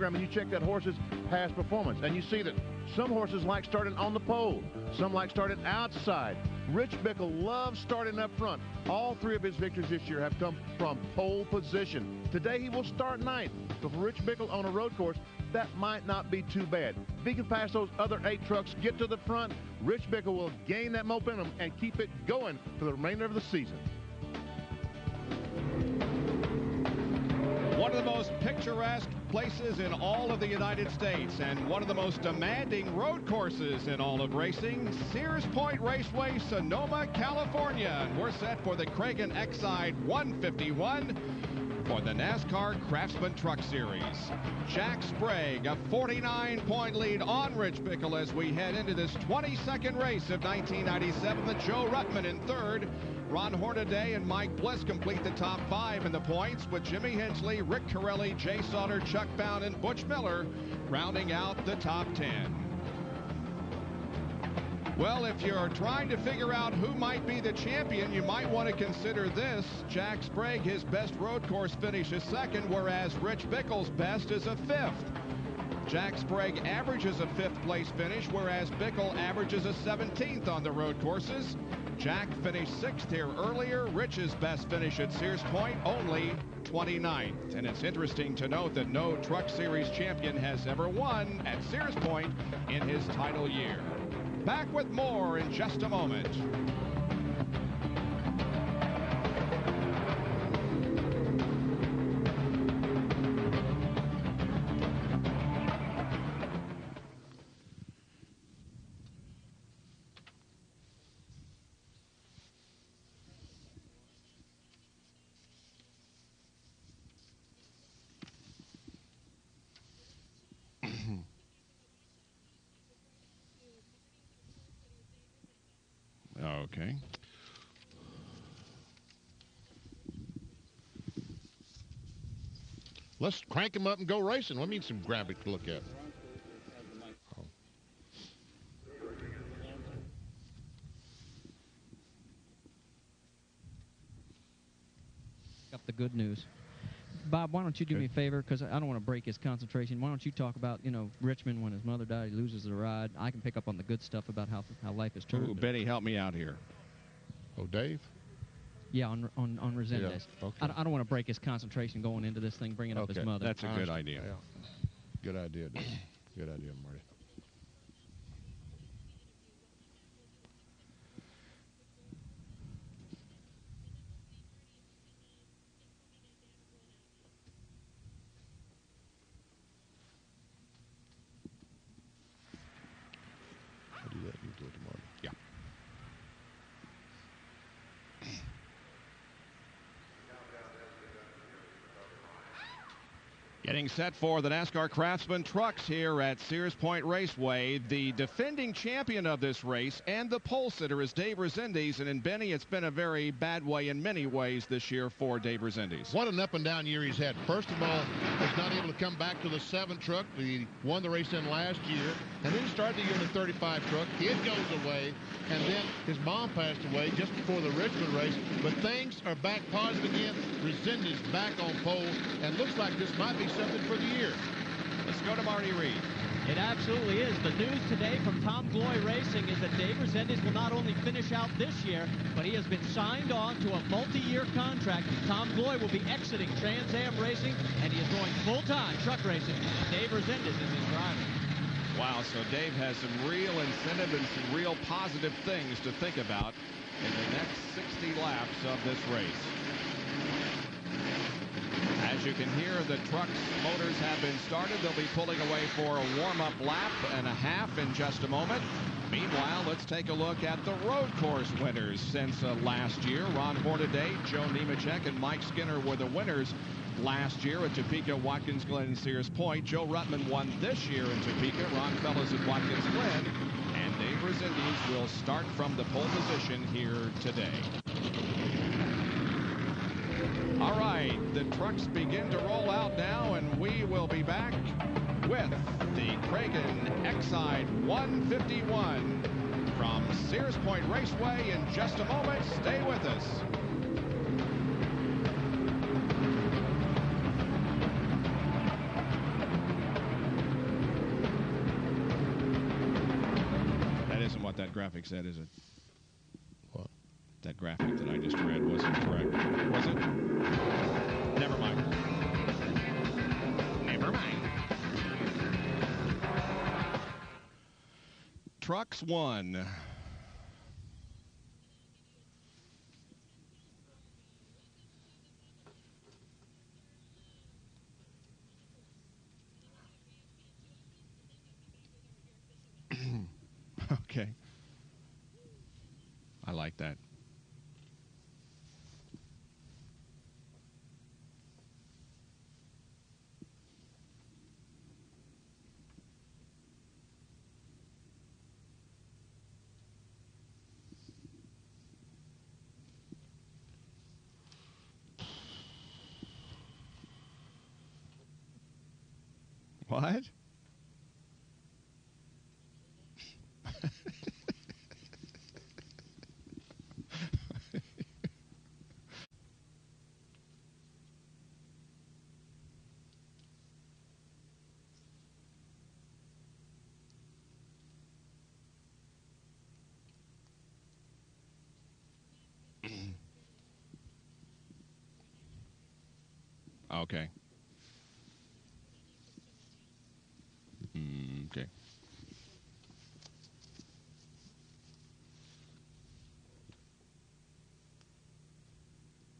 program and you check that horse's past performance, and you see that some horses like starting on the pole, some like starting outside. Rich Bickle loves starting up front. All 3 of his victories this year have come from pole position. Today he will start 9th, but for Rich Bickle on a road course, that might not be too bad. If he can pass those other 8 trucks, get to the front, Rich Bickle will gain that momentum and keep it going for the remainder of the season. One of the most picturesque places in all of the United States and one of the most demanding road courses in all of racing, Sears Point Raceway, Sonoma, California. And we're set for the Kragen Exide 151 for the NASCAR Craftsman Truck Series. Jack Sprague, a 49-point lead on Rich Bickle as we head into this 22nd race of 1997. The Joe Ruttman in 3rd. Ron Hornaday and Mike Bliss complete the top 5 in the points, with Jimmy Hensley, Rick Corelli, Jay Sauter, Chuck Bound, and Butch Miller rounding out the top 10. Well, if you're trying to figure out who might be the champion, you might want to consider this. Jack Sprague, his best road course finish is 2nd, whereas Rich Bickle's best is a 5th. Jack Sprague averages a 5th place finish, whereas Bickle averages a 17th on the road courses. Jack finished 6th here earlier. Rich's best finish at Sears Point, only 29th. And it's interesting to note that no Truck Series champion has ever won at Sears Point in his title year. Back with more in just a moment. Okay. Let's crank him up and go racing. Let me need some graphics to look at. Oh. Up the good news. Bob, why don't you do me a favor, because I don't want to break his concentration. Why don't you talk about, Richmond, when his mother died, he loses the ride. I can pick up on the good stuff about how life is turned. Ooh, Benny, help me out here. Oh, Dave? Yeah, on Resendez. Yeah, okay. I don't want to break his concentration going into this thing, bringing up his mother. That's a good idea. Yeah. Good idea, Dave. Good idea, Marty. I'll do that. You do it tomorrow. Yeah. Getting set for the NASCAR Craftsman trucks here at Sears Point Raceway. The defending champion of this race and the pole sitter is Dave Resendez. And in Benny, it's been a very bad way in many ways this year for Dave Resendez. What an up-and-down year he's had. First of all, he's not able to come back to the 7 truck that he won the race in last year. And then he started the year in the 35 truck. Kid goes away. And then his mom passed away just before the Richmond race. But things are back positive again. Resendez back on pole. And looks like this might be something for the year. Let's go to Marty Reed. It absolutely is. The news today from Tom Gloy Racing is that Dave Resendez will not only finish out this year, but he has been signed on to a multi-year contract. Tom Gloy will be exiting Trans Am Racing, and he is going full-time truck racing. Dave Resendez is his driver. Wow, so Dave has some real incentive and some real positive things to think about in the next 60 laps of this race. As you can hear, the truck's motors have been started. They'll be pulling away for a warm-up lap and a half in just a moment. Meanwhile, let's take a look at the road course winners since last year. Ron Hornaday, Joe Nemechek, and Mike Skinner were the winners last year at Topeka, Watkins Glen, and Sears Point. Joe Ruttman won this year in Topeka. Ron Fellows at Watkins Glen. And Dave Resendez will start from the pole position here today. All right, the trucks begin to roll out now, and we will be back with the Kragen Exide 151 from Sears Point Raceway in just a moment. Stay with us. that graphic said, is it? What? That graphic that I just read wasn't correct. Was it? Never mind. Never mind. Trucks 1. Okay. I like that. What? Okay. Okay.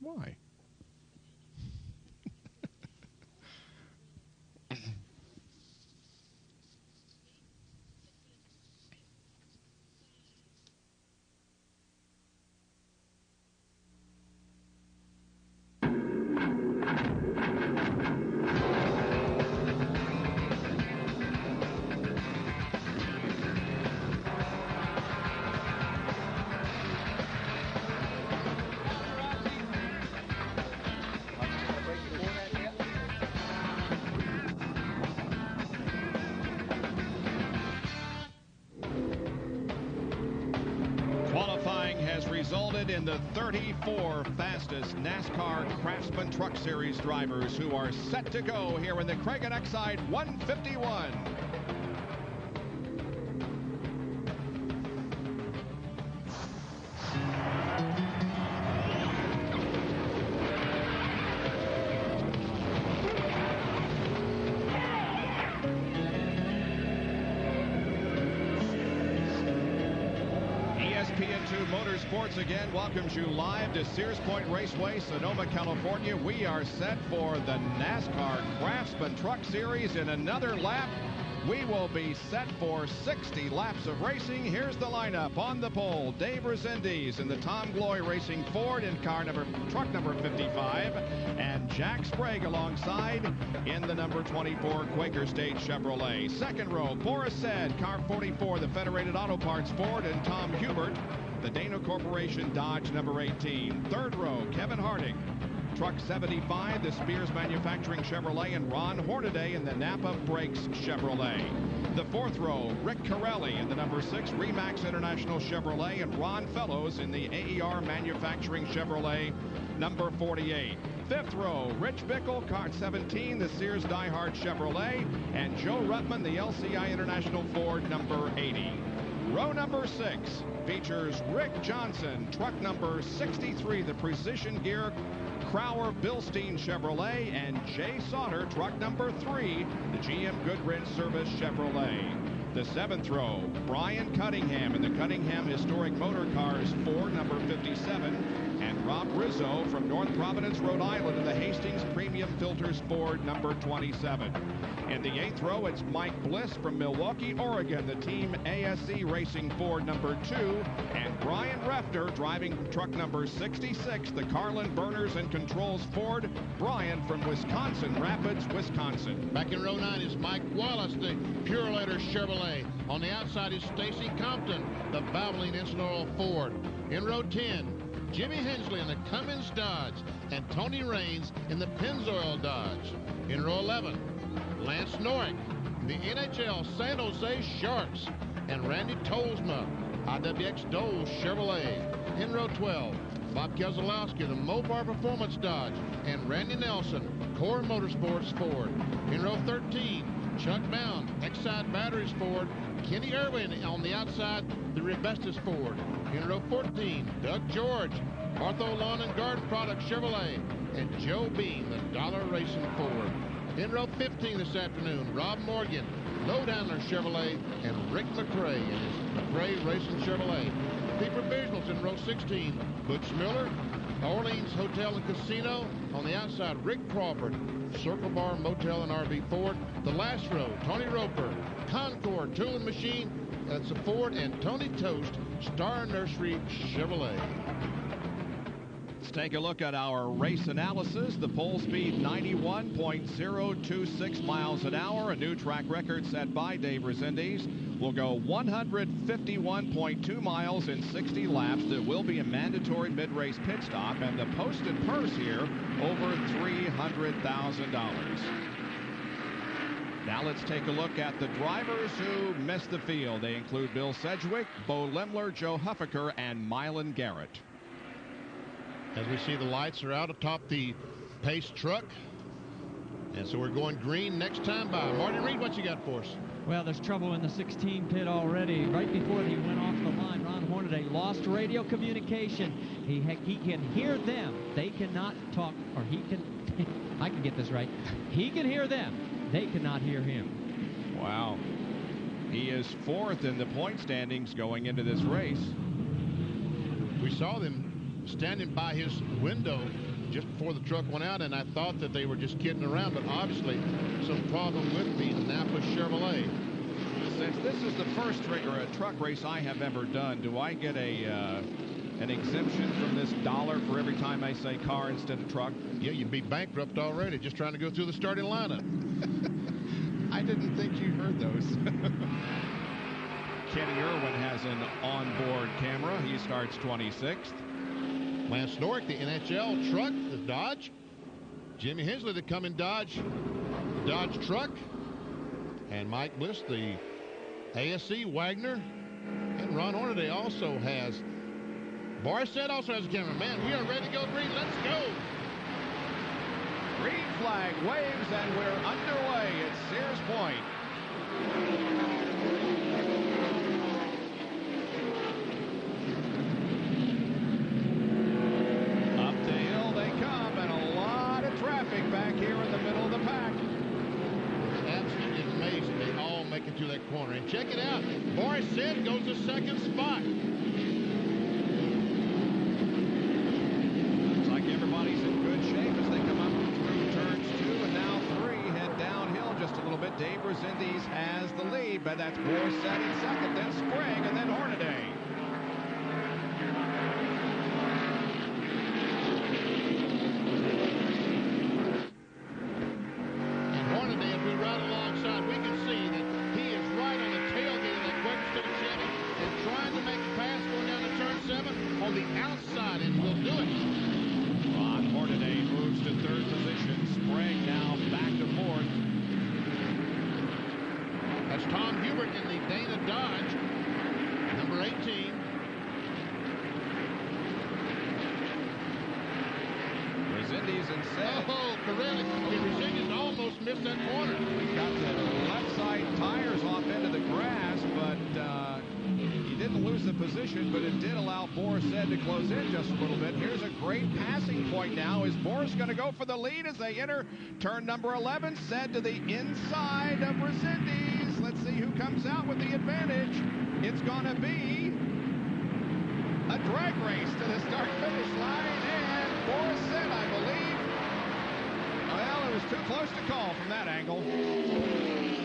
Why? Resulted in the 34 fastest NASCAR Craftsman Truck Series drivers who are set to go here in the Kragen Exide 151. Motorsports again welcomes you live to Sears Point Raceway, Sonoma, California. We are set for the NASCAR Craftsman Truck Series in another lap. We will be set for 60 laps of racing. Here's the lineup on the pole. Dave Rezendes in the Tom Gloy Racing Ford in truck number 55, and Jack Sprague alongside in the number 24 Quaker State Chevrolet. Second row, Boris Said, car 44, the Federated Auto Parts Ford, and Tom Hubert, the Dana Corporation Dodge number 18. Third row, Kevin Harding, truck 75, the Sears Manufacturing Chevrolet, and Ron Hornaday in the Napa Brakes Chevrolet. The fourth row, Rick Corelli in the number 6 Remax International Chevrolet, and Ron Fellows in the AER Manufacturing Chevrolet number 48. Fifth row, Rich Bickle, car 17, the Sears Diehard Chevrolet, and Joe Ruttman, the LCI International Ford number 80. Row number 6 features Rick Johnson, truck number 63, the Precision Gear Crowler Bilstein Chevrolet, and Jay Sauter, truck number 3, the GM Goodwrench Service Chevrolet. The seventh row, Brian Cunningham in the Cunningham Historic Motor Cars Ford number 57, and Rob Rizzo from North Providence, Rhode Island in the Hastings Premium Filters Ford number 27. In the eighth row, it's Mike Bliss from Milwaukee, Oregon, the Team ASC Racing Ford number 2, and Brian Refter driving truck number 66, the Carlin Burners and Controls Ford. Brian from Wisconsin Rapids, Wisconsin. Back in row 9 is Mike Wallace, the Purolator Chevrolet. On the outside is Stacy Compton, the Valvoline Instant Oil Ford. In row 10, Jimmy Hensley in the Cummins Dodge, and Tony Raines in the Pennzoil Dodge. In row 11, Lance Norick, the NHL San Jose Sharks, and Randy Tolsma, IWX Dole Chevrolet. In row 12, Bob Keselowski, the Mopar Performance Dodge, and Randy Nelson, Core Motorsports Ford. In row 13, Chuck Bound, Exide Batteries Ford. Kenny Irwin on the outside, the Rebestis Ford. In row 14, Doug George, Bartho Lawn and Garden Products Chevrolet, and Joe Bean, the Dollar Racing Ford. In row 15 this afternoon, Rob Morgan, Load Handler Chevrolet, and Rick McRae in his McRae Racing Chevrolet. The provisionals in row 16, Butch Miller, Orleans Hotel and Casino. On the outside, Rick Crawford, Circle Bar Motel and RV Ford. The last row, Tony Roper, Concord Tool and Machine, that's a Ford, and Tony Toast, Star Nursery Chevrolet. Let's take a look at our race analysis. The pole speed 91.026 miles an hour, a new track record set by Dave Resendiz. Will go 151.2 miles in 60 laps. There will be a mandatory mid-race pit stop, and the posted purse here over $300,000. Now let's take a look at the drivers who missed the field. They include Bill Sedgwick, Bo Lemler, Joe Huffaker, and Mylan Garrett. As we see, the lights are out atop the Pace truck. And so we're going green next time by. Marty Reed, what you got for us? Well, there's trouble in the 16 pit already. Right before he went off the line, Ron Hornaday lost radio communication. He can hear them. They cannot talk, or he can, I can get this right. He can hear them. They cannot hear him. Wow. He is fourth in the point standings going into this race. We saw them standing by his window just before the truck went out, and I thought that they were just kidding around, but obviously some problem with the Napa Chevrolet. Since this is the first truck race I have ever done, do I get an exemption from this dollar for every time I say car instead of truck? Yeah, you'd be bankrupt already just trying to go through the starting lineup. I didn't think you heard those. Kenny Irwin has an onboard camera. He starts 26th. Lance Norick, the NHL truck, the Dodge. Jimmy Hensley, the Cummins Dodge, the Dodge truck. And Mike Bliss, the ASC Wagner. And Ron Hornaday also has. Barset also has a camera. Man, we are ready to go green. Let's go. Green flag waves, and we're underway at Sears Point. Back here in the middle of the pack. Absolutely amazing. They all make it to that corner. And check it out. Boris Sid goes to second spot. Looks like everybody's in good shape as they come up through turns 2 and now 3. Head downhill just a little bit. Dave Resendiz has the lead, but that's Boris Sid in second, then Sprague, and then Hornaday. On the outside, and will do it. Ron Hornaday moves to third position. Sprague now back to fourth. That's Tom Hubert in the Dana Dodge, number 18. Resendiz in seventh. Oh, Corelli. Resendiz almost missed that corner. We got the left side tires off into the grass, but he didn't lose the position, but it did allow Boris Ed to close in just a little bit. Here's a great passing point now. Is Boris going to go for the lead as they enter turn number 11? Said to the inside of Resendiz. Let's see who comes out with the advantage. It's going to be a drag race to the start-finish line, and Boris Ed, I believe. Well, it was too close to call from that angle.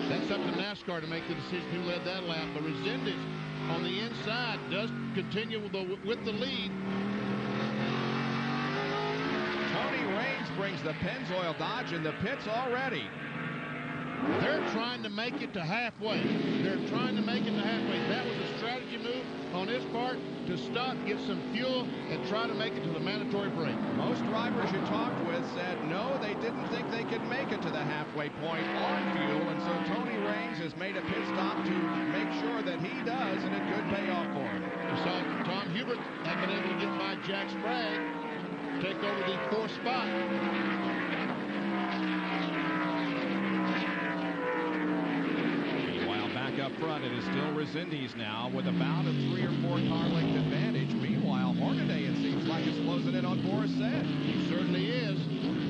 That's up to NASCAR to make the decision who led that lap, but Resendiz on the inside does continue with the lead. Tony Raines brings the Pennzoil Dodge in the pits already. They're trying to make it to halfway. They're trying to make it to halfway. That was a strategy move on his part to stop, get some fuel, and try to make it to the mandatory break. Most drivers you talked with said no, they didn't think they could make it to the halfway point on fuel, and so Tony Raines has made a pit stop to make sure that he does, and it could pay off for him. We saw Tom Hubert had been able to get by Jack Sprague, take over the fourth spot. still Resendiz now with about a 3 or 4 car length advantage. Meanwhile, Hornaday, it seems like, is closing in on Boris Said. He certainly is.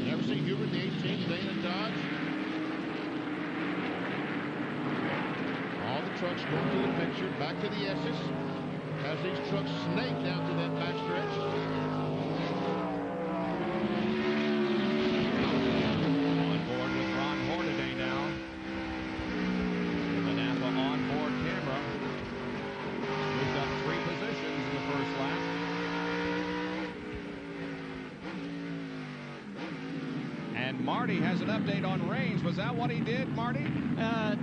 Never see Hubert, the 18th, Dana Dodge. All the trucks going to the picture, back to the S's, as these trucks snake down to that backstretch. On board with Ron Hornaday now. The Napa onboard camera moved up 3 positions in the first lap. And Marty has an update on Rains. Was that what he did, Marty?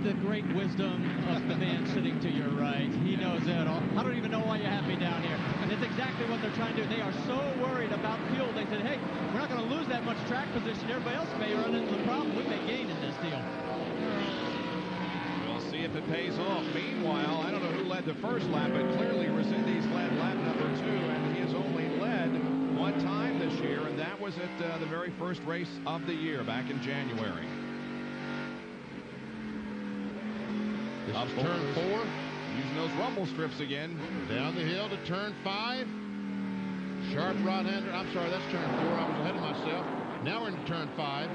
The great wisdom of the man sitting to your right. He knows it all. I don't even know why you have me down here. And it's exactly what they're trying to do. They are so worried about fuel. They said, hey, we're not going to lose that much track position. Everybody else may run into the problem. We may gain in this deal. We'll see if it pays off. Meanwhile, I don't know who led the first lap, but clearly Resendiz led lap number 2, and he has only led 1 time this year, and that was at the very first race of the year back in January. This is turn 4. Using those rumble strips again. Down the hill to turn 5. Sharp right-hander. I'm sorry, that's turn 4. I was ahead of myself. Now we're in turn 5.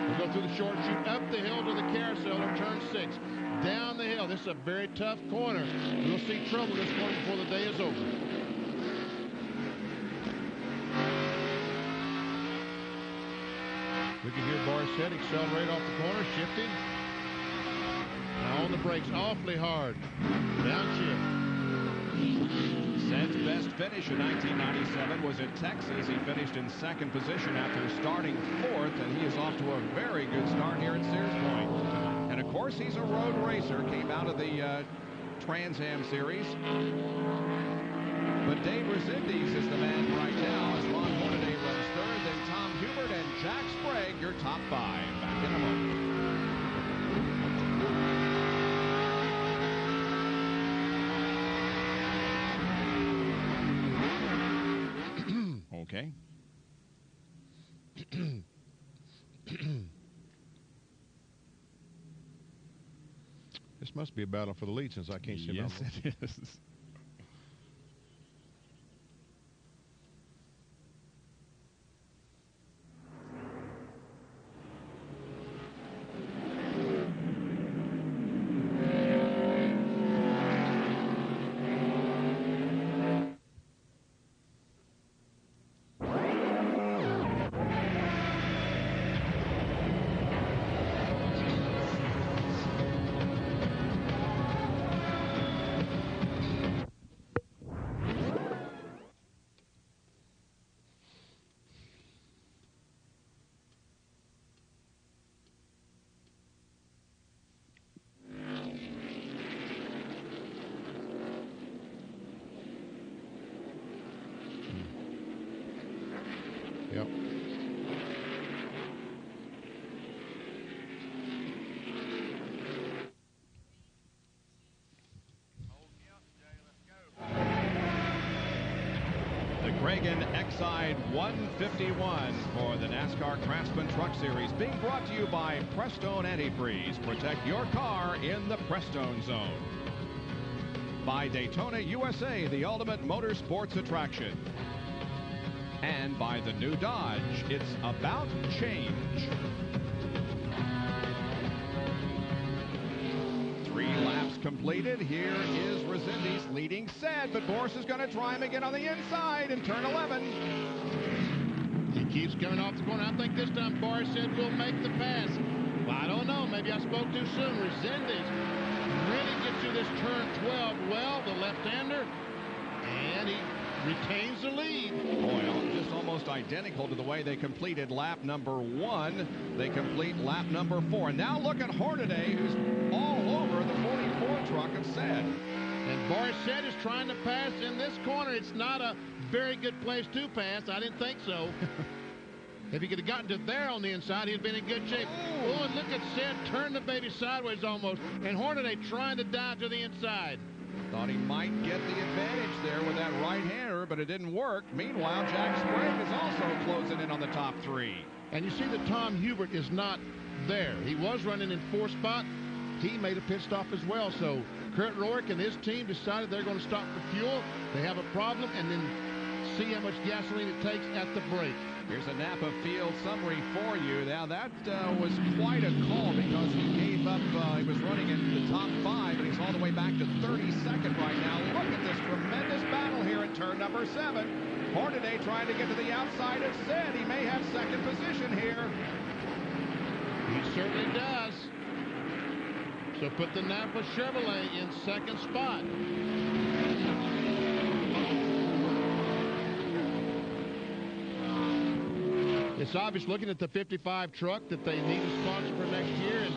We'll go through the short chute, up the hill to the carousel on turn 6. Down the hill. This is a very tough corner. We'll see trouble this corner before the day is over. We can hear Boris Said accelerate off the corner, shifting. Now on the brakes, awfully hard. Downshift. Said's best finish in 1997 was at Texas. He finished in 2nd position after starting 4th, and he is off to a very good start here at Sears Point. And of course, he's a road racer. Came out of the Trans Am Series. But Dave Resendiz is the man right now as Ron Hornaday runs 3rd, then Tom Hubert and Jack Sprague, your top 5. Back in a moment. Okay. This must be a battle for the lead since I can't see him. Yes, it is. Yep. The Kragen Exide 151 for the NASCAR Craftsman Truck Series, being brought to you by Prestone Antifreeze. Protect your car in the Prestone Zone. By Daytona USA, the ultimate motorsports attraction. And by the new Dodge, it's about change. 3 laps completed. Here is Resendiz leading Said, but Boris is going to try him again on the inside in turn 11. He keeps coming off the corner. I think this time Boris Said will make the pass. Well, I don't know. Maybe I spoke too soon. Resendiz really gets through this turn 12 well, the left-hander, and he retains the lead. Boy, just almost identical to the way they completed lap number 1. They complete lap number 4. And now look at Hornaday, who's all over the 44 truck of Said. And Boris Said is trying to pass in this corner. It's not a very good place to pass. I didn't think so. If he could have gotten to there on the inside, he'd been in good shape. Oh, and look at Said turn the baby sideways almost. And Hornaday trying to dive to the inside. Thought he might get the advantage there with that right-hander, but it didn't work. Meanwhile, Jack Sprague is also closing in on the top 3. And you see that Tom Hubert is not there. He was running in 4th spot. he made a pit stop as well. So Kurt Rourke and his team decided they're going to stop for fuel. They have a problem, and then see how much gasoline it takes at the break. Here's a Napa Field summary for you. Now, that was quite a call because he gave up. He was running in the top 5, and he's all the way back to 32nd right now. Look at this tremendous battle here at turn number 7. Hornaday trying to get to the outside of Said. He may have second position here. He certainly does. So put the Napa Chevrolet in second spot. It's obvious, looking at the 55 truck, that they need a sponsor for next year. And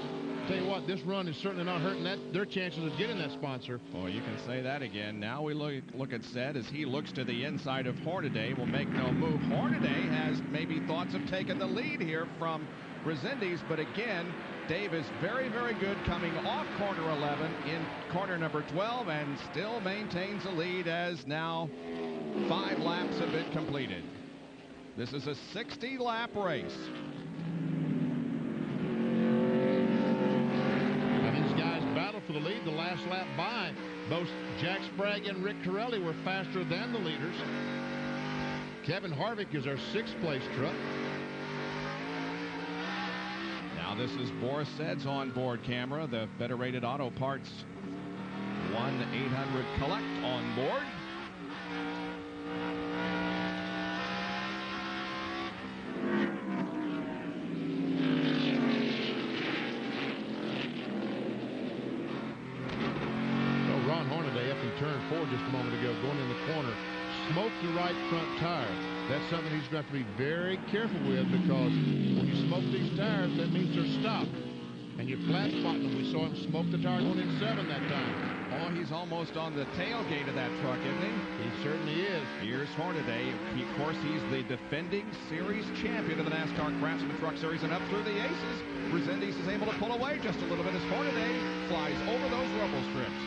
tell you what, this run is certainly not hurting their chances of getting that sponsor. Boy, you can say that again. Now we look at Said as he looks to the inside of Hornaday. Will make no move. Hornaday has maybe thoughts of taking the lead here from Resendiz, but again, Dave is very, very good coming off corner 11 in corner number 12 and still maintains the lead as now 5 laps have been completed. This is a 60-lap race. And these guys battled for the lead the last lap by. Both Jack Sprague and Rick Corelli were faster than the leaders. Kevin Harvick is our 6th place truck. Now this is Boris Said's onboard camera, the Federated Auto Parts 1-800-COLLECT on board. Ron Hornaday up in turn 4 just a moment ago, going in the corner, smoked the right front tire. That's something he's got to be very careful with, because when you smoke these tires, that means they're stopped. And you're flat spotting them. We saw him smoke the tire going in 7 that time. Oh, he's almost on the tailgate of that truck, isn't he? He certainly is. Here's Hornaday. Of course, he's the defending series champion of the NASCAR Craftsman Truck Series, and up through the aces, Resendiz is able to pull away just a little bit as Hornaday flies over those rubble strips.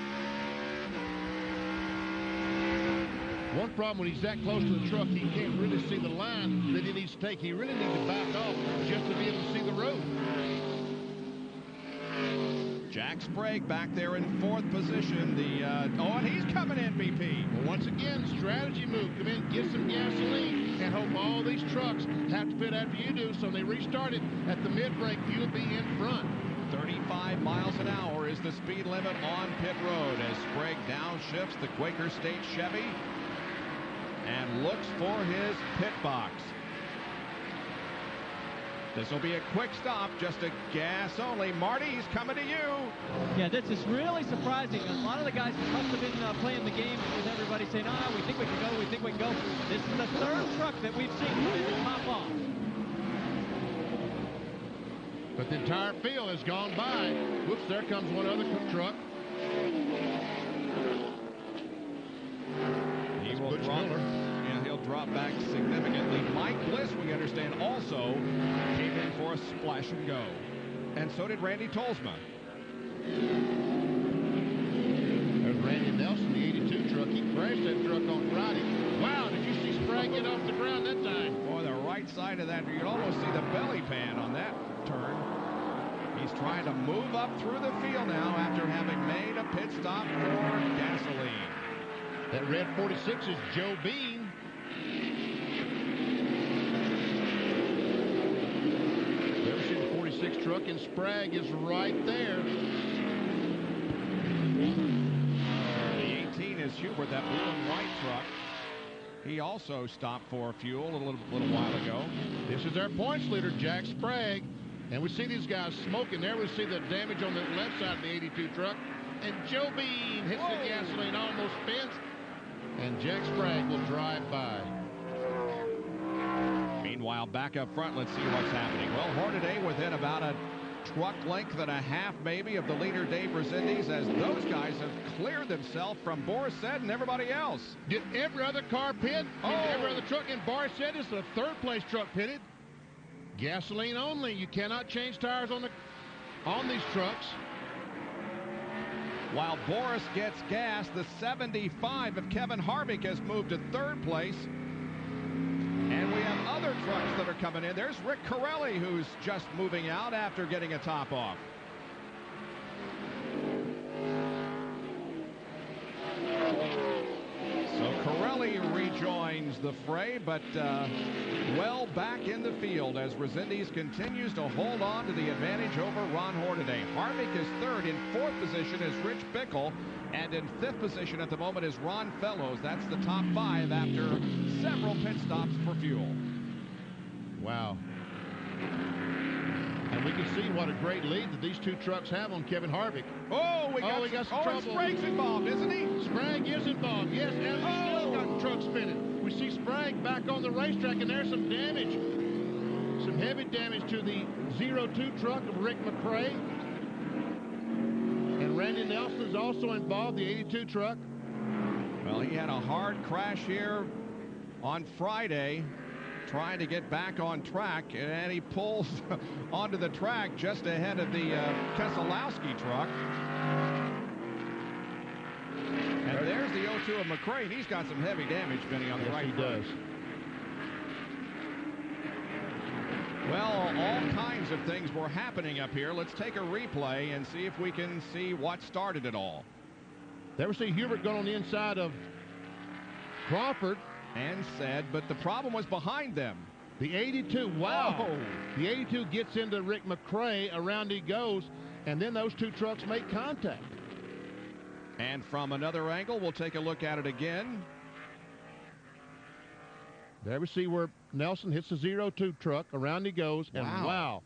One problem, when he's that close to the truck, he can't really see the line that he needs to take. He really needs to back off just to be able to see the road. Jack Sprague back there in 4th position. And he's coming in, BP. Well, once again, strategy move. Come in, get some gasoline, and hope all these trucks have to pit after you do. So when they restart it at the mid-break, you'll be in front. 35 miles an hour is the speed limit on pit road as Sprague downshifts the Quaker State Chevy and looks for his pit box. This will be a quick stop, just a gas only. Marty, he's coming to you. Yeah, this is really surprising. A lot of the guys must have been playing the game with everybody saying, we think we can go, we think we can go. This is the 3rd truck that we've seen come in and pop off. But the entire field has gone by. Whoops, there comes one other truck. He will drop, and he'll drop back significantly. Mike Bliss, we understand, also came in for a splash and go. And so did Randy Tolsma. There's Randy Nelson, the 82 truck. He crashed that truck on Friday. Wow, did you see Sprague get off the ground that time? Boy, the right side of that, you can almost see the belly pan on that turn. He's trying to move up through the field now after having made a pit stop for gasoline. That red 46 is Joe Bean. Never seen the 46 truck, and Sprague is right there. The 18 is Hubert, that blue and white truck. He also stopped for fuel a little while ago. This is our points leader, Jack Sprague. And we see these guys smoking there. We see the damage on the left side of the 82 truck. And Joe Bean hits the gasoline, almost spins. And Jack Sprague will drive by. Meanwhile, back up front, let's see what's happening. Well, Hornaday within about a truck length and a half, maybe, of the leader, Dave Resendiz, as those guys have cleared themselves from Boris Said and everybody else. Did every other car pit? Every other truck? And Boris Said is the 3rd place truck pitted. Gasoline only. You cannot change tires on these trucks. While Boris gets gas, the 75 of Kevin Harvick has moved to 3rd place. And we have other trucks that are coming in. There's Rick Corelli, who's just moving out after getting a top off. joins the fray, but well back in the field as Resendiz continues to hold on to the advantage over Ron Hornaday. Harvick is third. In fourth position is Rich Bickle, and in fifth position at the moment is Ron Fellows. That's the top five after several pit stops for fuel. Wow. And we can see what a great lead that these two trucks have on Kevin Harvick. Oh, we got some trouble. Sprague's involved, isn't he? Sprague is involved, yes, and we still got the truck spinning. We see Sprague back on the racetrack, and there's some damage. Some heavy damage to the 02 truck of Rick McRae. And Randy Nelson is also involved, the 82 truck. Well, he had a hard crash here on Friday, trying to get back on track, and he pulls onto the track just ahead of the Keselowski truck. And there's the 02 of McRae. He's got some heavy damage, Benny, on the right. Yes, he does. Well, all kinds of things were happening up here. Let's take a replay and see if we can see what started it all. There we see Hubert going on the inside of Crawford. And said, but the problem was behind them. The 82, wow. Oh. The 82 gets into Rick McRae, around he goes, and then those two trucks make contact. And from another angle, we'll take a look at it again. There we see where Nelson hits the 02 truck, around he goes, and wow.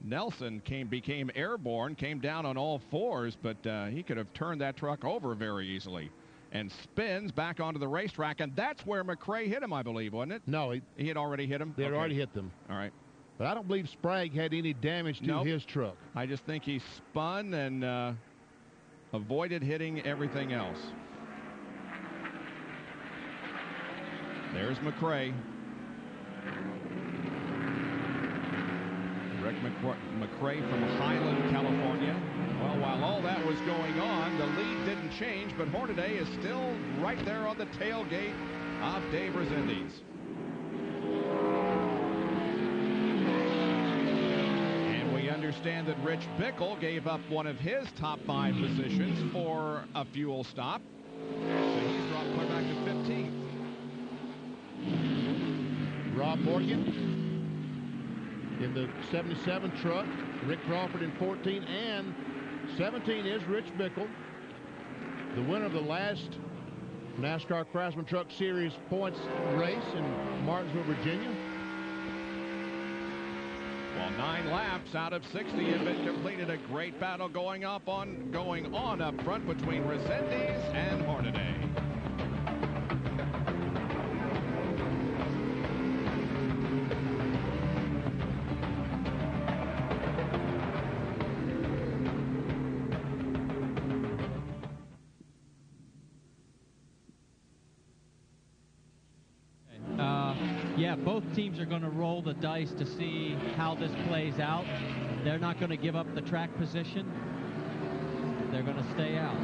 Nelson became airborne, came down on all fours, but he could have turned that truck over very easily. And spins back onto the racetrack, and that's where McRae hit him, I believe, wasn't it? No, he had already hit him? They had already hit them. All right. But I don't believe Sprague had any damage to his truck. I just think he spun and avoided hitting everything else. There's McRae. Rick McRae from Highland, California. Well, while all that was going on, the lead didn't change, but Hornaday is still right there on the tailgate of Dave Resendiz. And we understand that Rich Bickle gave up one of his top 5 positions for a fuel stop. So he's dropped clear back to 15th. Rob Morgan in the 77 truck, Rick Crawford in 14, and 17 is Rich Bickle, the winner of the last NASCAR Craftsman Truck Series points race in Martinsville, Virginia. Well, 9 laps out of 60 have been completed. A great battle going on up front between Resendiz and Hornaday. Yeah, both teams are going to roll the dice to see how this plays out. They're not going to give up the track position. They're going to stay out.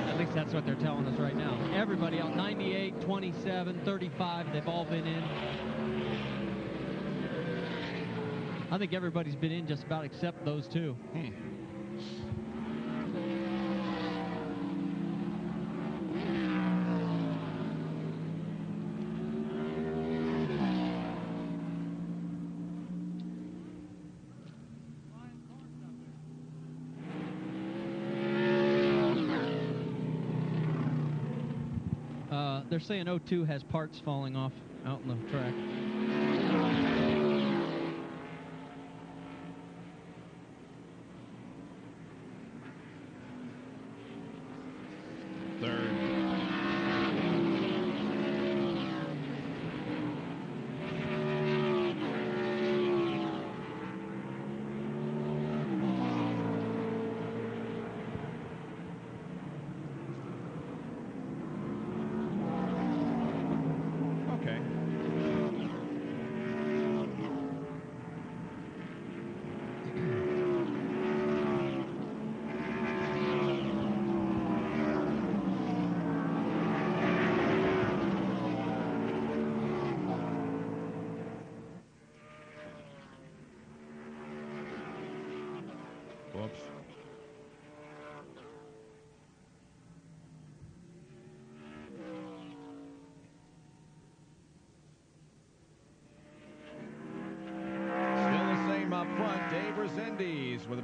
At least that's what they're telling us right now. Everybody out, 98, 27, 35, they've all been in. I think everybody's been in just about except those two. They're saying 02 has parts falling off out in the track. Third.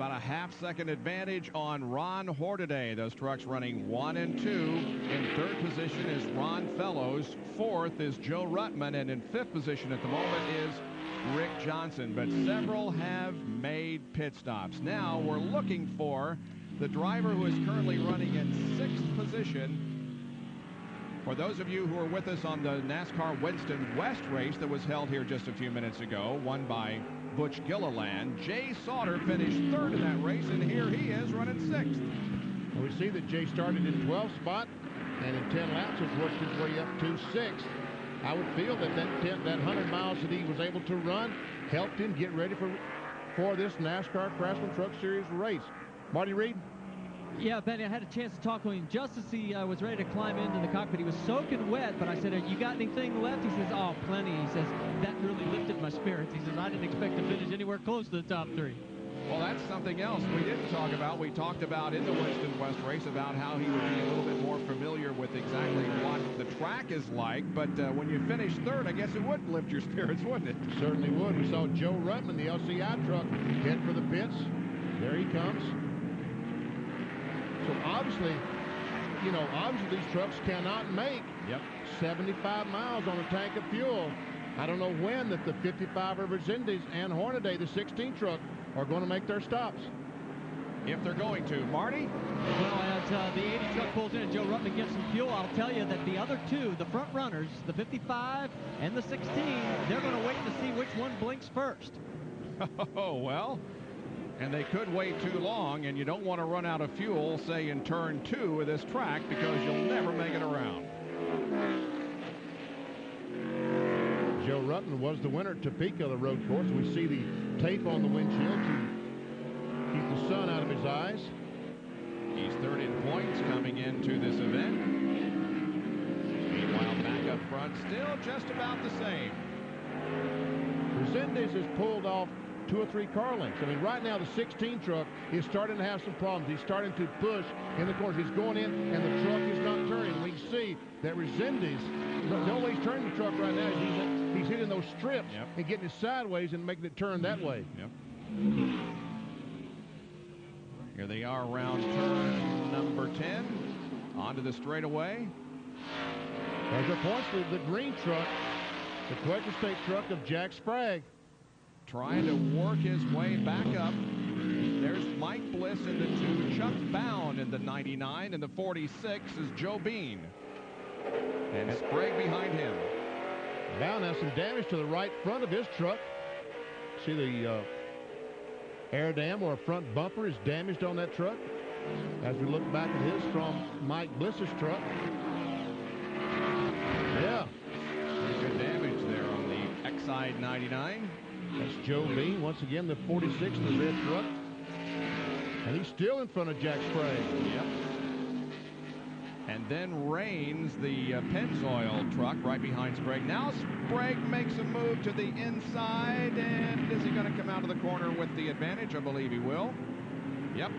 about a half-second advantage on Ron Hornaday. Those trucks running 1 and 2. In third position is Ron Fellows. Fourth is Joe Ruttman. And in fifth position at the moment is Rick Johnson. But several have made pit stops. Now we're looking for the driver who is currently running in sixth position. For those of you who are with us on the NASCAR Winston West race that was held here just a few minutes ago, won by Butch Gilliland, Jay Sauter finished third in that race, and here he is running sixth. Well, we see that Jay started in 12th spot, and in 10 laps has worked his way up to sixth. I would feel that that 100 miles that he was able to run helped him get ready for this NASCAR Craftsman Truck Series race. Marty Reed? Yeah, Benny, I had a chance to talk with him just as he was ready to climb into the cockpit. He was soaking wet, but I said, you got anything left? He says, oh, plenty. He says, that really lifted my spirits. He says, I didn't expect to finish anywhere close to the top three. Well, that's something else we didn't talk about. We talked about in the Winston West race about how he would be a little bit more familiar with exactly what the track is like. But when you finish third, I guess it would lift your spirits, wouldn't it? Certainly would. We saw Joe Ruttman, the LCI truck, head for the pits. There he comes. So obviously, obviously these trucks cannot make 75 miles on a tank of fuel. I don't know when that the 55 Resendez and Hornaday, the 16 truck, are going to make their stops. If they're going to. Marty? Well, as the 80 truck pulls in and Joe Ruttman gets some fuel, I'll tell you that the other two, the front runners, the 55 and the 16, they're going to wait to see which one blinks first. Oh, well. And they could wait too long, and you don't want to run out of fuel, say, in turn 2 of this track, because you'll never make it around. Joe Ruttman was the winner at Topeka, the road course. We see the tape on the windshield to keep the sun out of his eyes. He's third in points coming into this event. Meanwhile, back up front, still just about the same. Resendez has pulled off 2 or 3 car lengths. I mean, right now the 16 truck is starting to have some problems. He's starting to push in the corners. He's going in, and the truck is not turning. We can see that Resendez, the only way he's turning the truck right now is he's hitting those strips and getting it sideways and making it turn that way. Here they are around turn number 10. Onto the straightaway. There's our points for the green truck, the Quaker State truck of Jack Sprague. Trying to work his way back up. There's Mike Bliss in the 2, Chuck Bound in the 99, and the 46 is Joe Bean. And Sprague behind him. Bound has some damage to the right front of his truck. See the air dam or front bumper is damaged on that truck. As we look back at his from Mike Bliss's truck. Yeah. Pretty good damage there on the Exide 99. That's Joe Bean, once again, the 46 in the red truck. And he's still in front of Jack Sprague. Yep. And then Raines, the Pennzoil truck, right behind Sprague. Now Sprague makes a move to the inside, and is he going to come out of the corner with the advantage? I believe he will. Yep.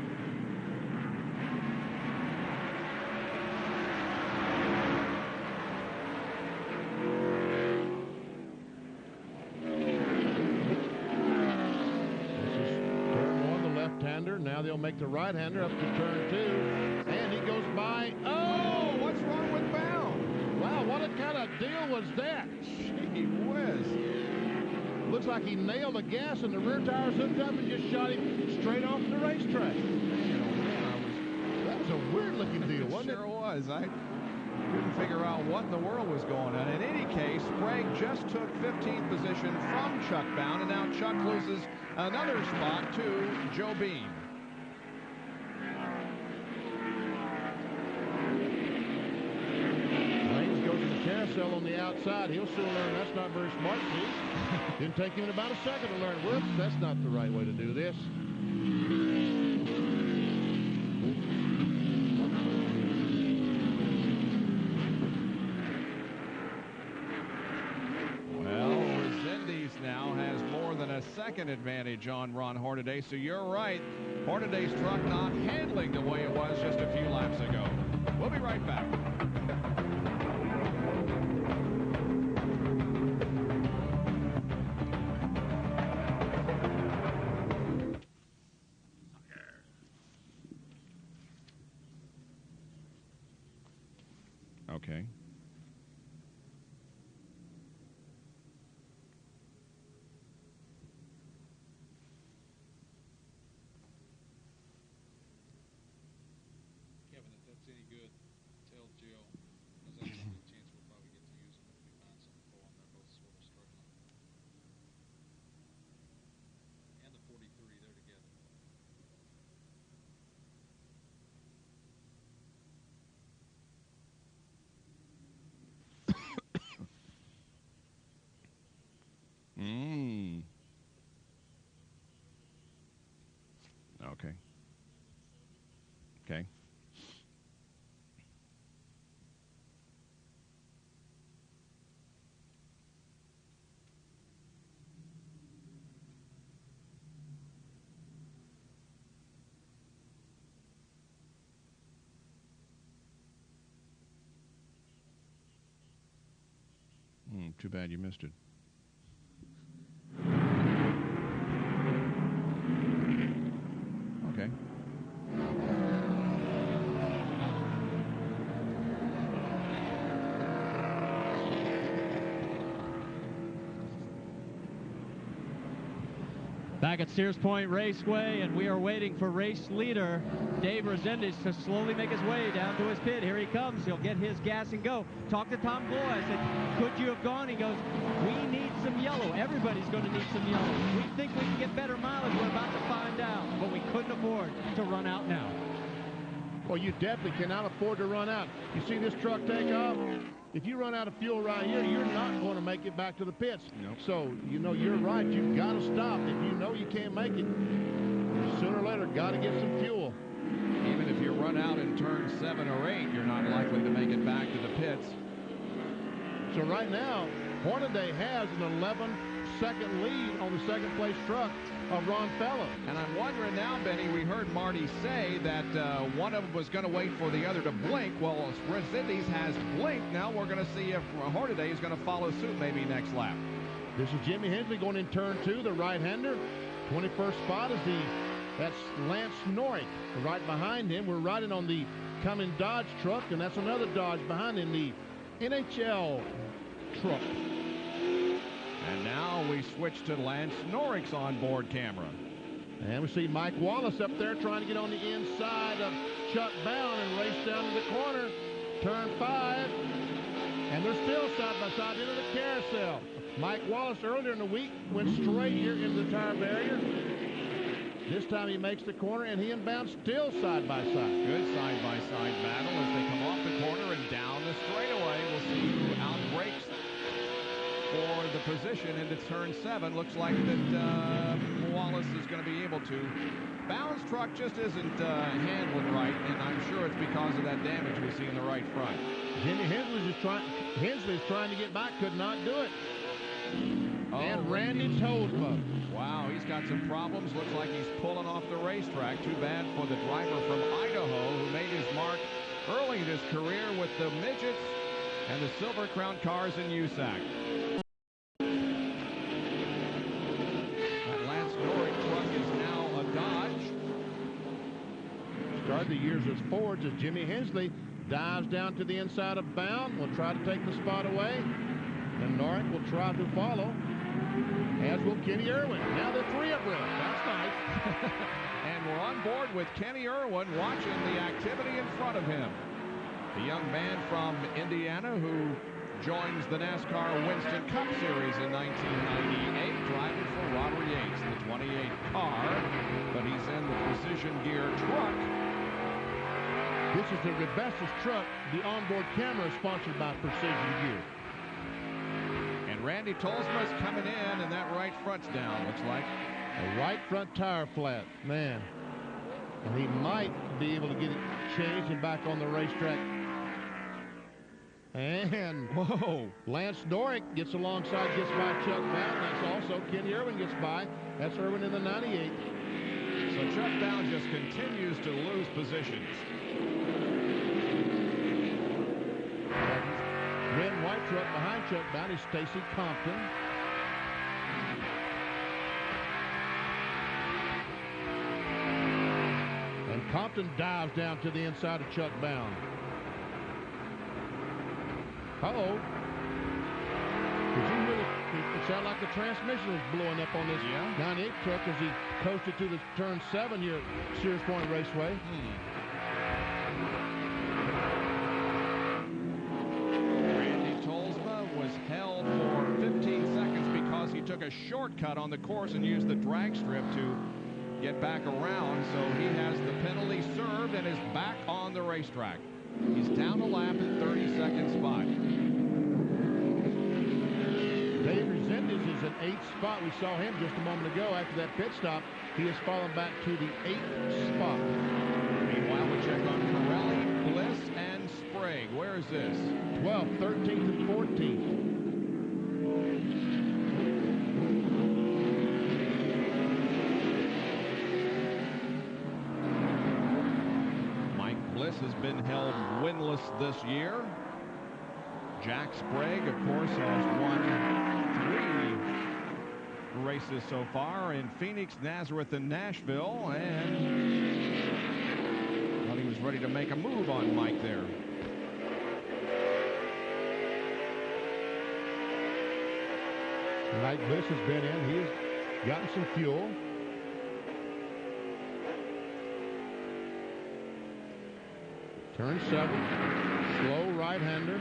Now they'll make the right-hander up to turn 2, and he goes by. Oh, what's wrong with Bound? Wow, what kind of deal was that? Gee whiz. Looks like he nailed the gas and the rear tires hooked up and just shot him straight off the racetrack. That was a weird-looking deal, wasn't it? Sure was. I couldn't figure out what in the world was going on. In any case, Sprague just took 15th position from Chuck Bound, and now Chuck loses another spot to Joe Bean. Raines goes to the carousel on the outside. He'll soon learn that's not very smart, too. Didn't take him about a second to learn, whoops, that's not the right way to do this. Now has more than a second advantage on Ron Hornaday, so you're right. Hornaday's truck not handling the way it was just a few laps ago. We'll be right back. Okay. Kevin, if that's any good, tell Jill, because that's the only chance we'll probably get to use them if we find something for them. They're both sort of struggling. And the 43, they're together. Okay. Okay. Too bad you missed it. Okay. Back at Sears Point Raceway, and we are waiting for race leader Dave Resendez to slowly make his way down to his pit. Here he comes. He'll get his gas and go. Talk to Tom Gloy. I said, could you have gone? He goes, we need some yellow. Everybody's going to need some yellow. We think we can get better mileage. We're about to find out, but we couldn't afford to run out now. Well, you definitely cannot afford to run out. You see this truck take off? If you run out of fuel right here, you're not going to make it back to the pits. Nope. So, you know, you're right. You've got to stop. If you know you can't make it, sooner or later, got to get some fuel. Even if you run out in turn 7 or 8, you're not likely to make it back to the pits. So right now, Hornaday has an 11-second lead on the second-place truck of Ron Fellow. And I'm wondering now, Benny, we heard Marty say that one of them was going to wait for the other to blink. Well, Resendez has blinked. Now we're going to see if Hornaday is going to follow suit maybe next lap. This is Jimmy Hensley going in turn 2, the right-hander. 21st spot is that's Lance Norrick. Right behind him, we're riding on the Cummins Dodge truck, and that's another Dodge behind him, the NHL truck. And now we switch to Lance Norrick's onboard camera. And we see Mike Wallace up there trying to get on the inside of Chuck Bound and race down to the corner. Turn 5. And they're still side by side into the carousel. Mike Wallace earlier in the week went straight here into the tire barrier. This time he makes the corner, and he and Bound still side by side. Good side-by-side battle as they come off the corner and down the straightaway. We'll see who outbreaks for the position into turn 7. Looks like that Wallace is going to be able to. Bound's truck just isn't handling right, and I'm sure it's because of that damage we see in the right front. Jimmy Hensley's trying to get back, could not do it. And Randy Toldma. Wow, he's got some problems. Looks like he's pulling off the racetrack. Too bad for the driver from Idaho who made his mark early in his career with the midgets and the Silver Crown cars in USAC. That Lance Norrick truck is now a Dodge. Started the years as Fords as Jimmy Hensley dives down to the inside of Bound. Will try to take the spot away. And Norrick will try to follow, as will Kenny Irwin. Now they're 3 abreast. That's nice. And we're on board with Kenny Irwin watching the activity in front of him. The young man from Indiana who joins the NASCAR Winston Cup Series in 1998, driving for Robert Yates, the 28 car, but he's in the Precision Gear truck. This is the Rebestos truck. The onboard camera is sponsored by Precision Gear. Randy Tolsma's coming in, and that right front's down, looks like. A right front tire flat, man. And he might be able to get it changed and back on the racetrack. And, whoa, Lance Norrick gets alongside, gets by Chuck Bound. That's also Kenny Irwin gets by. That's Irwin in the 98. So Chuck Bound just continues to lose positions. Red and white truck behind Chuck Bound is Stacy Compton. And Compton dives down to the inside of Chuck Bound. Uh-oh. Did you hear it sounded like the transmission was blowing up on this 98 truck as he coasted to the turn 7 here at Sears Point Raceway. Randy Tolsma was held for 15 seconds because he took a shortcut on the course and used the drag strip to get back around. So he has the penalty served and is back on the racetrack. He's down a lap in 32nd spot. Dave Resendez is at 8th spot. We saw him just a moment ago after that pit stop. He has fallen back to the 8th spot. Meanwhile, we check on Pirelli, Bliss, and Sprague. Where is this? 12th, 13th, and 14th. Bliss has been held winless this year. Jack Sprague, of course, has won 3 races so far in Phoenix, Nazareth, and Nashville, and well, he was ready to make a move on Mike there. Mike Bliss has been in. He has gotten some fuel. Turn 7, slow right-hander.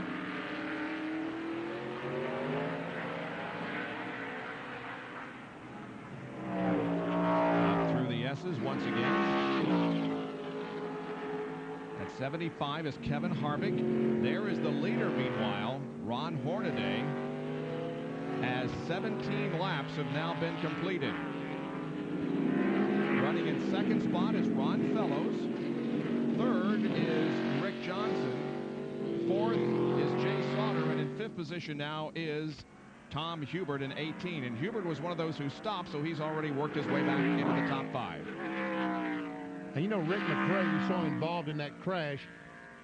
Up through the S's once again. At 75 is Kevin Harvick. There is the leader, meanwhile, Ron Hornaday, as 17 laps have now been completed. Running in second spot is Ron Fellows. Third is Rick Johnson. Fourth is Jay Sauter, and in fifth position now is Tom Hubert in 18. And Hubert was one of those who stopped, so he's already worked his way back into the top 5. And you know, Rick McRae, we saw him involved in that crash.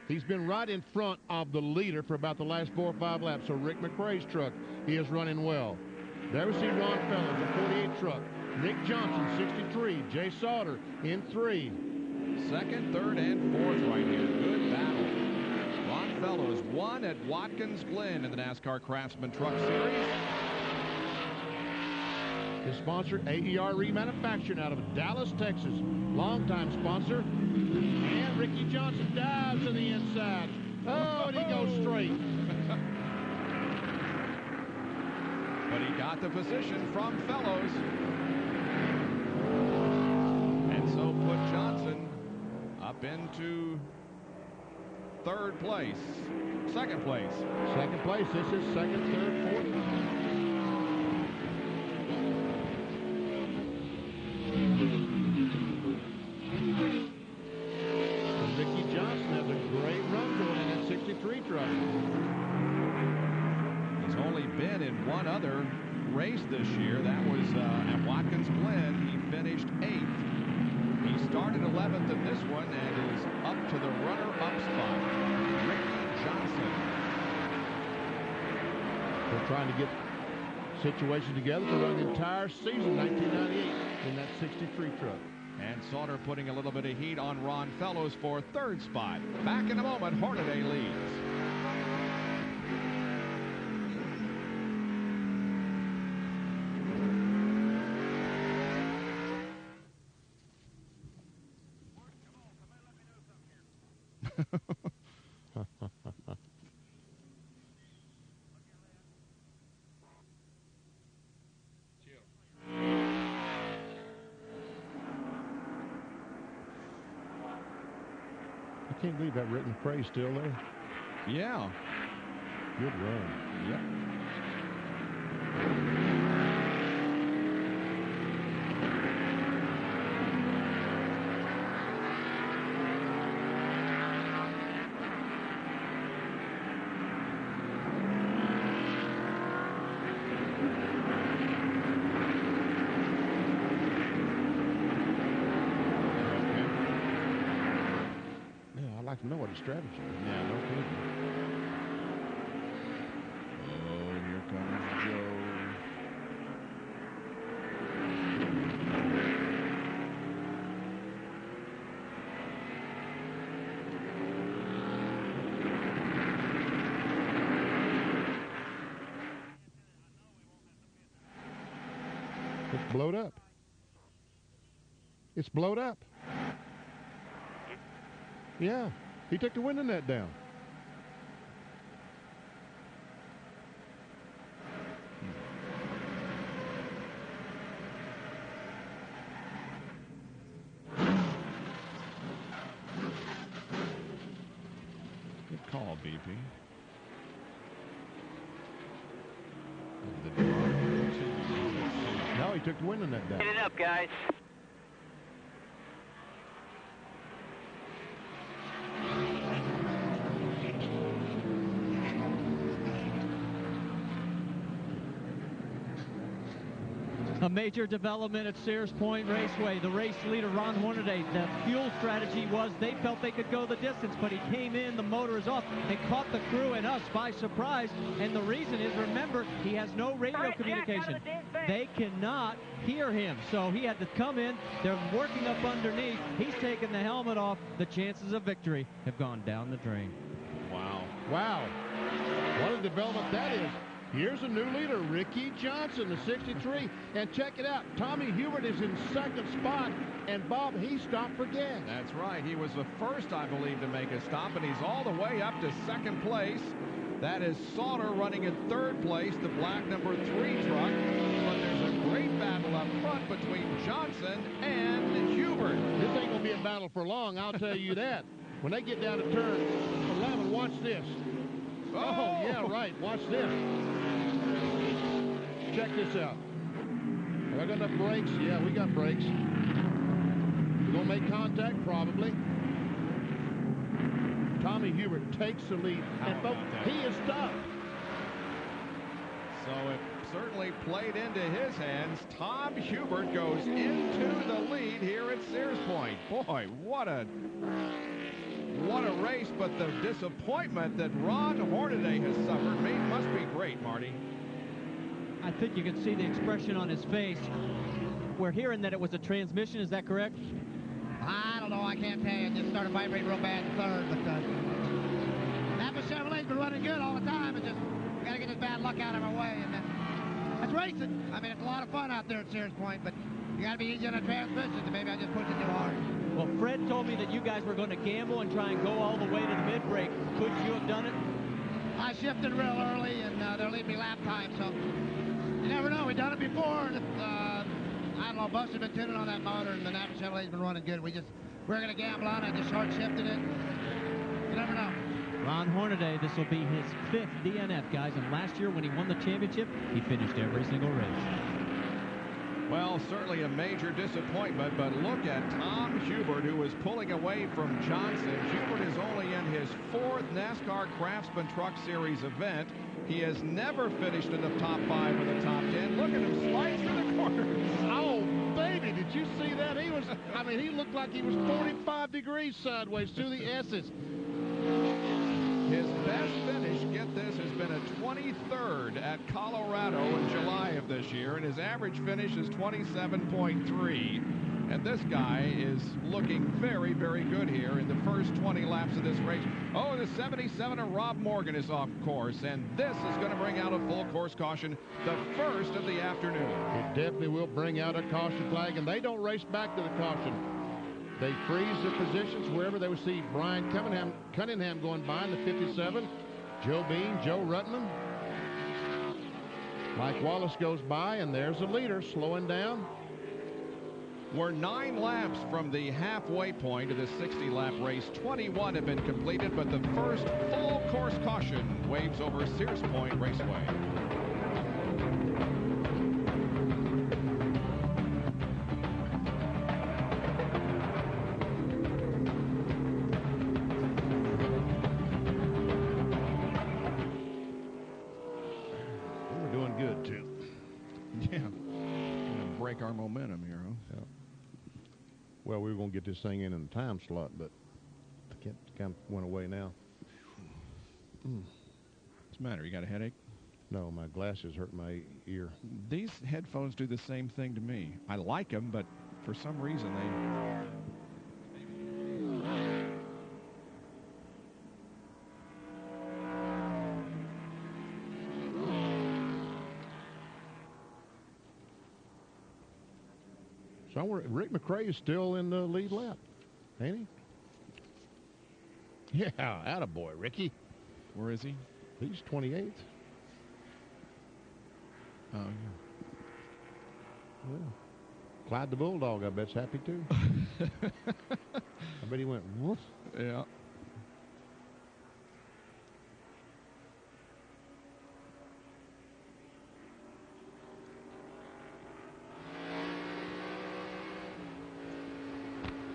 He's been right in front of the leader for about the last 4 or 5 laps. So Rick McRae's truck, he is running well. There we see Ron Fellows, a 48 truck. Rick Johnson, 63. Jay Sauter in 3. Second, third, and fourth right here. Good battle. Ron Fellows won at Watkins Glen in the NASCAR Craftsman Truck Series. His sponsor, AER Remanufacturing out of Dallas, Texas. Longtime sponsor. And Ricky Johnson dives to the inside. Oh, and he goes straight. But he got the position from Fellows. And so put Johnson up into third place. Second place. Second place. This is second, third, fourth. And Ricky Johnson has a great run going in that 63 truck. He's only been in one other race this year. That was at Watkins Glen. He finished 8th. He started 11th in this one and is up to the runner-up spot. Ricky Johnson. They're trying to get situations together to run the entire season, 1998, in that 63 truck. And Sauter putting a little bit of heat on Ron Fellows for third spot. Back in a moment, Hornaday leads. I can't believe that written praise still there. Yeah. Good run. Yep. I'd like to know what his strategy is. Yeah, no kidding. Oh, here comes Joe. blowed up. It's blowed up. Yeah, he took the window net down. Good call, BP. No, he took the window net down. Get it up, guys. A major development at Sears Point Raceway. The race leader, Ron Hornaday, the fuel strategy was they felt they could go the distance, but he came in, the motor is off, and caught the crew and us by surprise. And the reason is, remember, he has no radio communication. They cannot hear him, so he had to come in. They're working up underneath. He's taken the helmet off. The chances of victory have gone down the drain. Wow. Wow. What a development that is. Here's a new leader, Ricky Johnson, the 63. And check it out. Tommy Hubert is in second spot. And, Bob, he stopped for gas. That's right. He was the first, I believe, to make a stop, and he's all the way up to second place. That is Sauter running in third place, the black number 3 truck. But there's a great battle up front between Johnson and Hubert. This ain't going to be a battle for long, I'll tell you that. When they get down to turn 11, watch this. Oh, yeah, right. Watch this. Check this out. Have I got enough brakes? Yeah, we got brakes. We're going to make contact, probably. Tommy Hubert takes the lead. And folks, he is stopped. So it certainly played into his hands. Tom Hubert goes into the lead here at Sears Point. Boy, what a race, but the disappointment that Ron Hornaday has suffered must be great, Marty. I think you can see the expression on his face. We're hearing that it was a transmission, is that correct? I don't know, I can't tell you. It just started vibrating real bad in third, but Napa Chevrolet's been running good all the time. It's just, we got to get this bad luck out of our way. And that's racing. I mean, it's a lot of fun out there at Sears Point, but you got to be easy on the transmission, so maybe I just pushed it too hard. Well, Fred told me that you guys were going to gamble and try and go all the way to the mid-break. Could you have done it? I shifted real early, and they're leaving me lap time, so you never know. We've done it before, and I don't know, Buster's been tuning on that motor, and the Napa Chevrolet's been running good. We're going to gamble on it, just hard shifted it. You never know. Ron Hornaday, this will be his 5th DNF, guys, and last year when he won the championship, he finished every single race. Well, certainly a major disappointment, but look at Tom Hubert, who is pulling away from Johnson. Hubert is only in his 4th NASCAR Craftsman Truck Series event. He has never finished in the top 5 or the top 10. Look at him slide through the corners. Oh, baby, did you see that? He looked like he was 45 degrees sideways through the S's. His best finish, get this, has been a 23rd at Colorado in July of this year, and his average finish is 27.3. And this guy is looking very, very good here in the first 20 laps of this race. Oh, the 77 of Rob Morgan is off course, and this is going to bring out a full course caution, the first of the afternoon. It definitely will bring out a caution flag, and they don't race back to the caution. They freeze their positions wherever they would see Brian Cunningham going by in the 57, Joe Bean, Joe Rutman. Mike Wallace goes by, and there's the leader slowing down. We're 9 laps from the halfway point of the 60-lap race. 21 have been completed, but the first full course caution waves over Sears Point Raceway. We're doing good, too. Yeah. Gonna break our momentum here, huh? Yeah. Well, we were going to get this thing in the time slot, but it kind of went away now. What's the matter? You got a headache? No, my glasses hurt my ear. These headphones do the same thing to me. I like them, but for some reason they... Somewhere, Rick McRae is still in the lead lap, ain't he? Yeah, attaboy, Ricky. Where is he? He's 28th. Oh, yeah. Well, Clyde the Bulldog, I bet's happy too. I bet he went, what? Yeah.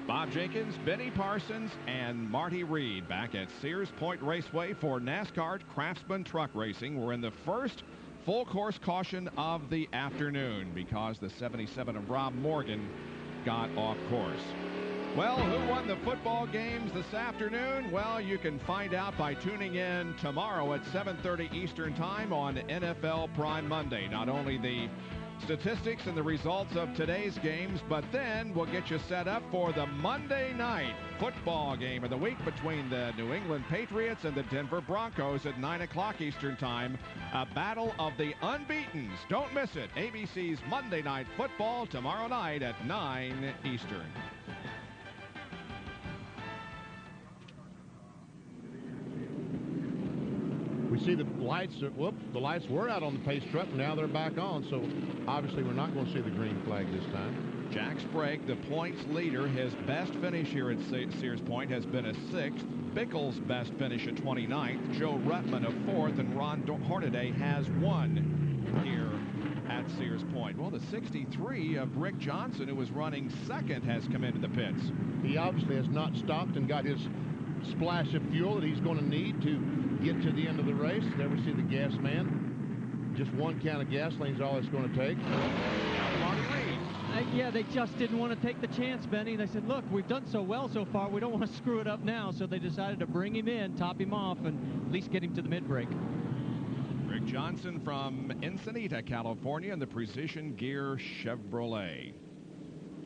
Bob Jenkins, Benny Parsons, and Marty Reed back at Sears Point Raceway for NASCAR Craftsman Truck Racing. We're in the first full course caution of the afternoon because the 77 of Rob Morgan got off course. Well, who won the football games this afternoon? Well, you can find out by tuning in tomorrow at 7:30 Eastern Time on NFL Prime Monday. Not only the statistics and the results of today's games, but then we'll get you set up for the Monday night football game of the week between the New England Patriots and the Denver Broncos at 9 o'clock Eastern Time. A battle of the unbeatens. Don't miss it. ABC's Monday Night Football tomorrow night at 9 Eastern. We see the lights, the lights were out on the pace truck. Now they're back on, so obviously we're not going to see the green flag this time. Jack Sprague, the points leader. His best finish here at Sears Point has been a 6th. Bickle's best finish at 29th. Joe Ruttman a 4th, and Ron Hornaday has 1 here at Sears Point. Well, the 63 of Rick Johnson, who was running 2nd, has come into the pits. He obviously has not stopped and got his splash of fuel that he's going to need to get to the end of the race. There we see the gas man. Just 1 can of gasoline is all it's going to take. Yeah, they just didn't want to take the chance, Benny. They said, look, we've done so well so far, we don't want to screw it up now. So they decided to bring him in, top him off, and at least get him to the mid-break. Rick Johnson from Encinita, California, in the Precision Gear Chevrolet.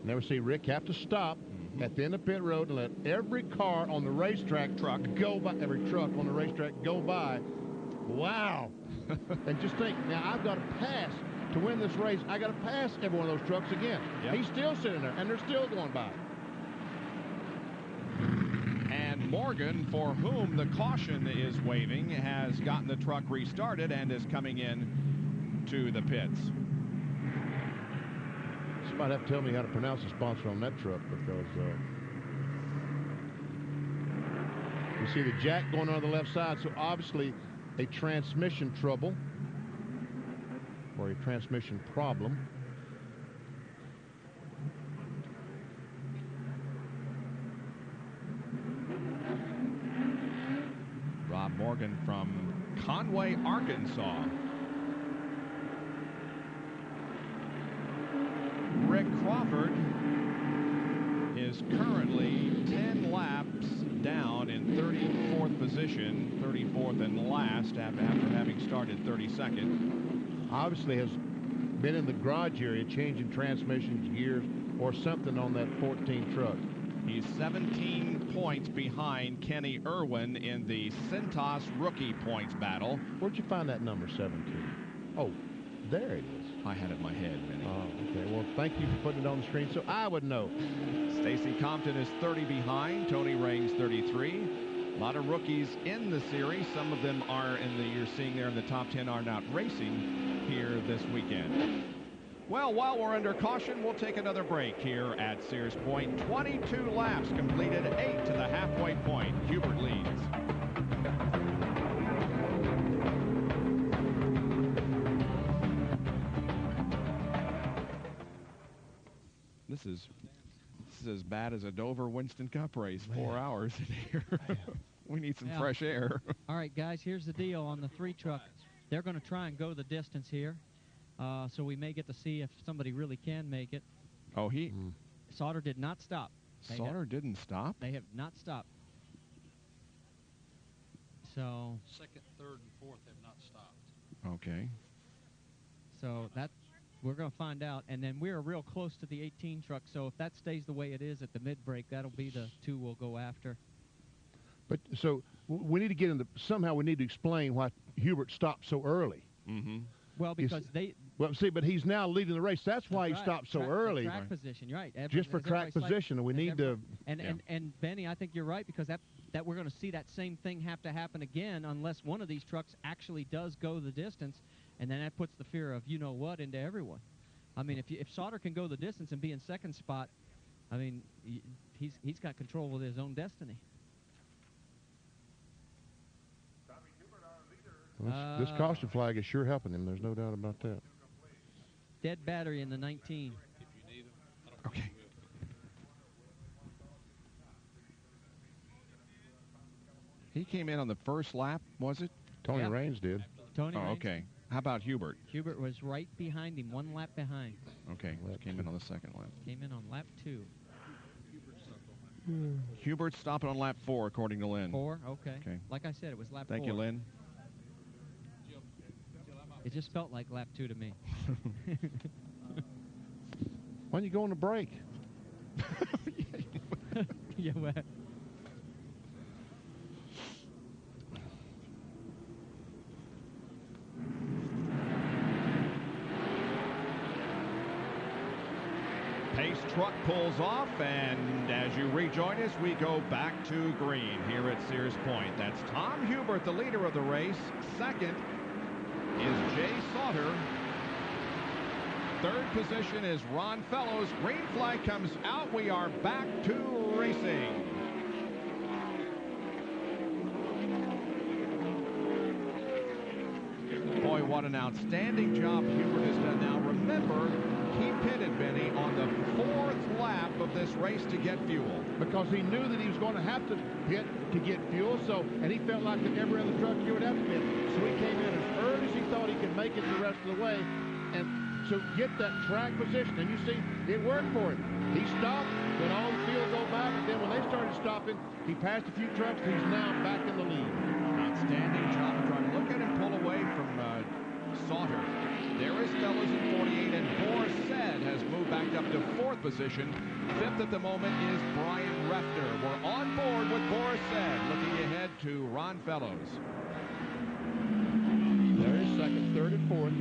Never see Rick have to stop at the end of pit road and let every car on the racetrack go by, every truck on the racetrack go by. Wow. And just think, now I've got to pass to win this race. I got to pass every one of those trucks again. Yep. He's still sitting there, and they're still going by. And Morgan, for whom the caution is waving, has gotten the truck restarted and is coming in to the pits. Somebody have to tell me how to pronounce the sponsor on that truck, because you see the jack going on the left side, so obviously a transmission trouble or a transmission problem. Rob Morgan from Conway, Arkansas. Rick Crawford is currently 10 laps down in 34th position, 34th and last after having started 32nd. Obviously has been in the garage area changing transmissions, gears, or something on that 14 truck. He's 17 points behind Kenny Irwin in the Cintas rookie points battle. Where'd you find that number 17? Oh, there it is. I had it in my head, Vinny. Oh, okay. Well, thank you for putting it on the screen so I would know. Stacy Compton is 30 behind. Tony Raines 33. A lot of rookies in the series. Some of them are you're seeing there in the top 10 are not racing here this weekend. Well, while we're under caution, we'll take another break here at Sears Point. 22 laps completed, 8 to the halfway point. Hubert leads. This is as bad as a Dover-Winston Cup race. 4 hours in here. We need some fresh air. All right, guys, here's the deal on the 3 truck. They're going to try and go the distance here, so we may get to see if somebody really can make it. Oh, Sauter did not stop. Sauter didn't stop? They have not stopped. So 2nd, 3rd, and 4th have not stopped. Okay. So we're going to find out, and then we're real close to the 18 truck, so if that stays the way it is at the mid-break, that'll be the 2 we'll go after. But so we need to get somehow we need to explain why Hubert stopped so early. Mm-hmm. Well, because Well, see, but he's now leading the race. That's why he stopped so early. Track position, you're right. Just for track position, we need to. And Benny, I think you're right, because that we're going to see that same thing have to happen again unless one of these trucks actually does go the distance, and then that puts the fear of you-know-what into everyone. I mean, if Sauter can go the distance and be in second spot, I mean, he's got control of his own destiny. This caution flag is sure helping him. There's no doubt about that. Dead battery in the 19. Okay. He came in on the first lap, was it? Tony Raines did. Tony Raines. Okay. How about Hubert? Hubert was right behind him, 1 lap behind. Okay, came in on the second lap. Came in on lap 2. Hubert stopped on lap 4, according to Lynn. 4, okay. Like I said, it was lap 4. Thank you, Lynn. It just felt like lap 2 to me. Why don't you go on the break? Yeah, well. Pace truck pulls off, and as you rejoin us, we go back to green here at Sears Point. That's Tom Hubert, the leader of the race. Second is Jay Sauter. Third position is Ron Fellows. Green flag comes out. We are back to racing. Boy, what an outstanding job Hubert has done. Now, remember, he pitted, Benny, on the 4th lap of this race to get fuel. Because he knew that he was going to have to pit to get fuel, and he felt like that every other truck he would have to pit. So he came in as early as he thought he could make it the rest of the way, and to get that track position. And you see, it worked for him. He stopped, let all the field go by, but then when they started stopping, he passed a few trucks, and he's now back in the lead. Outstanding job of driving. Look at him pull away from Sauter. There is Fellows in 48, and Boris Said has moved back up to 4th position. 5th at the moment is Brian Refter. We're on board with Boris Said, looking ahead to Ron Fellows. There is second, third, and 4th.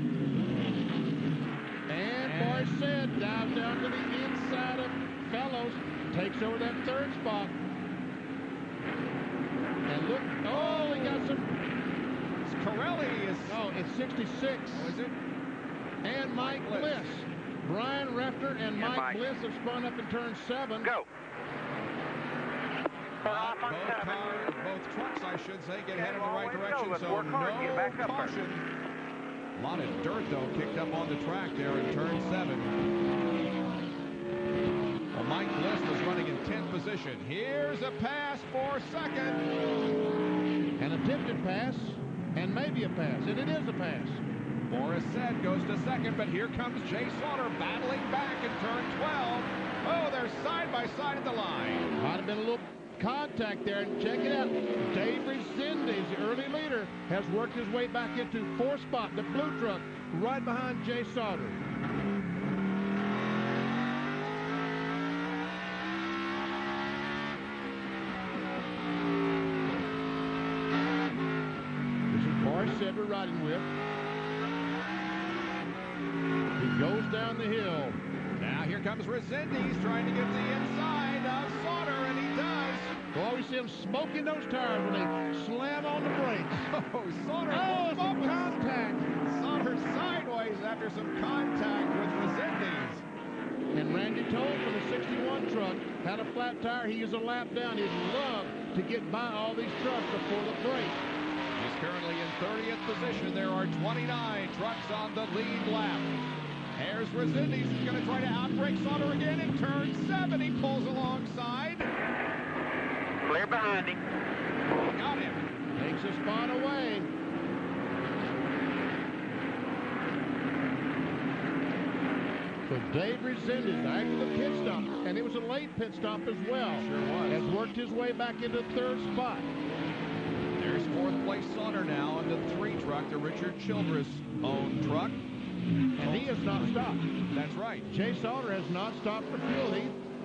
And Boris Said dives down to the inside of Fellows, takes over that 3rd spot. And look, oh, he got some. Corelli is. Oh, it's 66. Oh, is it? And Mike Bliss. Brian Refter and Mike Bliss have spun up in turn 7. Go. Both trucks, I should say, get headed in the right direction, so no caution. A lot of dirt, though, kicked up on the track there in turn 7. Well, Mike Bliss was running in 10th position. Here's a pass for second. And a tipped pass, and maybe a pass, and it is a pass. Boris Said goes to second, but here comes Jay Sauter battling back in turn 12. Oh, they're side by side at the line. Might have been a little contact there, and check it out. Dave Resendez, the early leader, has worked his way back into 4th spot, the blue truck, right behind Jay Sauter. This is Boris Said we're riding with. He goes down the hill. Now here comes Resendez trying to get to the inside of Sauter, and he does. Boy, we see him smoking those tires when they slam on the brakes. Oh, Sauter. Oh, some contact. Sauter sideways after some contact with Resendez. And Randy Toll from the 61 truck had a flat tire. He is a lap down. He'd love to get by all these trucks before the break. He's currently in 30th position. There are 29 trucks on the lead lap. Here's Resendez. He's going to try to outbrake Sauter again in turn 7. He pulls alongside. Clear behind him. Got him. Takes a spot away. So Dave Resendez after the pit stop, and it was a late pit stop as well. Sure was. Has worked his way back into 3rd spot. There's 4th place Sauter now in the 3 truck, the Richard Childress owned truck. And he has not stopped. That's right. Jay Sauter has not stopped for fuel.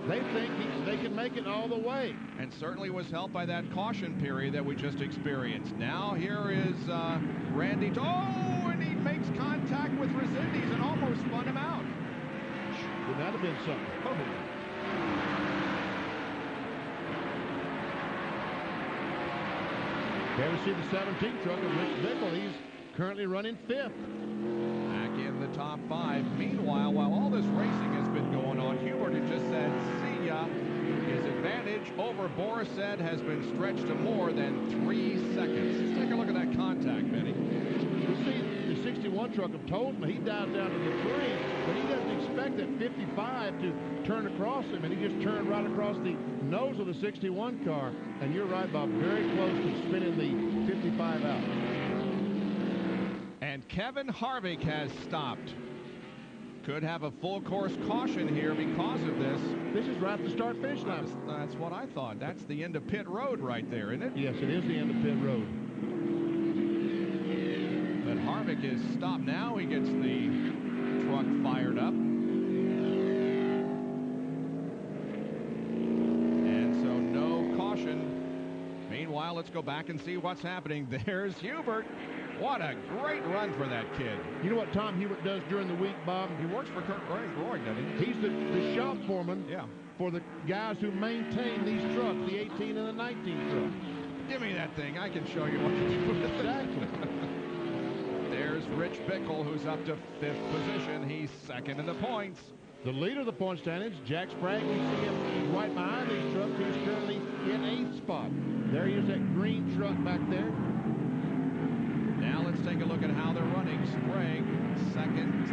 They think they can make it all the way. And certainly was helped by that caution period that we just experienced. Now here is Randy. Oh, and he makes contact with Resendiz and almost spun him out. Would that have been something? Oh. There we see the 17 truck of Rich Bickle. He's currently running 5th. Back in the top 5. Meanwhile, while all this racing has been going on, Hubert had just said, see ya. His advantage over Borised has been stretched to more than 3 seconds. Let's take a look at that contact, Benny. You see, the 61 truck of Toldman, he dives down to the 3, but he doesn't expect that 55 to turn across him, and he just turned right across the nose of the 61 car. And you're right, Bob, very close to spinning the 55 out. And Kevin Harvick has stopped. Could have a full course caution here because of this. This is right at the start-finish line. That's what I thought. That's the end of pit road right there, isn't it? Yes, it is the end of pit road. But Harvick is stopped now. He gets the truck fired up. And so no caution. Meanwhile, let's go back and see what's happening. There's Hubert. What a great run for that kid. You know what Tom Hubert does during the week, Bob? He works for Kurt Roy, doesn't he? He's the shop foreman for the guys who maintain these trucks, the 18 and the 19 truck. Give me that thing. I can show you what to do with it. Exactly. There's Rich Bickle, who's up to 5th position. He's 2nd in the points. The leader of the point standings, Jack Sprague, we see him right behind these trucks. He's currently in 8th spot. There he is, that green truck back there. Now let's take a look at how they're running. Sprague, 2nd.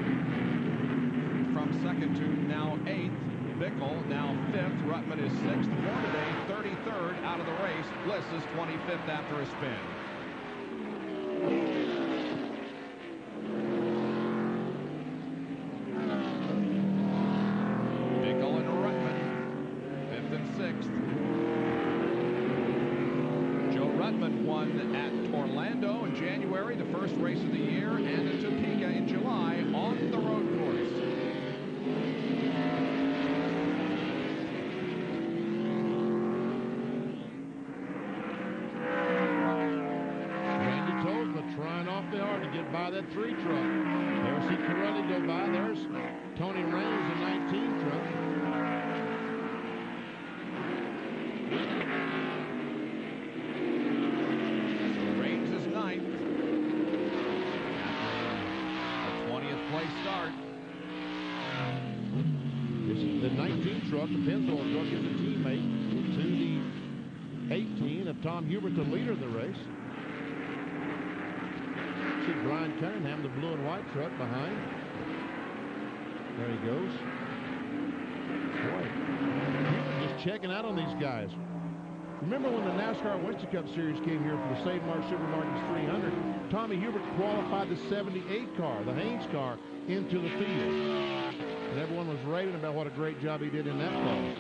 From 2nd to now 8th. Bickle, now 5th. Ruttman is 6th. Hornaday, 33rd out of the race. Bliss is 25th after a spin. Bickle and Ruttman, 5th and 6th. Joe Ruttman won at Orlando in January, the first race of the year, and at Topeka in July on the road course. Randy Tolsma trying awfully hard to get by that 3 truck. There's see Corelli go by. There's Tony Reynolds, the 19 truck. Start. The 19 truck, the Pennzoil truck, is a teammate to the 18 of Tom Hubert, the leader of the race. See Brian Cunningham, the blue and white truck behind. There he goes. Boy, just checking out on these guys. Remember when the NASCAR Winston Cup Series came here for the Save Mark Supermarkets 300, Tommy Hubert qualified the 78 car, the Haynes car, into the field. And everyone was raving about what a great job he did in that class.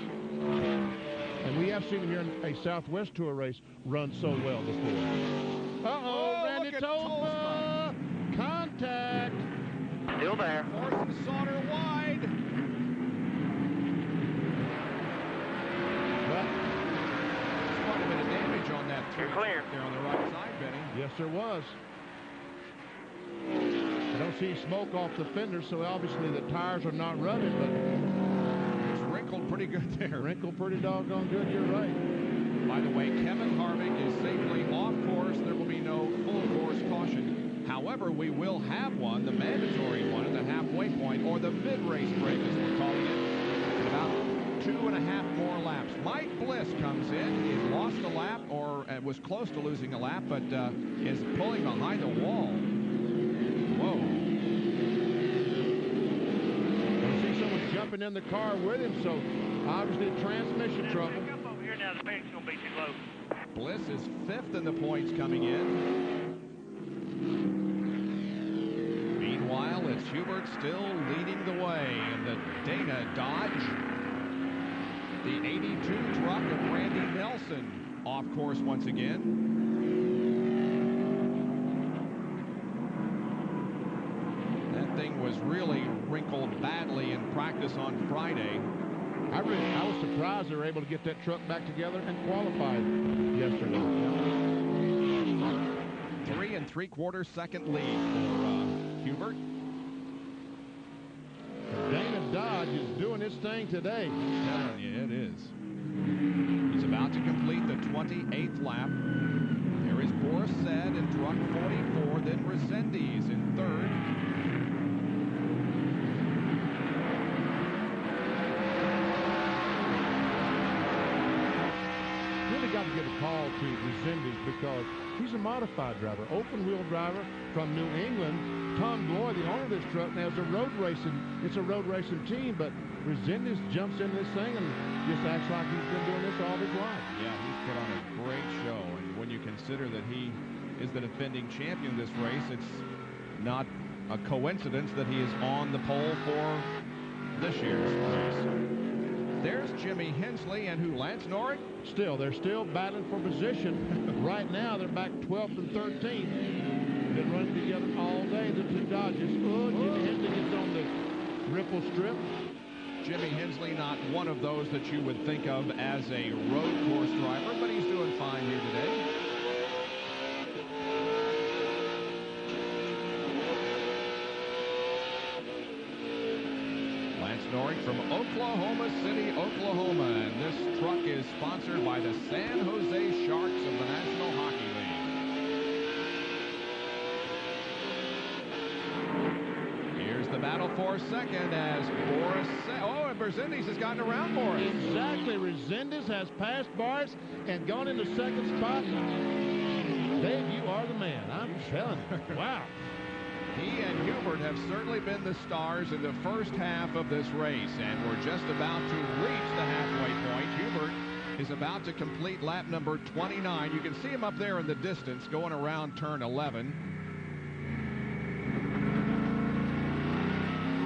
And we have seen him here in a Southwest Tour race run so well before. Uh-oh, Randy Tolsma! Contact! Still there. Morton Sauter wide. Quite a bit of damage on that You're clear. There on the right side, Benny. Yes, there was. I don't see smoke off the fender, so obviously the tires are not running, but it's wrinkled pretty good there. Wrinkled pretty doggone good, you're right. By the way, Kevin Harvick is safely off course. There will be no full course caution. However, we will have one, the mandatory one at the halfway point, or the mid-race break, as we're calling it, in about 2.5 more laps. Mike Bliss comes in. He's lost a lap, or was close to losing a lap, but is pulling behind the wall. Whoa. I see someone jumping in the car with him, so obviously transmission trouble. Up over here now, the bank's going to be too low. Bliss is 5th in the points coming in. Meanwhile, it's Hubert still leading the way in the Dana Dodge. The 82 truck of Randy Nelson off course once again. That thing was really wrinkled badly in practice on Friday. I was surprised they were able to get that truck back together and qualified yesterday. 3 3/4 second lead for Hubert. Dana Dodge is doing his thing today. I'm telling you, it is. He's about to complete the 28th lap. There is Boris Said in truck 44, then Resendiz in third. Really got to give a call to Resendiz because he's a modified driver, open-wheel driver from New England. Tom Gloy, the owner of this truck, now is a road racing. It's a road racing team, but Resendiz jumps into this thing and just acts like he's been doing this all his life. Yeah, he's put on a great show, and when you consider that he is the defending champion of this race, it's not a coincidence that he is on the pole for this year's race. There's Jimmy Hensley and who, Lance Norrick? They're still battling for position. Right now, they're back 12th and 13th. Been running together all day, the two Dodges. Oh, Jimmy Hensley gets on the ripple strip. Jimmy Hensley, not one of those that you would think of as a road course driver, but he's doing fine here today. Lance Norrick from Oklahoma City, Oklahoma, and this truck is sponsored by the San Jose Sharks of the National Hockey League. The battle for second as Boris and Resendiz has gotten around Boris. Exactly. Resendiz has passed Boris and gone into second spot. Dave, you are the man. I'm telling you. Wow. He and Hubert have certainly been the stars in the first half of this race, and we're just about to reach the halfway point. Hubert is about to complete lap number 29. You can see him up there in the distance going around turn 11.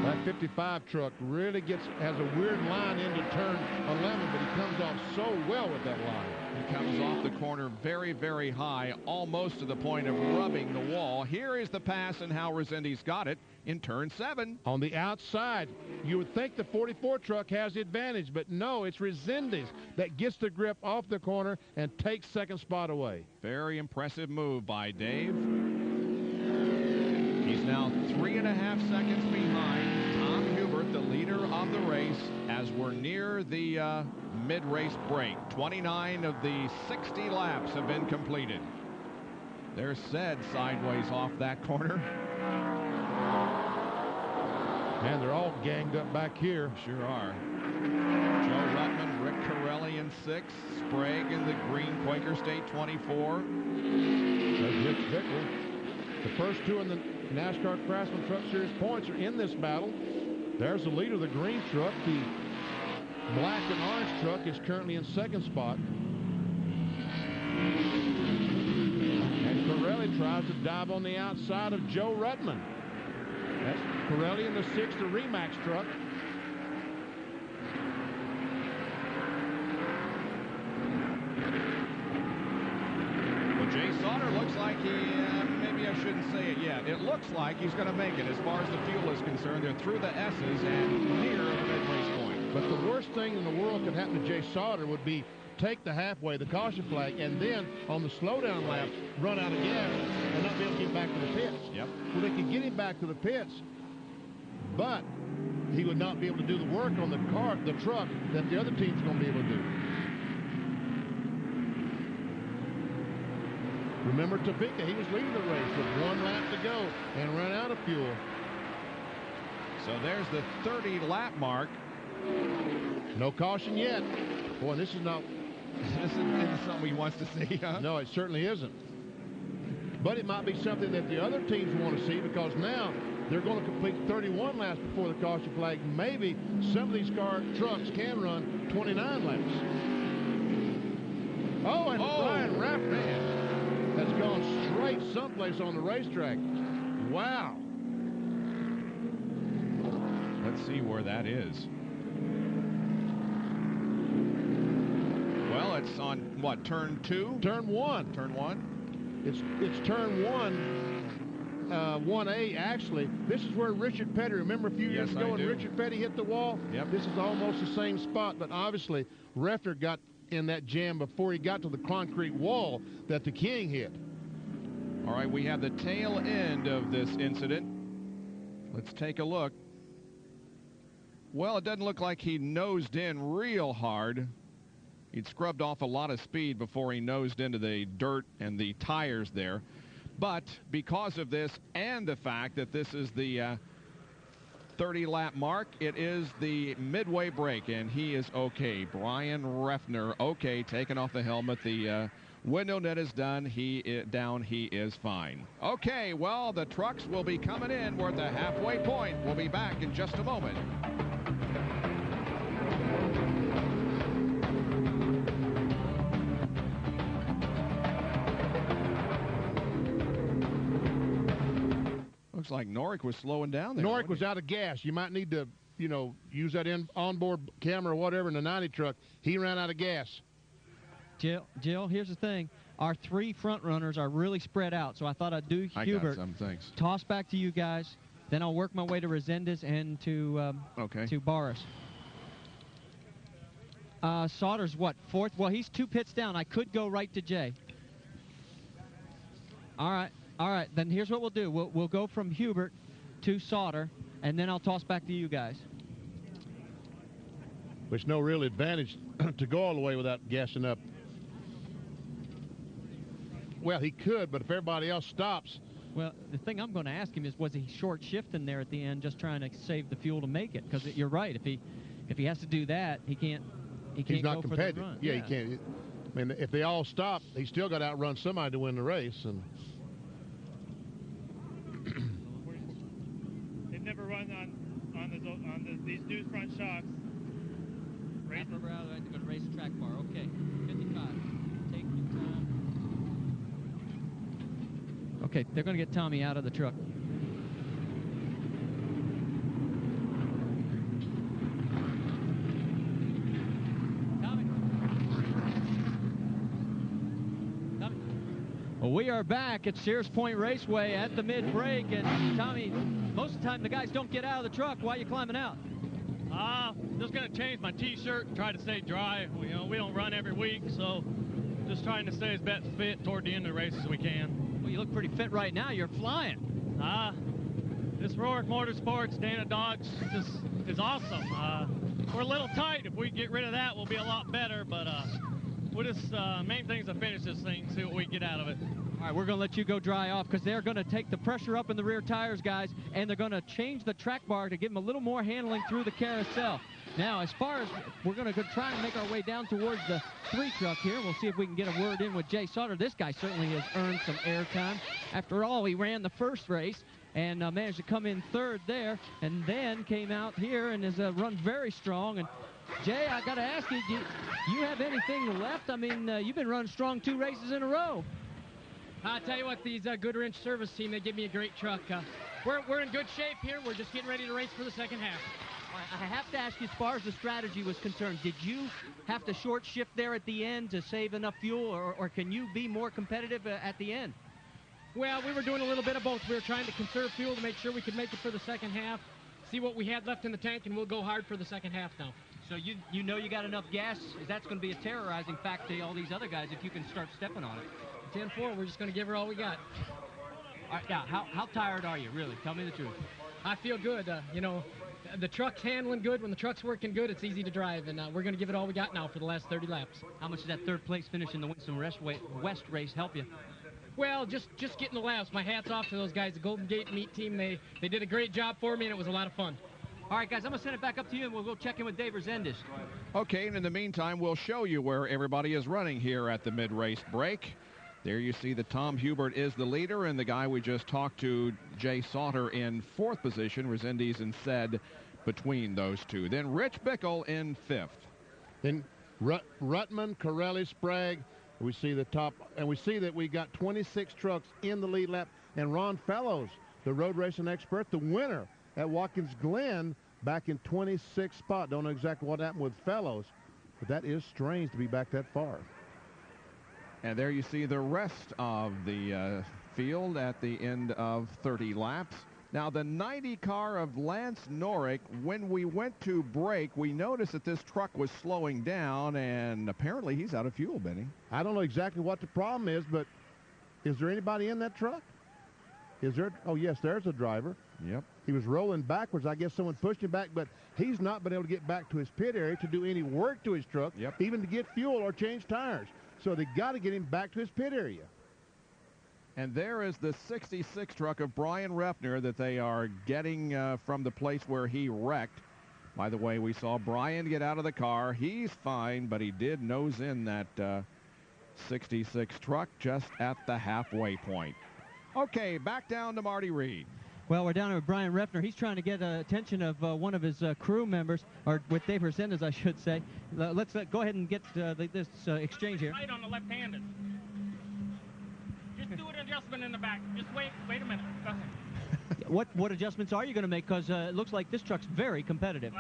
That 55 truck really has a weird line into turn 11, but he comes off so well with that line. He comes off the corner very, very high, almost to the point of rubbing the wall. Here is the pass and how Resendiz got it in turn 7. On the outside, you would think the 44 truck has the advantage, but no, it's Resendiz that gets the grip off the corner and takes second spot away. Very impressive move by Dave. He's now 3.5 seconds behind Tom Hubert, the leader of the race, as we're near the mid-race break. 29 of the 60 laps have been completed. There's Said sideways off that corner. Man, they're all ganged up back here. Sure are. Joe Ruttman, Rick Corelli in 6th, Sprague in the green Quaker State 24. There's Rich Bickle. The first two in the NASCAR Craftsman Truck Series points are in this battle. There's the leader of the green truck. The black and orange truck is currently in second spot. And Corelli tries to dive on the outside of Joe Ruttman. That's Corelli in the 6th, the Remax truck. Well, Jay Sauter looks like maybe I shouldn't say it yet. It looks like he's going to make it as far as the fuel is concerned. They're through the S's and near the mid-race point. But the worst thing in the world could happen to Jay Sauter would be take the halfway, the caution flag, and then on the slowdown lap, run out of gas and not be able to get back to the pits. Yep. Well, they could get him back to the pits, but he would not be able to do the work on the truck that the other team's going to be able to do. Remember Topeka, he was leading the race with 1 lap to go and ran out of fuel. So there's the 30-lap mark. No caution yet. Boy, this is not... This isn't something he wants to see, huh? No, it certainly isn't. But it might be something that the other teams want to see because now they're going to complete 31 laps before the caution flag. Maybe some of these trucks can run 29 laps. Oh, and Brian Raffman has gone straight someplace on the racetrack. Wow. Let's see where that is. Well, it's on, what, turn 2? Turn 1. Turn 1? It's turn 1, 1A, actually. This is where Richard Petty, remember a few years ago when Richard Petty hit the wall? Yep. This is almost the same spot, but obviously Reffner got in that jam before he got to the concrete wall that the King hit. All right, we have the tail end of this incident. Let's take a look. Well, it doesn't look like he nosed in real hard. He'd scrubbed off a lot of speed before he nosed into the dirt and the tires there. But because of this and the fact that this is the 30-lap mark, it is the midway break, and he is okay. Brian Reffner, okay, taking off the helmet. The window net is done. He is fine. Okay, well, the trucks will be coming in. We're at the halfway point. We'll be back in just a moment. Looks like Norick was slowing down there. Norick was out of gas. You might need to, you know, use that onboard camera or whatever in the 90 truck. He ran out of gas. Jill, here's the thing. Our 3 front runners are really spread out, so I thought I'd do Hubert. I got some, thanks. Toss back to you guys. Then I'll work my way to Resendez and to Boris. Sauter's what, 4th? Well, he's 2 pits down. I could go right to Jay. All right. Then here's what we'll do. We'll go from Hubert to Sauter, and then I'll toss back to you guys. There's no real advantage to go all the way without gassing up. Well, he could, but if everybody else stops. Well, the thing I'm going to ask him is, was he short shifting there at the end, just trying to save the fuel to make it? Because you're right. If he has to do that, he can't. He's not go competitive. For the run. Yeah, he can't. I mean, if they all stop, he's still got to outrun somebody to win the race. And they've never run on these new front shocks. Race rubber out, I have to go to race track bar. Okay, 55. Take your time. Okay, they're going to get Tommy out of the truck. Well, we are back at Sears Point Raceway at the mid-break, and Tommy, most of the time the guys don't get out of the truck. Why are you climbing out? Just going to change my T-shirt and try to stay dry. We don't run every week, so just trying to stay as best fit toward the end of the race as we can. Well, you look pretty fit right now. You're flying. This Rourke Motorsports, Dana Dogs, is awesome. We're a little tight. If we get rid of that, we'll be a lot better, but we'll just, main thing is to finish this thing, see what we get out of it. All right, we're going to let you go dry off because they're going to take the pressure up in the rear tires, guys, and they're going to change the track bar to give them a little more handling through the carousel. Now, as far as we're going to try and make our way down towards the 3 truck here, we'll see if we can get a word in with Jay Sauter. This guy certainly has earned some airtime. After all, he ran the first race and managed to come in 3rd there, and then came out here and has run very strong. And Jay, I got to ask you, do you have anything left? I mean, you've been running strong 2 races in a row. I tell you what, these Goodwrench service team, they give me a great truck. We're in good shape here. We're just getting ready to race for the second half. I have to ask you, as far as the strategy was concerned, did you have to short shift there at the end to save enough fuel, or can you be more competitive at the end? Well, we were doing a little bit of both. We were trying to conserve fuel to make sure we could make it for the second half, see what we had left in the tank, and we'll go hard for the second half now. So you know you got enough gas? That's going to be a terrorizing fact to all these other guys if you can start stepping on it. 10-4, we're just going to give her all we got. All right, now, how tired are you, really? Tell me the truth. I feel good. The truck's handling good. When the truck's working good, it's easy to drive, and we're going to give it all we got now for the last 30 laps. How much did that 3rd place finish in the Winston West race help you? Well, just getting the laps. My hat's off to those guys, the Golden Gate Meat Team. They did a great job for me, and it was a lot of fun. All right, guys, I'm going to send it back up to you, and we'll go check in with Dave Resendez. Okay, and in the meantime, we'll show you where everybody is running here at the mid-race break. There you see that Tom Hubert is the leader, and the guy we just talked to, Jay Sauter, in 4th position. Resendez and Said between those 2. Then Rich Bickle in 5th. Then Rutman, Corelli, Sprague. We see the top, and we see that we got 26 trucks in the lead lap. And Ron Fellows, the road racing expert, the winner at Watkins Glen back in 26th spot. Don't know exactly what happened with Fellows, but that is strange to be back that far. And there you see the rest of the field at the end of 30 laps. Now, the 90 car of Lance Norick, when we went to break, we noticed that this truck was slowing down, and apparently he's out of fuel, Benny. I don't know exactly what the problem is, but is there anybody in that truck? Is there? Oh, yes, there's a driver. Yep. He was rolling backwards. I guess someone pushed him back, but he's not been able to get back to his pit area to do any work to his truck, even to get fuel or change tires. So they got to get him back to his pit area. And there is the 66 truck of Brian Refner that they are getting from the place where he wrecked. By the way, we saw Brian get out of the car. He's fine, but he did nose in that 66 truck just at the halfway point. Okay, back down to Marty Reed. Well, we're down here with Brian Refner. He's trying to get attention of one of his crew members, or with Dave Resendez, I should say. Let's go ahead and get this exchange here. Right on the left-handed. Just do an adjustment in the back. Just wait a minute. Go ahead. What adjustments are you going to make? Because it looks like this truck's very competitive.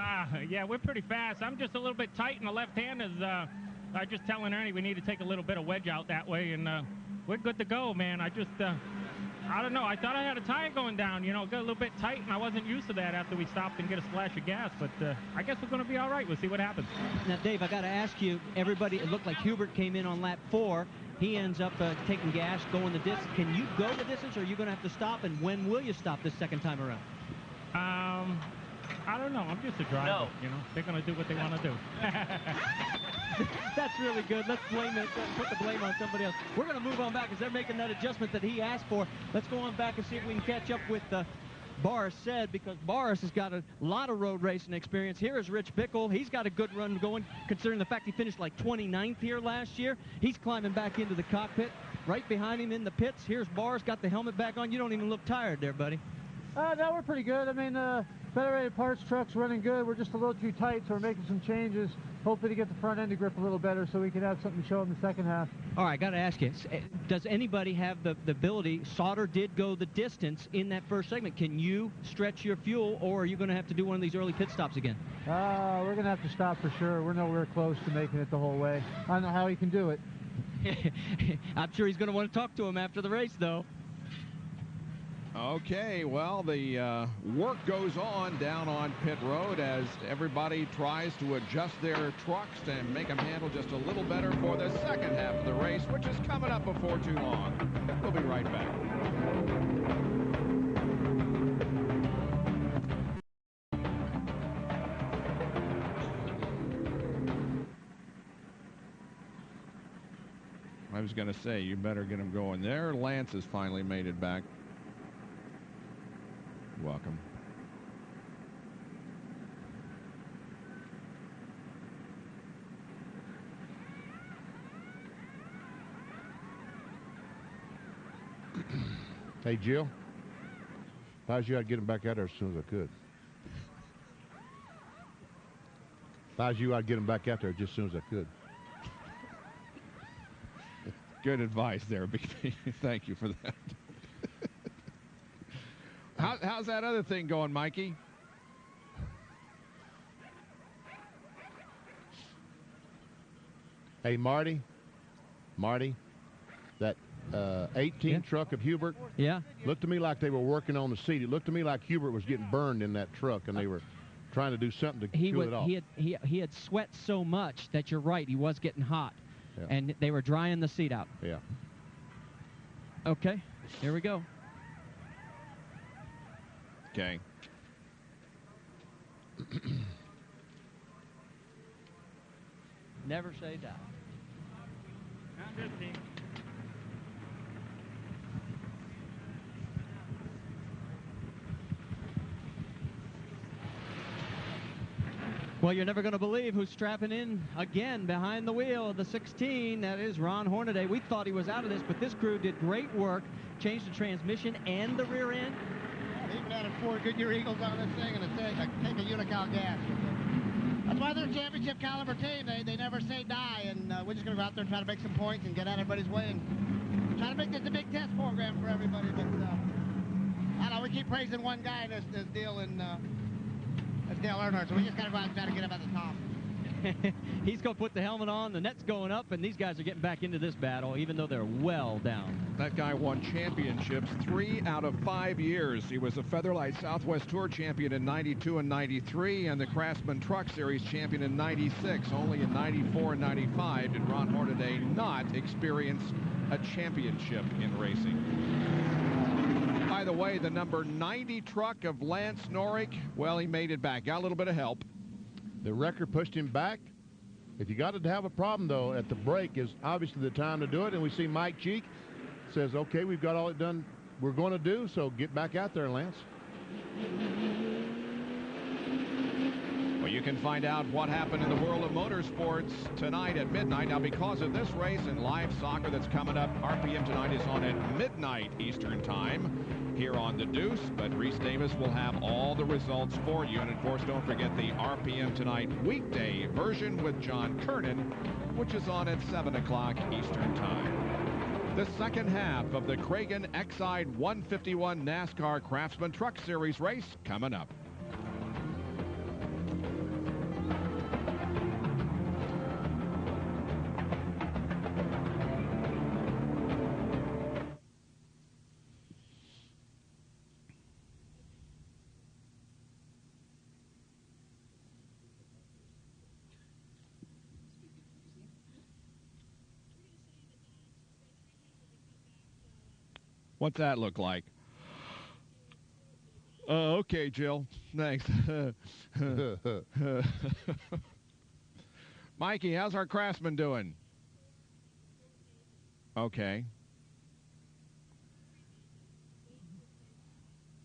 Yeah, we're pretty fast. I'm just a little bit tight in the left hand. I'm just telling Ernie we need to take a little bit of wedge out that way, and we're good to go, man. I don't know. I thought I had a tire going down, got a little bit tight, and I wasn't used to that after we stopped and get a splash of gas. But I guess we're going to be all right. We'll see what happens. Now, Dave, I got to ask you, everybody, it looked like Hubert came in on lap 4. He ends up taking gas, going the distance. Can you go the distance, or are you going to have to stop, and when will you stop this second time around? I don't know. I'm just a driver. No. They're going to do what they want to do. That's really good. Let's blame it. Put the blame on somebody else. We're going to move on back because they're making that adjustment that he asked for. Let's go on back and see if we can catch up with Boris said, because Boris has got a lot of road racing experience. Here is Rich Bickle. He's got a good run going, considering the fact he finished like 29th here last year. He's climbing back into the cockpit. Right behind him in the pits, here's Boris, got the helmet back on. You don't even look tired there, buddy. No, we're pretty good. I mean, Federated Parts truck's running good. We're just a little too tight, so we're making some changes, hopefully to get the front end to grip a little better so we can have something to show in the second half. All right, got to ask you, does anybody have the ability? Sauter did go the distance in that first segment. Can you stretch your fuel, or are you going to have to do one of these early pit stops again? We're going to have to stop for sure. We're nowhere close to making it the whole way. I don't know how he can do it. I'm sure he's going to want to talk to him after the race, though. Okay, well, the work goes on down on pit road as everybody tries to adjust their trucks and make them handle just a little better for the second half of the race, which is coming up before too long. We'll be right back. I was going to say, you better get them going there. Lance has finally made it back. Welcome. Hey, Jill. If I was you, I'd get him back out there as soon as I could. If I was you, I'd get him back out there just as soon as I could. Good advice there, BB. Thank you for that. How's that other thing going, Mikey? Hey, Marty, that 18 truck of Hubert, looked to me like they were working on the seat. It looked to me like Hubert was getting burned in that truck, and they were trying to do something to cool it off. He had sweat so much that you're right, he was getting hot, and they were drying the seat out. Yeah. Okay, here we go. Okay. Never say die. Not this team. Well, you're never going to believe who's strapping in again behind the wheel of the 16. That is Ron Hornaday. We thought he was out of this, but this crew did great work. Changed the transmission and the rear end. They even added 4 Goodyear Eagles on this thing and a tank of Unical gas. That's why they're a championship caliber team. They never say die, and we're just going to go out there and try to make some points and get out everybody's way and try to make this a big test program for everybody. But I don't know, we keep praising one guy in this deal, and that's Dale Earnhardt, so we just got to go out and try to get up at the top. He's going to put the helmet on, the net's going up, and these guys are getting back into this battle, even though they're well down. That guy won championships 3 out of 5 years. He was a Featherlight Southwest Tour champion in 92 and 93, and the Craftsman Truck Series champion in 96. Only in 94 and 95 did Ron Hornaday not experience a championship in racing. By the way, the number 90 truck of Lance Norick, well, he made it back. Got a little bit of help. The wrecker pushed him back. If you got to have a problem, though, at the break is obviously the time to do it. And we see Mike Cheek says, okay, we've got all it done we're going to do, so get back out there, Lance. Well, you can find out what happened in the world of motorsports tonight at midnight. Now, because of this race and live soccer that's coming up, RPM tonight is on at midnight Eastern Time here on The Deuce. But Reese Davis will have all the results for you. And, of course, don't forget the RPM Tonight weekday version with John Kernan, which is on at 7 o'clock Eastern Time. The second half of the Kragen Exide 151 NASCAR Craftsman Truck Series race coming up. What's that look like? Okay, Jill. Thanks. Mikey, how's our Craftsman doing? Okay.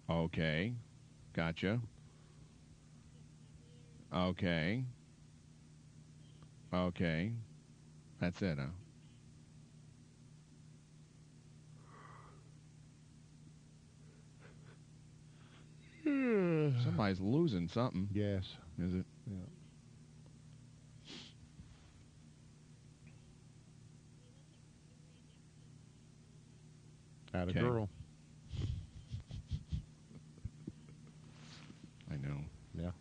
Okay. Gotcha. Okay. Okay. That's it, huh? Somebody's losing something. Yes. Is it? Yeah. Atta girl. I know. Yeah.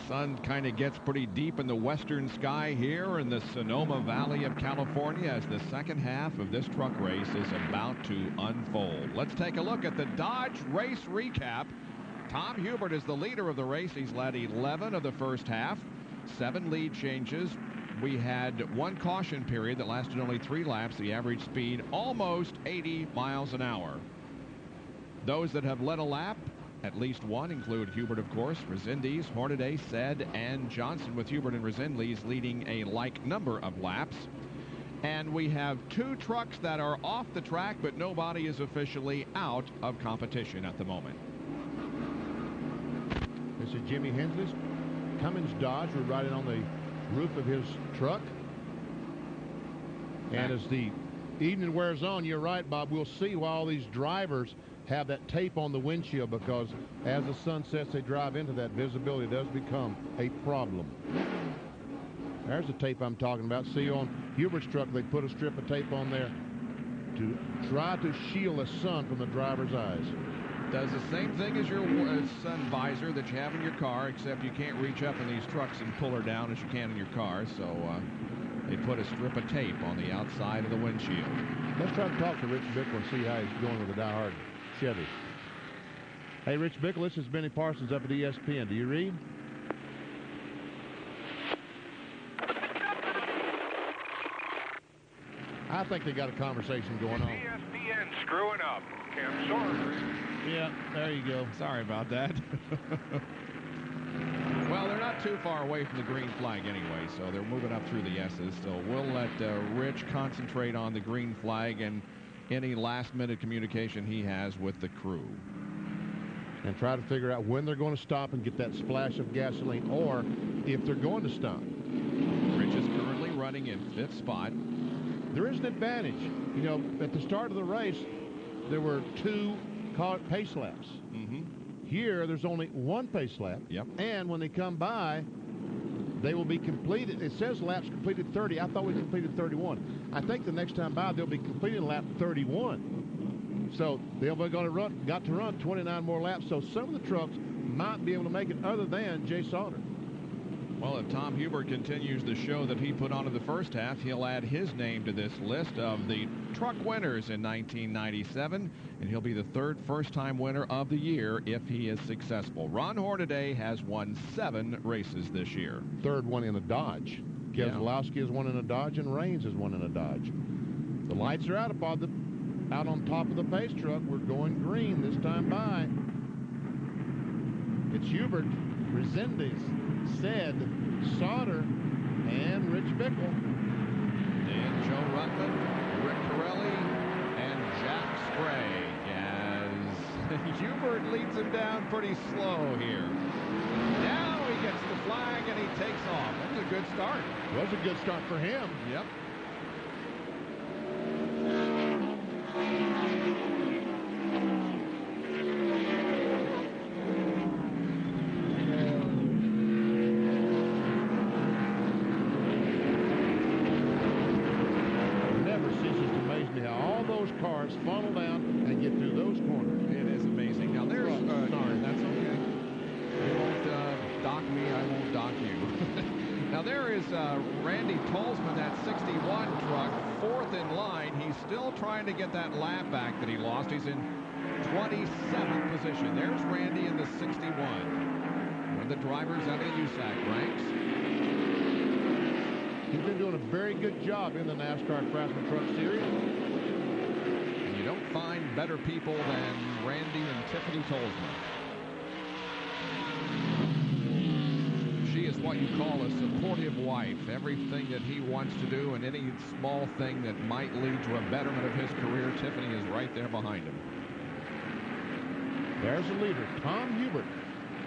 Sun kind of gets pretty deep in the western sky here in the Sonoma Valley of California as the second half of this truck race is about to unfold. Let's take a look at the Dodge race recap. Tom Hubert is the leader of the race. He's led 11 of the first half, 7 lead changes. We had 1 caution period that lasted only 3 laps. The average speed almost 80 miles an hour. Those that have led a lap, at least 1, include Hubert, of course, Resendiz, Hornaday, Said, and Johnson, with Hubert and Resendiz leading a like number of laps. And we have 2 trucks that are off the track, but nobody is officially out of competition at the moment. This is Jimmy Hensley's Cummins Dodge. We're riding on the roof of his truck. And as the evening wears on, you're right, Bob, we'll see why all these drivers have that tape on the windshield, because as the sun sets, they drive into that. Visibility does become a problem. There's the tape I'm talking about. See, on Hubert's truck, they put a strip of tape on there to try to shield the sun from the driver's eyes. Does the same thing as your sun visor that you have in your car, except you can't reach up in these trucks and pull her down as you can in your car. So they put a strip of tape on the outside of the windshield. Let's try to talk to Rich Bickle and see how he's going with the diehard Chevy. Hey, Rich Bickle, this is Benny Parsons up at ESPN. Do you read? I think they got a conversation going on. ESPN screwing up. Okay, I'm sorry. Yeah, there you go. Sorry about that. Well, they're not too far away from the green flag anyway, so they're moving up through the S's. So we'll let Rich concentrate on the green flag and any last-minute communication he has with the crew. And try to figure out when they're going to stop and get that splash of gasoline, or if they're going to stop. Rich is currently running in 5th spot. There is an advantage. You know, at the start of the race, there were 2 pace laps. Here, there's only 1 pace lap. Yep. And when they come by, they will be completed. It says laps completed 30. I thought we completed 31. I think the next time by, they'll be completing lap 31. So they're going to got to run 29 more laps. So some of the trucks might be able to make it, other than Jay Sauter. Well, if Tom Hubert continues the show that he put on in the first half, he'll add his name to this list of the truck winners in 1997, and he'll be the 3rd first-time winner of the year if he is successful. Ron Hornaday has won 7 races this year. 3rd one in a Dodge. Keselowski has won in a Dodge, and Raines has won in a Dodge. The lights are out on top of the pace truck. We're going green this time by. It's Hubert, Resendez, Said, Sauter, and Rich Bickle. And Joe Ruttman, Rick Corelli, and Jack Spray as Hubert leads him down pretty slow here. Now he gets the flag and he takes off. That was a good start. It was a good start for him. Yep. Cars funnel down and get through those corners. It is amazing. Now there's sorry, that's okay. You won't dock me, I won't dock you. Now there is Randy Tolzman, that 61 truck, fourth in line. He's still trying to get that lap back that he lost. He's in 27th position. There's Randy in the 61. One of the drivers out of the USAC ranks. He's been doing a very good job in the NASCAR Craftsman Truck Series. Don't find better people than Randy and Tiffany Tolzman. She is what you call a supportive wife. Everything that he wants to do and any small thing that might lead to a betterment of his career, Tiffany is right there behind him. There's the leader, Tom Hubert,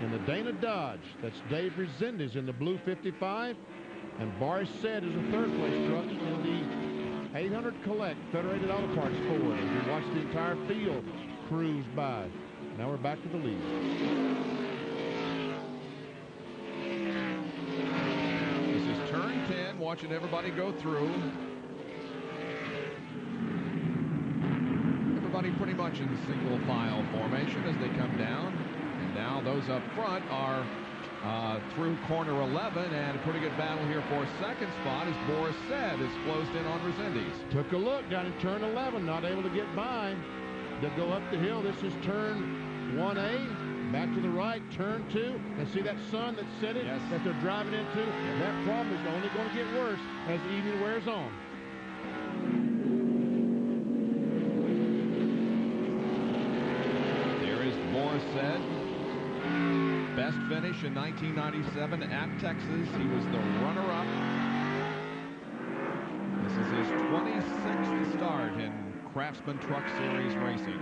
in the Dana Dodge. That's Dave Resendez in the blue 55. And Boris Said is a third-place truck in the 800 Collect Federated Auto Parts Ford. As we watch the entire field cruise by. Now we're back to the lead. This is turn 10, watching everybody go through. Everybody pretty much in single file formation as they come down. And now those up front are through corner 11, and a pretty good battle here for second spot as Boris Said is closed in on Resendez. Took a look down in turn 11, not able to get by. They'll go up the hill. This is turn 1A. Back to the right, turn 2. And see that sun that's setting that they're driving into? That problem is only going to get worse as the evening wears on. There is Boris Said. Best finish in 1997 at Texas. He was the runner-up. This is his 26th start in Craftsman Truck Series racing.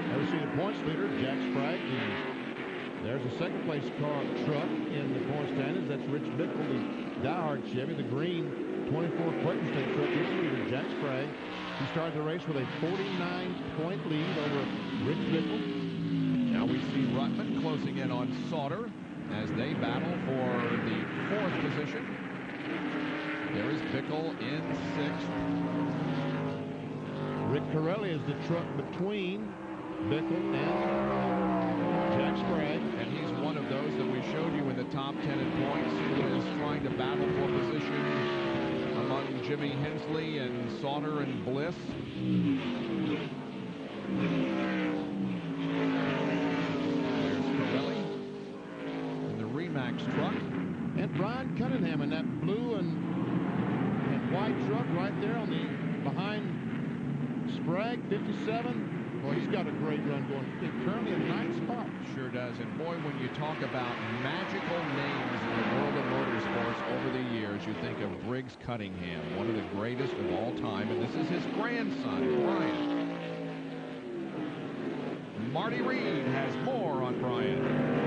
Now we see the points leader, Jack Sprague. There's a second-place car truck in the point standings. That's Rich Bickle, the diehard Chevy, the green 24 Quaker State truck. His leader, Jack Sprague. He started the race with a 49-point lead over Rich Bickle. Now we see Ruttman closing in on Sauter as they battle for the fourth position. There is Bickle in sixth. Rick Corelli is the truck between Bickle and Jack Sprague. And he's one of those that we showed you in the top 10 in points who is trying to battle for position among Jimmy Hensley and Sauter and Bliss. There's Corelli in the Remax truck. And Brian Cunningham in that blue and white truck right there on the behind Sprague, 57. Well, he's got a great run going. He's currently in 9th spot. Sure does. And boy, when you talk about magical names in the world of motorsports over the years, you think of Briggs Cunningham, one of the greatest of all time. And this is his grandson, Brian. Marty Reed has more on Brian.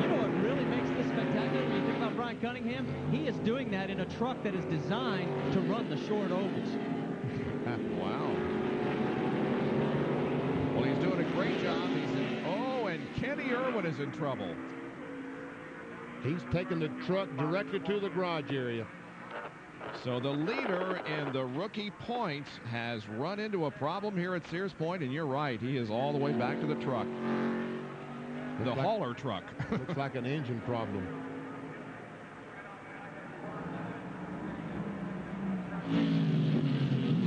You know what really makes this spectacular when you think about Brian Cunningham? He is doing that in a truck that is designed to run the short ovals. Wow. Well, he's doing a great job. He's in, and Kenny Irwin is in trouble. He's taking the truck directly to the garage area. So the leader in the rookie points has run into a problem here at Sears Point, and you're right, he is all the way back to the truck. The hauler truck. Looks like an engine problem.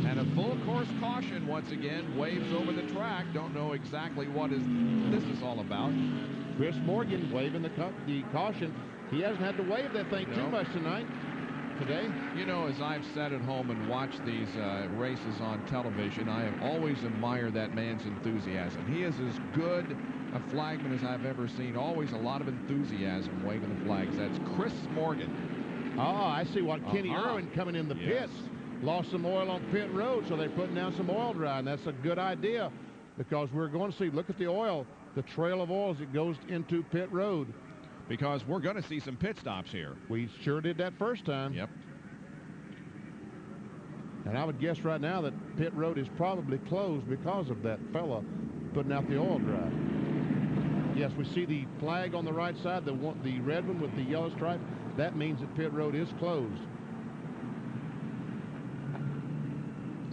And a full course caution once again waves over the track. Don't know exactly what this is all about. Chris Morgan waving the caution. He hasn't had to wave that thing too much tonight. today. You know, as I've sat at home and watched these races on television, I have always admired that man's enthusiasm. He is as good a flagman as I've ever seen. Always a lot of enthusiasm waving the flags. That's Chris Morgan. Oh, I see what Kenny Irwin coming in the pits. Lost some oil on pit road, so they're putting down some oil dry, and that's a good idea because we're going to see, look at the oil, the trail of oil as it goes into pit road. Because we're going to see some pit stops here. We sure did that first time. Yep. And I would guess right now that pit road is probably closed because of that fella putting out the oil dry. Yes, we see the flag on the right side, the red one with the yellow stripe. That means that pit road is closed.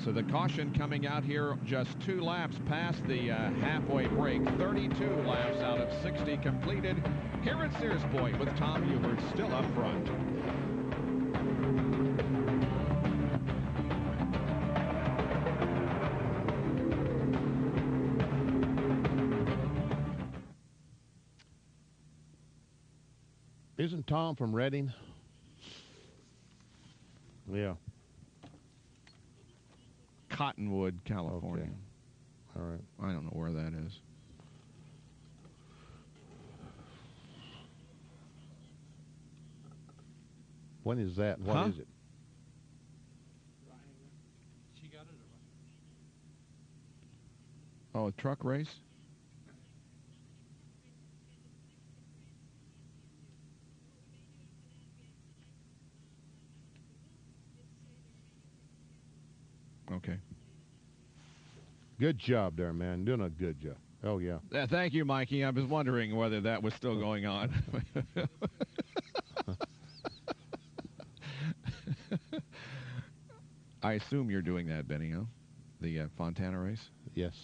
So the caution coming out here just 2 laps past the halfway break. 32 laps out of 60 completed here at Sears Point with Tom Hubert still up front. Isn't Tom from Reading? Yeah. Cottonwood, California. Okay. All right. I don't know where that is. When is that? What is it? She got it or Oh, a truck race? Okay. Good job there, man. Doing a good job. Oh, yeah. Thank you, Mikey. I was wondering whether that was still going on. I assume you're doing that, Benny, huh? The Fontana race? Yes.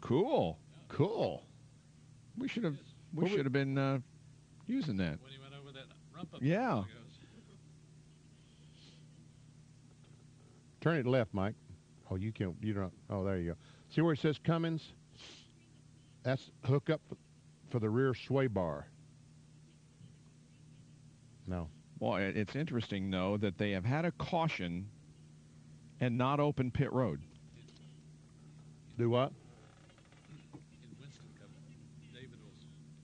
Cool. Cool. We should have been using that. when he went over that rump up. Yeah. Turn it left, Mike. Oh, you can't. You don't. Oh, there you go. See where it says Cummins? That's hook up for the rear sway bar. No. Well, it's interesting, though, that they have had a caution and not open pit road. Do what? In Winston Cup, David will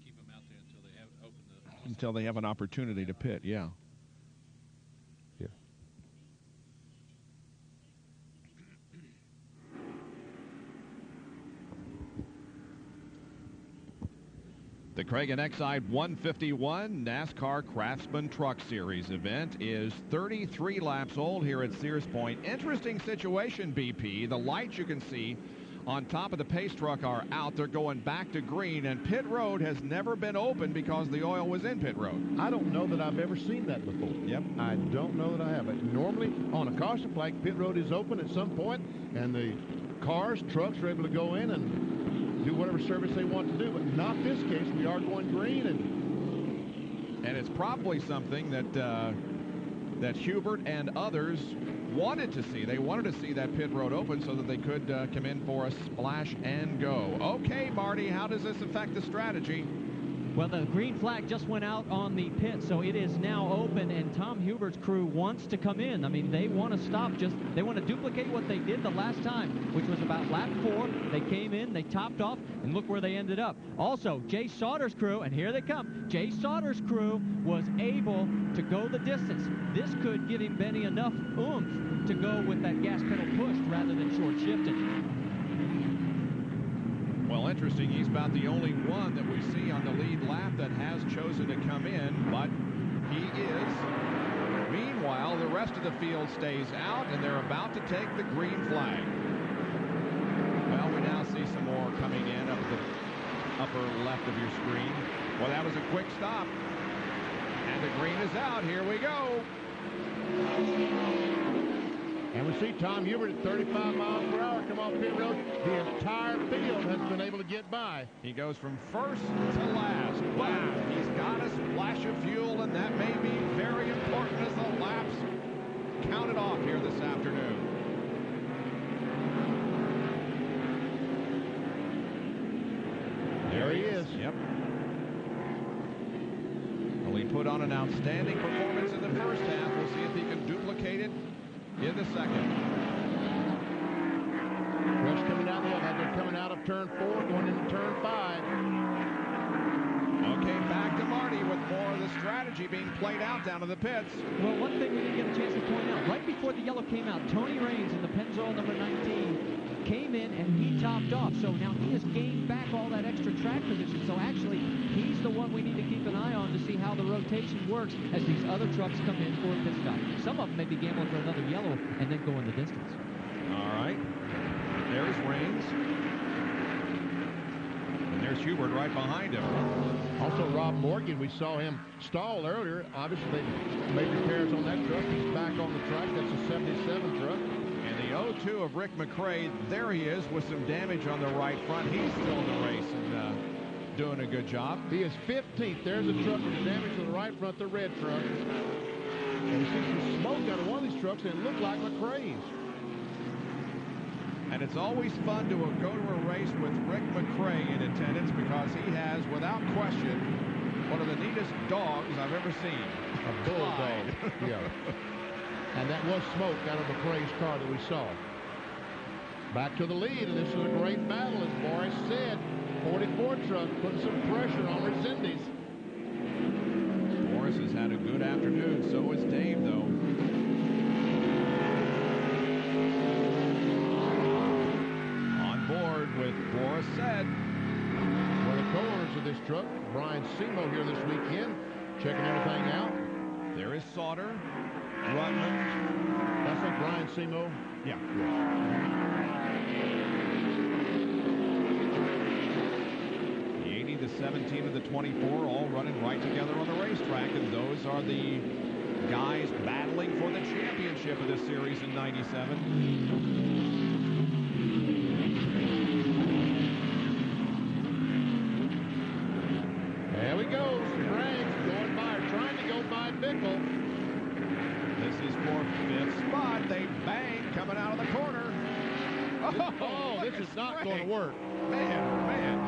keep them out there until they have opened the. Until they have an opportunity to pit, yeah. Yeah. The Kragen Exide 151 NASCAR Craftsman Truck Series event is 33 laps old here at Sears Point. Interesting situation, BP. The lights you can see on top of the pace truck are out. They're going back to green, and pit road has never been open because the oil was in pit road. I don't know that I've ever seen that before. Yep. I don't know that I have it. Normally, on a caution flag, pit road is open at some point, and the cars, trucks are able to go in and do whatever service they want to do, but not this case. We are going green, and it's probably something that that Hubert and others wanted to see. They wanted to see that pit road open so that they could come in for a splash and go. Okay, Marty, how does this affect the strategy? Well, the green flag just went out on the pit, so it is now open, and Tom Hubert's crew wants to come in. I mean, they want to stop, they want to duplicate what they did the last time, which was about lap 4. They came in, they topped off, and look where they ended up. Also, Jay Sauter's crew, and here they come, Jay Sauter's crew was able to go the distance. This could give him, Benny, enough oomph to go with that gas pedal pushed rather than short shifted. Well, interesting, he's about the only one that we see on the lead lap that has chosen to come in, but he is. Meanwhile, the rest of the field stays out, and they're about to take the green flag. Well, we now see some more coming in up the upper left of your screen. Well, that was a quick stop, and the green is out. Here we go. and we see Tom Hubert at 35 miles per hour come off pit road. The entire field has been able to get by. He goes from first to last. Wow, he's got a splash of fuel, and that may be very important as the laps counted off here this afternoon. an outstanding performance in the first half. We'll see if he can duplicate it in the second. Trucks coming down the hill. They're coming out of turn 4, going into turn 5. Okay, back to Marty with more of the strategy being played out down in the pits. Well, one thing we didn't get a chance to point out, right before the yellow came out, Tony Raines in the Pennzoil number 19 came in and he topped off. So now he has gained back all that extra track position. So actually, he's the one we need to keep an eye on to see how the rotation works as these other trucks come in for a pit stop. Some of them may be gambling for another yellow and then go in the distance. All right. There's Raines. And there's Hubert right behind him. Also, Rob Morgan, we saw him stall earlier. Obviously, they made repairs on that truck. He's back on the track. That's a 77 truck. And the 0-2 of Rick McRae, there he is with some damage on the right front. He's still in the race and doing a good job. He is 15th. There's a truck with the damage to the right front, the red truck. And we see some smoke out of one of these trucks, and it looked like McRae's. And it's always fun to go to a race with Rick McRae in attendance because he has, without question, one of the neatest dogs I've ever seen. A bulldog. Yeah. And that was smoke out of McRae's car that we saw. Back to the lead, and this is a great battle, as Boris said. 44 truck putting some pressure on Resendiz. Boris has had a good afternoon. So has Dave, though. With Boris said. One of the co-owners of this truck, Brian Semo, here this weekend, checking everything out. There is Sauter, Rutman. That's like Brian Semo. Yeah. The 80, the 17, and the 24 all running right together on the racetrack, and those are the guys battling for the championship of this series in '97. There we go. Raines going by, or trying to go by Bickle. This is for 5th spot. They bang coming out of the corner. Oh, this is not going to work. Man, oh man.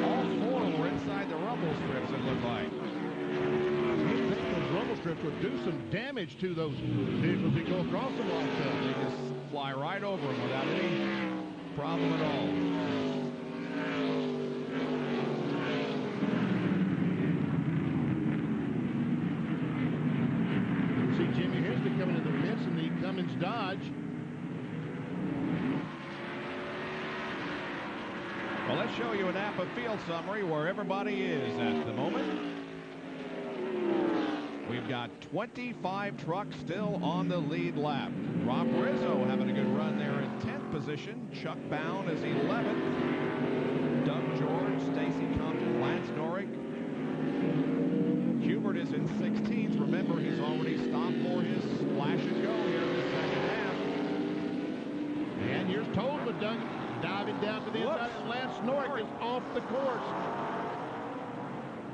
All 4 were inside the rumble strips, it looked like. You'd think those rumble strips would do some damage to those vehicles that go across them like that. They just fly right over them without any problem at all. Jimmy Hirsby coming to the pits in the Cummins Dodge. Well, let's show you a Napa field summary where everybody is at the moment. We've got 25 trucks still on the lead lap. Rob Rizzo having a good run there in 10th position. Chuck Bound is 11th. Doug George, Stacy Compton, Lance Norrick. Hubert is in 16th. Remember, he's already stopped for his splash and go here in the second half. And here's Tolman diving down to the inside, and Lance Norrick is off the course.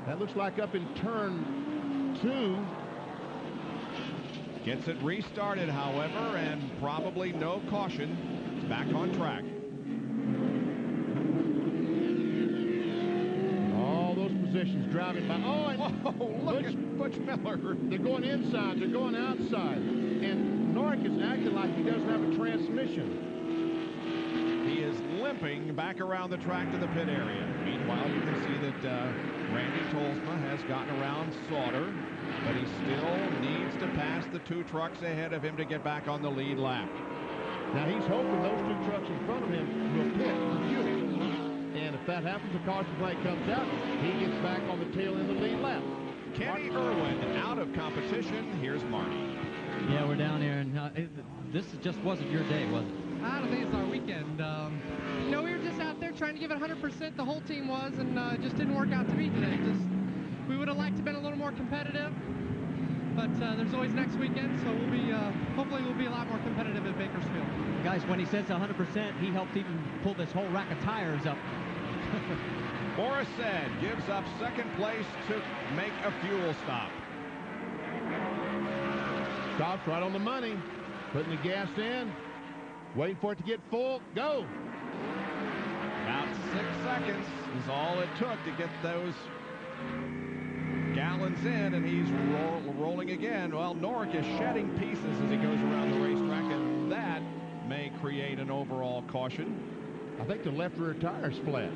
That looks like up in turn 2. Gets it restarted, however, and probably no caution. It's back on track. Positions driving by. Oh, and look at Butch Miller. They're going inside. They're going outside. And Norrick is acting like he doesn't have a transmission. He is limping back around the track to the pit area. Meanwhile, you can see that Randy Tolsma has gotten around Sauter, but he still needs to pass the 2 trucks ahead of him to get back on the lead lap. Now, he's hoping those 2 trucks in front of him will pit for fuel. And if that happens, the caution flag comes out. He gets back on the tail in the lead lap. Kenny Irwin out of competition. Here's Marty. Yeah, we're down here, and this just wasn't your day, was it? I don't think it's our weekend. We were just out there trying to give it 100%. The whole team was, and it just didn't work out to be today. We would have liked to have been a little more competitive, but there's always next weekend, so we'll be hopefully we'll be a lot more competitive at Bakersfield. Guys, when he says 100%, he helped even pull this whole rack of tires up. Boris said gives up second place to make a fuel stop. Stops right on the money. Putting the gas in. Waiting for it to get full. Go. About 6 seconds is all it took to get those gallons in, and he's rolling again. Well, Norick is shedding pieces as he goes around the racetrack, and that may create an overall caution. I think the left rear tire's flat.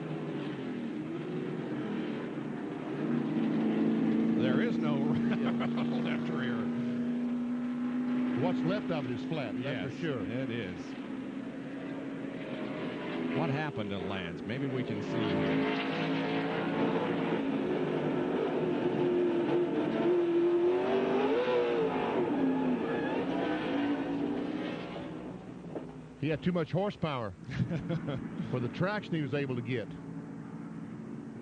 There is no left rear. What's left of it is flat, that's Yes, for sure. It is. What happened to Lance? Maybe we can see here. He had too much horsepower for the traction he was able to get.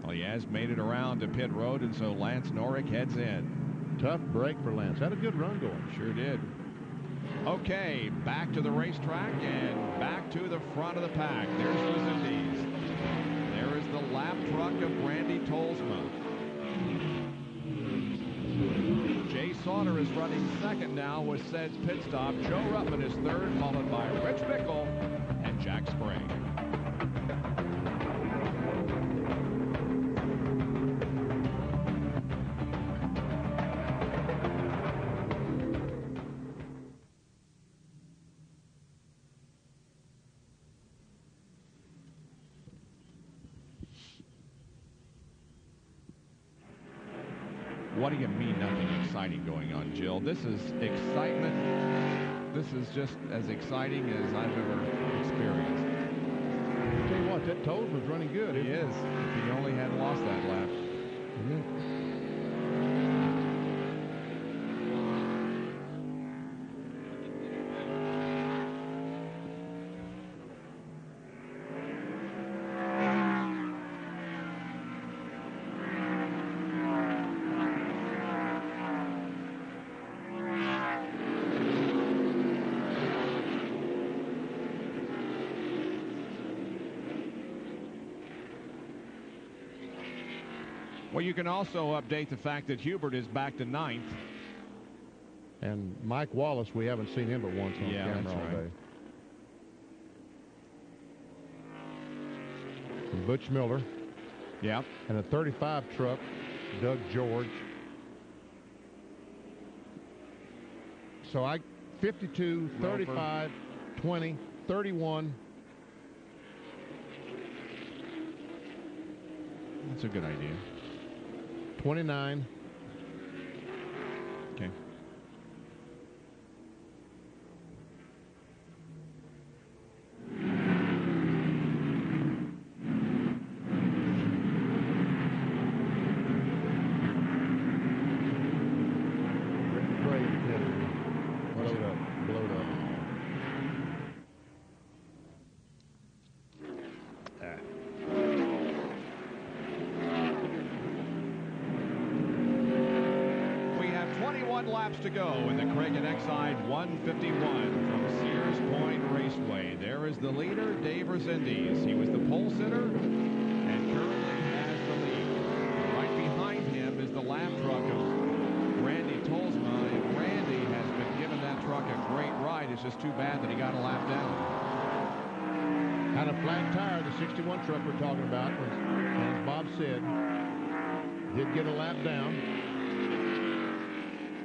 Well, he has made it around to pit road, and so Lance Norick heads in. Tough break for Lance. Had a good run going. Sure did. Okay, back to the racetrack and back to the front of the pack. There's Resendiz. There is the lap truck of Randy Tolsma. Jay Sauter is running second now with Sed's pit stop. Joe Ruttman is third, followed by Rich Bickle and Jack Sprague. What do you mean nothing exciting going on, Jill? This is excitement. This is just as exciting as I've ever experienced. I'll tell you what, that Toes was running good. He is. If he only had lost that lap. Well, you can also update the fact that Hubert is back to 9th. And Mike Wallace, we haven't seen him but once on camera that's all right. day. And Butch Miller. Yeah. And a 35 truck, Doug George. So 52, 35, 20, 31. That's a good idea. 29. Okay. Blowed up. We have 21 laps to go in the Kragen Exide 151 from Sears Point Raceway. There is the leader, Dave Resendiz. He was the pole sitter and currently has the lead. Right behind him is the lap truck of Randy Tolsma, and Randy has been giving that truck a great ride. It's just too bad that he got a lap down. Had a flat tire, the 61 truck we're talking about, as Bob said, did get a lap down.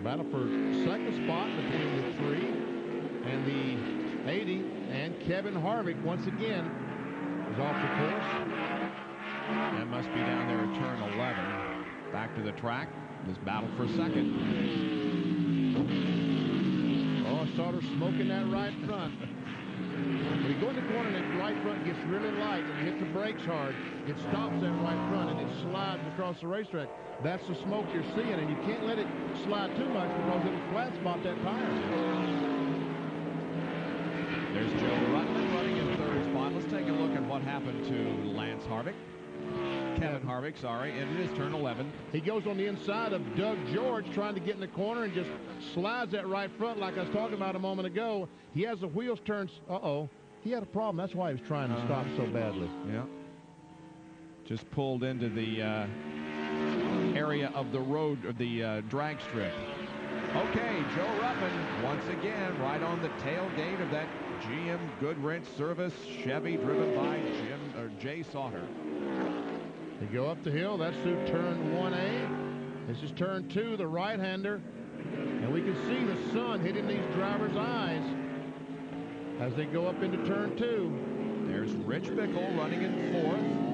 Battle for second spot between the 3 and the 80, and Kevin Harvick once again is off the course. That must be down there at turn 11. Back to the track. This battle for second. Oh, Sauter smoking that right front. When you go in the corner and that right front gets really light and you hit the brakes hard, it stops that right front and it slides across the racetrack. That's the smoke you're seeing, and you can't let it slide too much because it'll flat spot that tire. There's Joe Ruttman running in third spot. Let's take a look at what happened to Lance Harvick. Kevin Harvick, sorry, and it is turn 11. He goes on the inside of Doug George trying to get in the corner and just slides that right front like I was talking about a moment ago. He has the wheels turned. Uh-oh. He had a problem. That's why he was trying to stop so badly. Yeah. Just pulled into the area of the road, of the drag strip. Okay, Joe Ruttman once again right on the tailgate of that GM Goodwrench Service Chevy driven by Jay Sauter. They go up the hill. That's through turn 1A. This is turn 2, the right-hander. And we can see the sun hitting these drivers' eyes as they go up into turn 2. There's Rich Bickle running in 4th.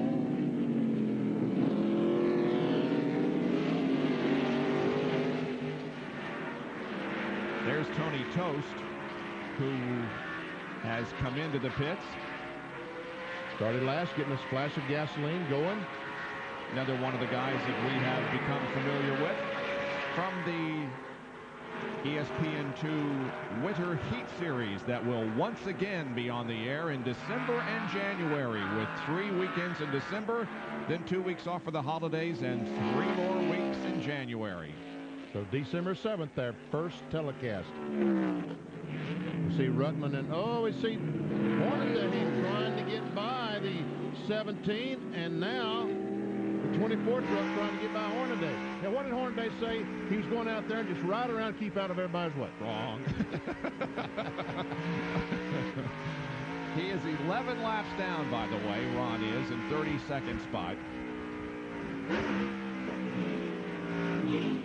There's Tony Toast, who has come into the pits. Started last, getting a splash of gasoline going. Another one of the guys that we have become familiar with from the ESPN2 Winter Heat Series that will once again be on the air in December and January, with 3 weekends in December, then 2 weeks off for the holidays, and 3 more weeks in January. So December 7th, their first telecast. We see Rutman and, we see Hornaday trying to get by the 17, and now the 24 truck trying to get by Hornaday. Now, what did Hornaday say? He's going out there and just ride around and keep out of everybody's way. Wrong. He is 11 laps down, by the way. Ron is in 32nd spot.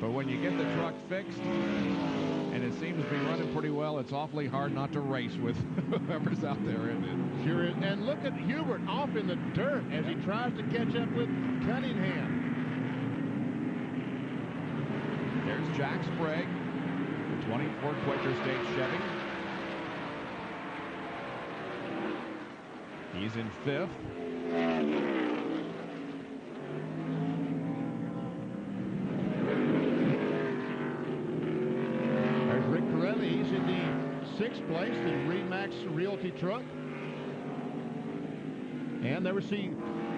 But when you get the truck fixed, and it seems to be running pretty well, it's awfully hard not to race with whoever's out there, isn't it? Sure is. And look at Hubert off in the dirt as he tries to catch up with Cunningham. There's Jack Sprague, the 24 Quaker State Chevy. He's in 5th. He's in the 6th place, the Remax Realty truck. And there we see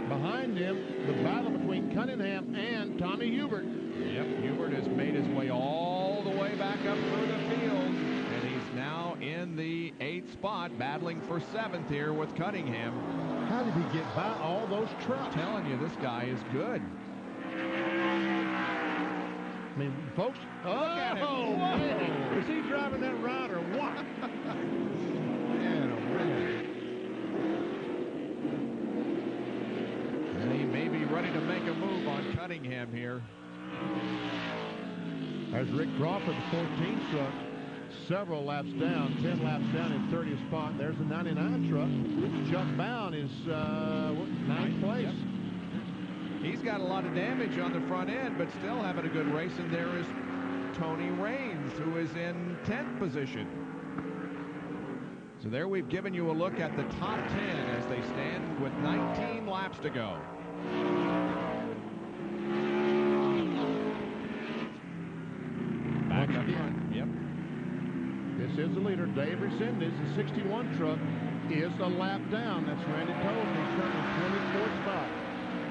behind him the battle between Cunningham and Tommy Hubert. Yep, Hubert has made his way all the way back up through the field, and he's now in the 8th spot, battling for 7th here with Cunningham. How did he get by all those trucks? I'm telling you, this guy is good. I mean, folks, look at him. Oh, man. Is he driving that right or what? Man, oh, man. And he may be ready to make a move on Cunningham here. There's Rick Crawford, the 14 truck. Several laps down, 10 laps down in 30th spot. There's the 99 truck. Chuck Bound is 9th place. Yep. He's got a lot of damage on the front end, but still having a good race. And there is Tony Raines, who is in 10th position. So there we've given you a look at the top 10 as they stand with 19 laps to go. Back up front. Yep. This is the leader, Dave Resendez. The 61 truck is a lap down. That's Randy Toles. He's turning 24th spot.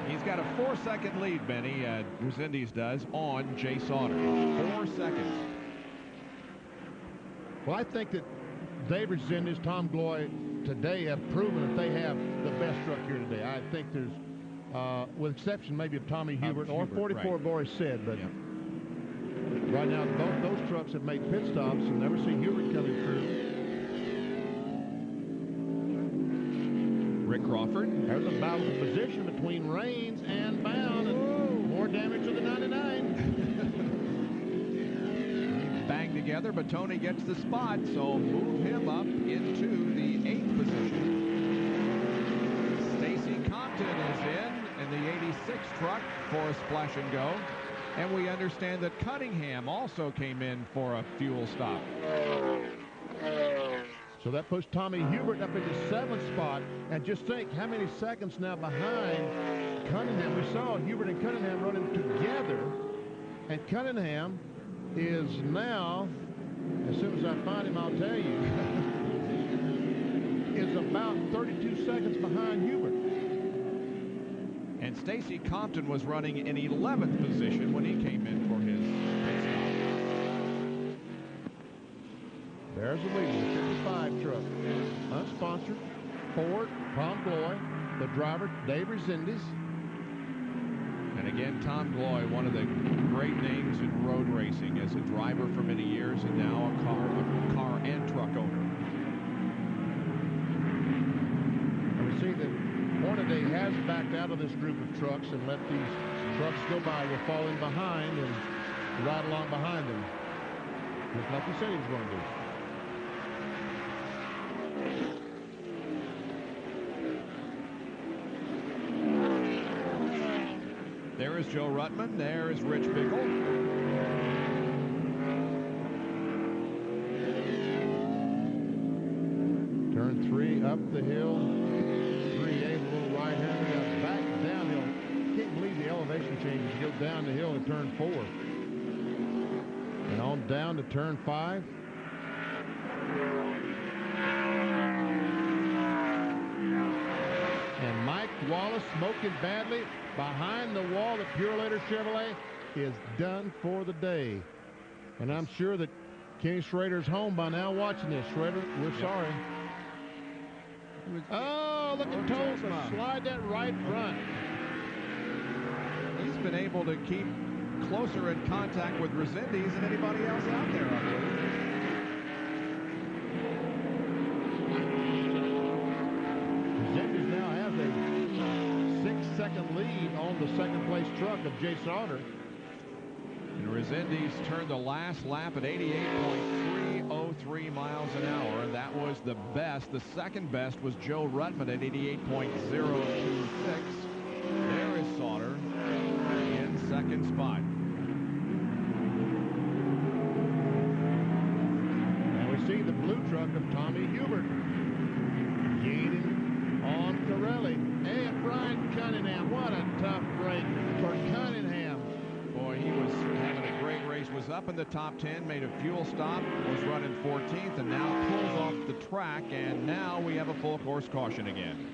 He's got a 4-second lead, Benny, Resendez does, on Jay Sauter. 4 seconds. Well, I think that Dave Resendez, Tom Gloy today have proven that they have the best truck here today. I think there's, with exception maybe of Tommy Hubert or 44 right. Boris said, but yep. Right now both those trucks have made pit stops and never seen Hubert coming through. Rick Crawford. There's a battle of position between Raines and Bound, and more damage to the 99. Bang together, but Tony gets the spot, so move him up into the 8th position. Stacy Compton is in the 86 truck for a splash and go. And we understand that Cunningham also came in for a fuel stop. So that puts Tommy Hubert up into 7th spot. And just think how many seconds now behind Cunningham. We saw Hubert and Cunningham running together. And Cunningham is now, as soon as I find him, I'll tell you, is about 32 seconds behind Hubert. And Stacy Compton was running in 11th position when he came in for his pit stop. There's the leader, the 55 truck. Unsponsored. Ford, Tom Gloy. The driver, Dave Resendez. And again, Tom Gloy, one of the great names in road racing as a driver for many years and now a car and truck owner. And we see that Hornaday has backed out of this group of trucks and let these trucks go by. We're falling behind and right along behind them. Just like he said he was going to do. There is Joe Ruttman. There is Rich Bickle. Turn 3 up the hill. 3A, a little right-hander. Back downhill. Can't believe the elevation changes. Go down the hill to turn 4. And on down to turn 5. And Mike Wallace smoking badly behind the wall at Purelator Chevrolet is done for the day. And I'm sure that Kenny Schrader's home by now watching this. Schrader, we're sorry. Oh, look at Tolsma slide that right front. He's been able to keep closer in contact with Resendiz than anybody else out there, I believe. Resendiz now has a 6-second lead on the second-place truck of Jay Sauter. And Resendiz turned the last lap at 88.303 miles an hour, and that was the best. The second best was Joe Ruttman at 88.026. There is Sauter in second spot. And we see the blue truck of Tommy Hubert gaining on Corelli. Hey, and Brian Cunningham, what a tough break for Cunningham. Boy, he was having a great race. Was up in the top 10, made a fuel stop, was running 14th, and now pulls off the track, and now we have a full course caution again.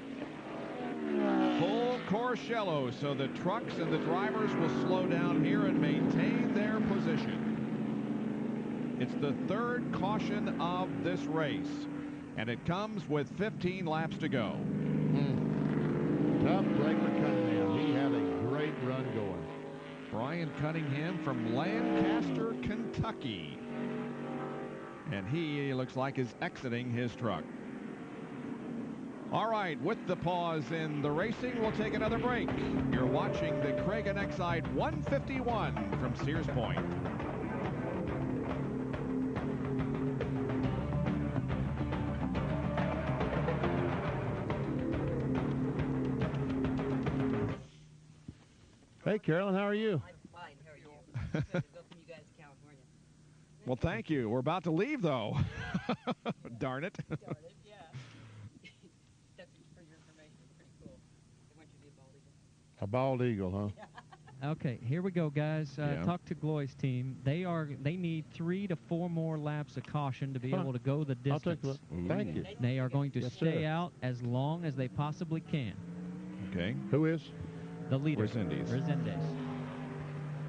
Full course yellow, so the trucks and the drivers will slow down here and maintain their position. It's the third caution of this race, and it comes with 15 laps to go. Tough break for Cunningham. He had a great run going. Brian Cunningham from Lancaster, Kentucky. And he looks like is exiting his truck. All right, with the pause in the racing, we'll take another break. You're watching the Kragen Exide 151 from Sears Point. Hey, Carolyn, how are you? I'm fine. How are you? Good to go from you guys to California. Well, thank you. We're about to leave, though. Darn it. Darn it, yeah. That's for your information. It's pretty cool. They want you to be a bald eagle. A bald eagle, huh? Okay, here we go, guys. Yeah. Talk to Gloy's team. They need 3 to 4 more laps of caution to be able to go the distance. I'll take a look. Thank you. They are going to Yes, stay sir. out as long as they possibly can. Okay. Who is? The leader. Resendiz.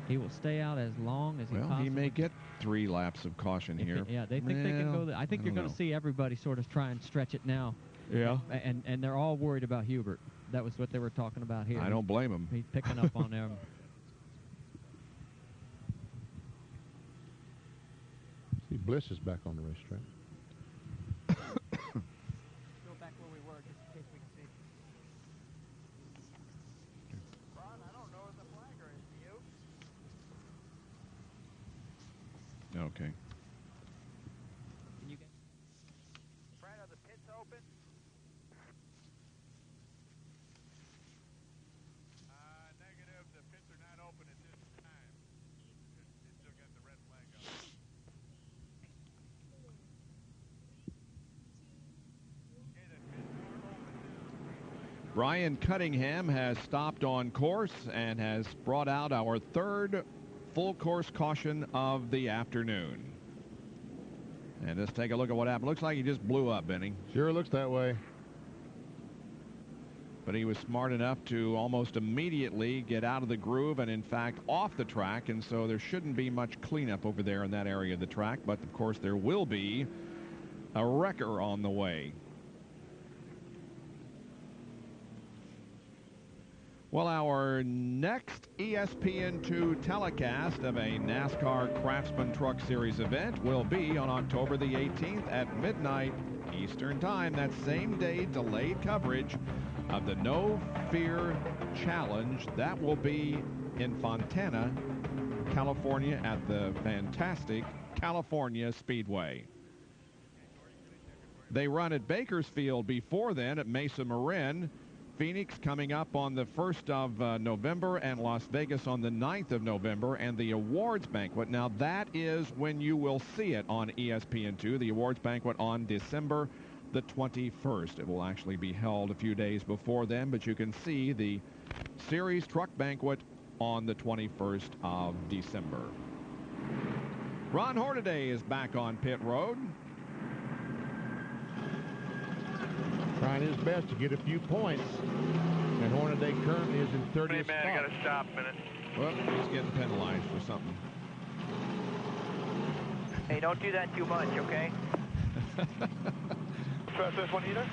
He will stay out as long as he Well, possibly he may get 3 laps of caution here. Yeah, they think they can go. I think you're going know. to see everybody sort of try and stretch it now. Yeah. And they're all worried about Hubert. That was what they were talking about here. I don't blame him. He's picking up on them. See, Bliss is back on the racetrack. Go back where we were, just in case we can see. Ron, I don't know what the flagger is to you. Okay. Can you get... Brad, are the pits open? Negative. The pits are not open at this time. It's still got the red flag up. Brian Cunningham has stopped on course and has brought out our third full course caution of the afternoon. And let's take a look at what happened. Looks like he just blew up, Benny. Sure looks that way. But he was smart enough to almost immediately get out of the groove and, in fact, off the track. And so there shouldn't be much cleanup over there in that area of the track. But, of course, there will be a wrecker on the way. Well, our next ESPN2 telecast of a NASCAR Craftsman Truck Series event will be on October the 18th at midnight Eastern Time. That same day, delayed coverage of the No Fear Challenge. That will be in Fontana, California at the fantastic California Speedway. They run at Bakersfield before then at Mesa Marin. Phoenix coming up on the 1st of November, and Las Vegas on the 9th of November, and the awards banquet. Now that is when you will see it on ESPN2, the awards banquet on December the 21st. It will actually be held a few days before then, but you can see the series truck banquet on the 21st of December. Ron Hornaday is back on pit road. Trying his best to get a few points. And Hornaday currently is in 30th Hey, man, spot. I got to stop a minute. Well, he's getting penalized for something. Hey, don't do that too much, okay? Press this one either?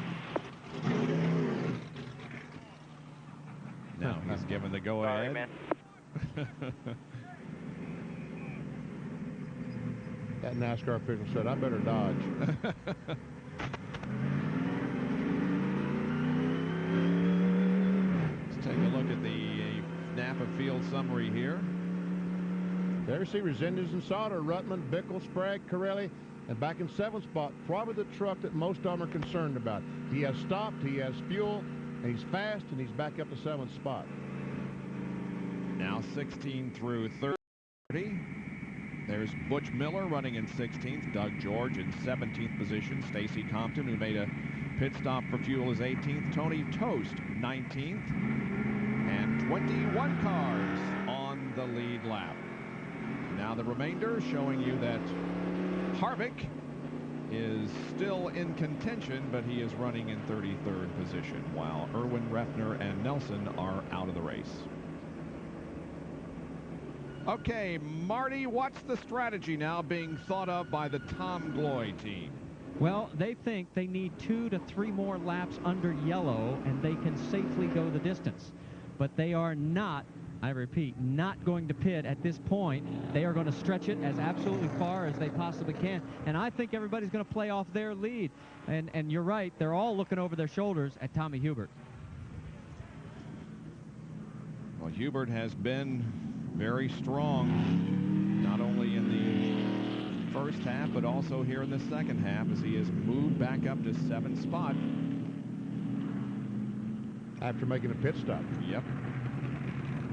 Now he's given the go-ahead. Sorry, man. That NASCAR official said, I better dodge. Let's take a look at the Napa field summary here. There you see Resendez and Sauter, Ruttman, Bickle, Sprague, Corelli, and back in 7th spot, probably the truck that most of them are concerned about. He has stopped, he has fuel, and he's fast, and he's back up to 7th spot. Now 16 through 30. There's Butch Miller running in 16th. Doug George in 17th position. Stacy Compton, who made a pit stop for fuel, is 18th. Tony Toast, 19th. And 21 cars on the lead lap. Now the remainder showing you that Harvick is still in contention, but he is running in 33rd position, while Erwin Refner and Nelson are out of the race. Okay, Marty, what's the strategy now being thought of by the Tom Gloy team? Well, they think they need 2 to 3 more laps under yellow, and they can safely go the distance. But they are not, I repeat, not going to pit at this point. They are going to stretch it as absolutely far as they possibly can. And I think everybody's going to play off their lead. And you're right, they're all looking over their shoulders at Tommy Hubert. Well, Hubert has been very strong, not only in the first half, but also here in the second half, as he has moved back up to 7th spot. After making a pit stop. Yep.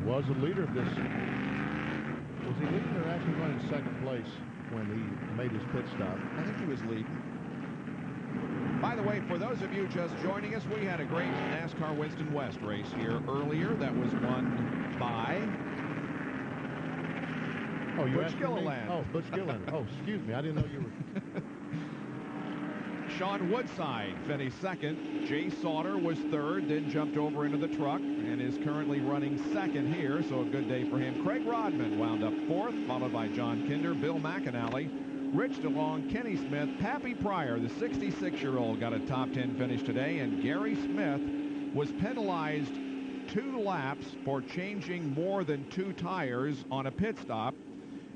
Was the leader of this. Was he leading or actually running second place when he made his pit stop? I think he was leading. By the way, for those of you just joining us, we had a great NASCAR Winston West race here earlier that was won by Butch Gilliland. Oh, Butch Gilliland. Oh, excuse me. I didn't know you were. Sean Woodside finished second. Jay Sauter was third, then jumped over into the truck and is currently running second here, so a good day for him. Craig Rodman wound up fourth, followed by John Kinder, Bill McAnally, Rich DeLong, Kenny Smith, Pappy Pryor, the 66-year-old, got a top 10 finish today, and Gary Smith was penalized 2 laps for changing more than 2 tires on a pit stop,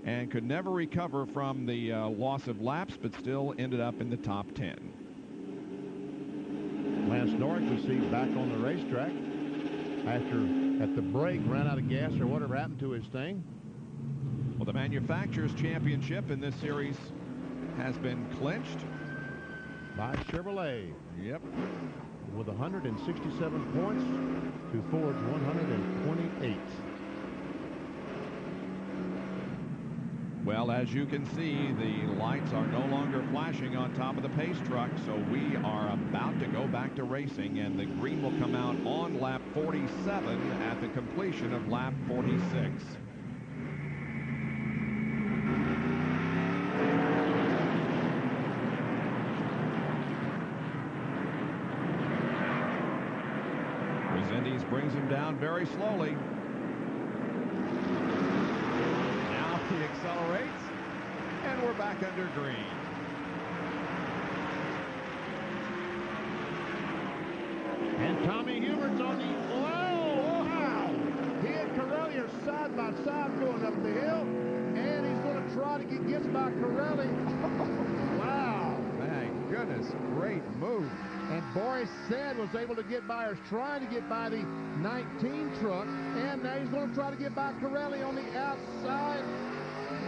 and could never recover from the loss of laps, but still ended up in the top 10. Lance Norris was seen back on the racetrack after, at the break, ran out of gas or whatever happened to his thing. Well, the Manufacturers' Championship in this series has been clinched by Chevrolet. Yep. With 167 points to Ford's 128. Well, as you can see, the lights are no longer flashing on top of the pace truck, so we are about to go back to racing, and the green will come out on lap 47 at the completion of lap 46. Resendez brings him down very slowly. He accelerates, and we're back under green. And Tommy Hubert's on the... Whoa! Wow! outside going up the hill. And he's going to try to get by Corelli. Wow. My goodness, great move. And Boris said was able to get by, or is trying to get by the 19 truck. And now he's going to try to get by Corelli on the outside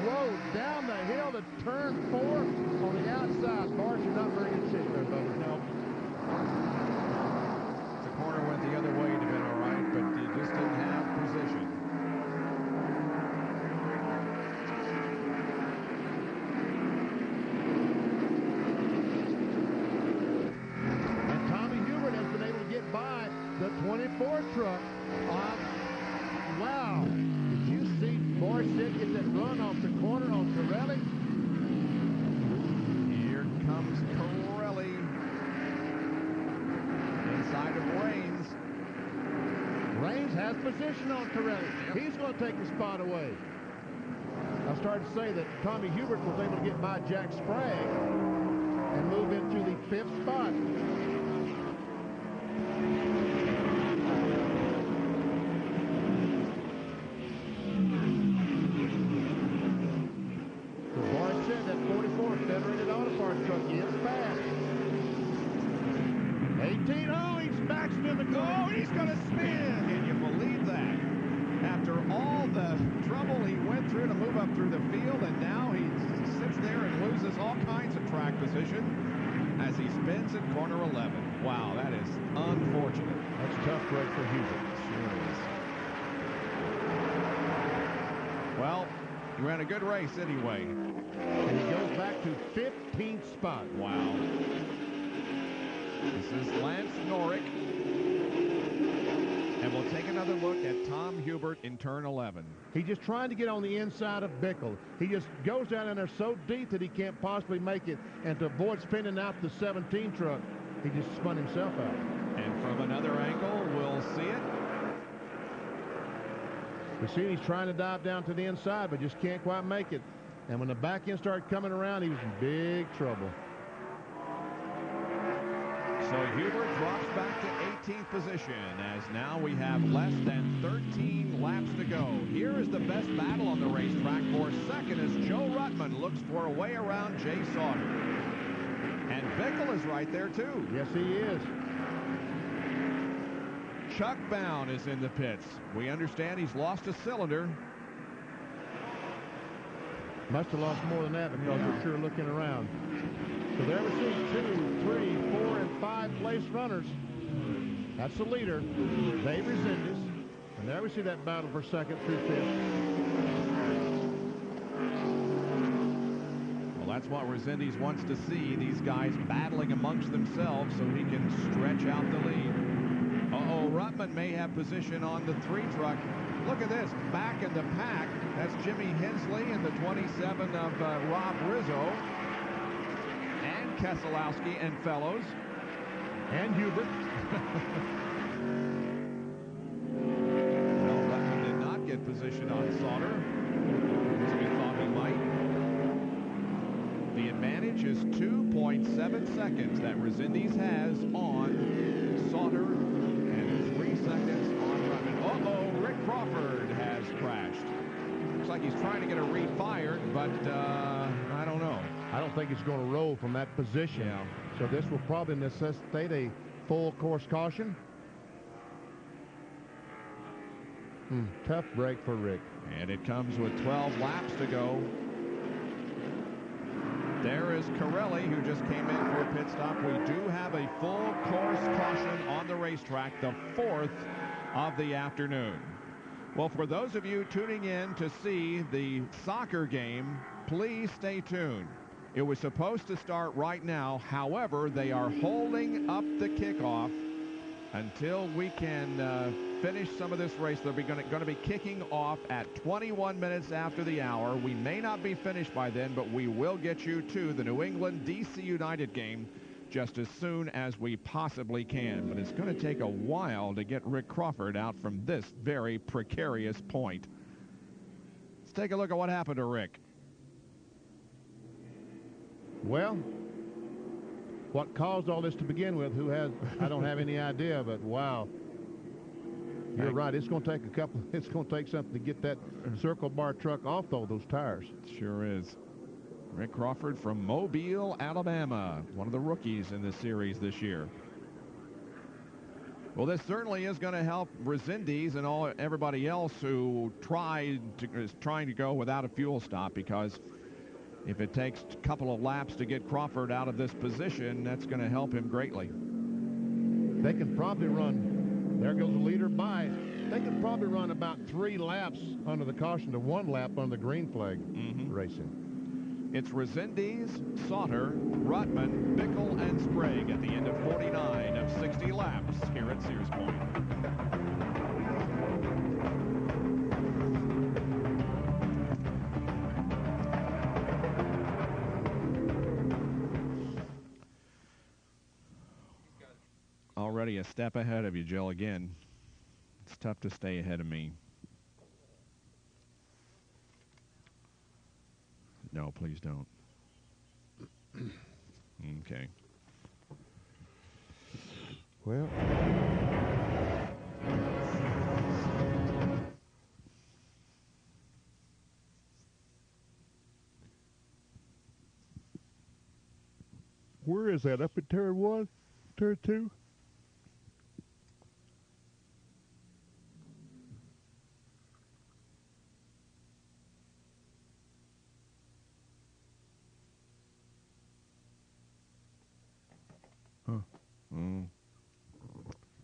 road. Down the hill to turn 4 on the outside. Boris, you're not very good shape there, Bubba. No. The corner went the other way to been all right, but he just didn't have position. By the 24 truck. Wow. Did you see Boris get that run off the corner on Corelli? Here comes Corelli. Inside of Raines. Raines has position on Corelli. Yep. He's going to take the spot away. I started to say that Tommy Hubert was able to get by Jack Sprague and move into the 5th spot. Federated Auto Parts truck is fast. 18, oh, he smacks him in the goal. Oh, he's going to spin. Can you believe that? After all the trouble he went through to move up through the field, and now he sits there and loses all kinds of track position as he spins at corner 11. Wow, that is unfortunate. That's a tough break for Hubert. Sure is. Well, you ran a good race anyway. And he goes back to 15th spot. Wow. This is Lance Norrick. And we'll take another look at Tom Hubert in turn 11. He's just trying to get on the inside of Bickle. He just goes down in there so deep that he can't possibly make it. And to avoid spinning out the 17 truck, he just spun himself out. And from another angle, we'll see it. You see he's trying to dive down to the inside, but just can't quite make it. And when the back end started coming around, he was in big trouble. So Hubert drops back to 18th position as now we have less than 13 laps to go. Here is the best battle on the racetrack for second as Joe Ruttman looks for a way around Jay Sauter. And Bickle is right there too. Yes, he is. Chuck Bown is in the pits. We understand he's lost a cylinder. Must have lost more than that because we're sure looking around. So there we see 2, 3, 4, and 5 place runners. That's the leader, Dave Resendez. And there we see that battle for second through 5th. Well, that's what Resendez wants to see, these guys battling amongst themselves so he can stretch out the lead. Uh-oh, Ruttman may have position on the 3 truck. Look at this, back in the pack. That's Jimmy Hensley and the 27 of Rob Rizzo. And Keselowski and Fellows. And Hubert. Well, Ruttman did not get position on Sauter, as we thought he might. The advantage is 2.7 seconds that Resendez has on Sauter and 3 seconds on Ruttman. Uh-oh, Rick Crawford has crashed. Looks like he's trying to get a refired, but I don't know. I don't think it's going to roll from that position. Yeah. So this will probably necessitate a full course caution. Tough break for Rick. And it comes with 12 laps to go. There is Corelli, who just came in for a pit stop. We do have a full course caution on the racetrack, the 4th of the afternoon. Well, for those of you tuning in to see the soccer game, please stay tuned. It was supposed to start right now. However, they are holding up the kickoff until we can finish some of this race. They're going to be kicking off at 21 minutes after the hour. We may not be finished by then, but we will get you to the New England DC United game just as soon as we possibly can. But it's going to take a while to get Rick Crawford out from this very precarious point. Let's take a look at what happened to Rick. Well, what caused all this to begin with, I don't have any idea, but wow. You're right. It's going to take a couple. It's going to take something to get that circle bar truck off those tires. Sure is. Rick Crawford from Mobile, Alabama, one of the rookies in this series this year. Well, this certainly is going to help Resendiz and everybody else who is trying to go without a fuel stop, because if it takes a couple of laps to get Crawford out of this position, that's going to help him greatly. They can probably run, there goes the leader by, they can probably run about 3 laps under the caution to 1 lap under the green flag racing. It's Resendiz, Sauter, Rutman, Bickle, and Sprague at the end of 49 of 60 laps here at Sears Point. Already a step ahead of you, Jill, again. It's tough to stay ahead of me. No, please don't. Okay. Well, where is that? Up at turn 1, turn 2?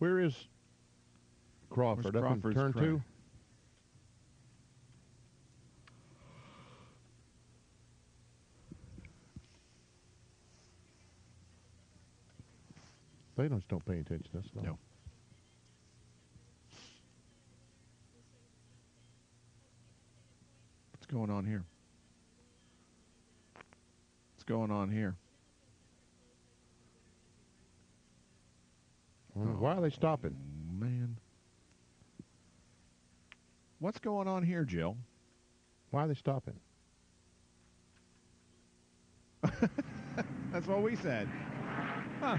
Where is Crawford? Up in turn 2? They just don't pay attention to us. No. What's going on here? What's going on here? Why are they stopping? Man. What's going on here, Jill? Why are they stopping? That's what we said. Huh.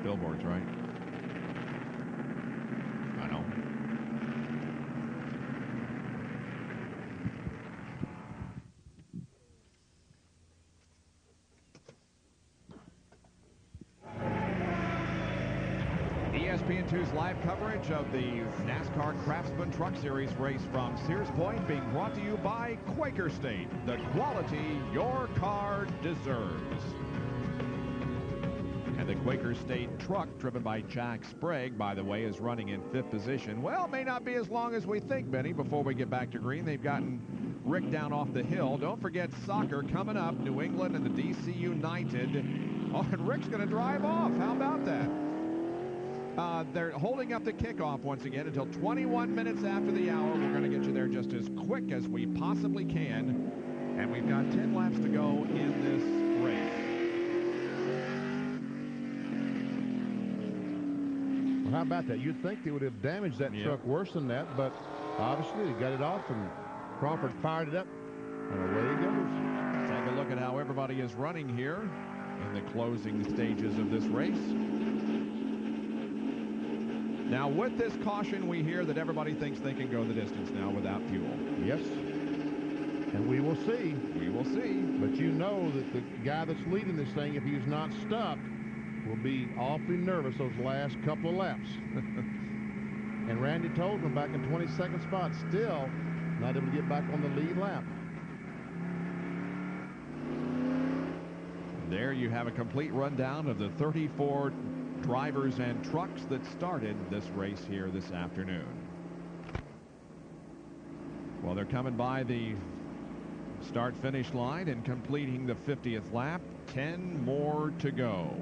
Billboards, right? I know. ESPN2's live coverage of the NASCAR Craftsman Truck Series race from Sears Point, being brought to you by Quaker State, the quality your car deserves. And the Quaker State truck, driven by Jack Sprague, by the way, is running in 5th position. Well, it may not be as long as we think, Benny. Before we get back to green, they've gotten Rick down off the hill. Don't forget soccer coming up, New England and the DC United. Oh, and Rick's going to drive off. How about that? They're holding up the kickoff once again until 21 minutes after the hour. We're going to get you there just as quick as we possibly can. And we've got 10 laps to go in this race. Well, how about that? You'd think they would have damaged that truck worse than that, but obviously they got it off, and Crawford fired it up, and away it goes. Take a look at how everybody is running here in the closing stages of this race. Now, with this caution, we hear that everybody thinks they can go the distance now without fuel. Yes. And we will see. We will see. But you know that the guy that's leading this thing, if he's not stopped, will be awfully nervous those last couple of laps. And Randy told him back in 22nd spot, still not able to get back on the lead lap. There you have a complete rundown of the 34 drivers and trucks that started this race here this afternoon. Well, they're coming by the start-finish line and completing the 50th lap. 10 more to go.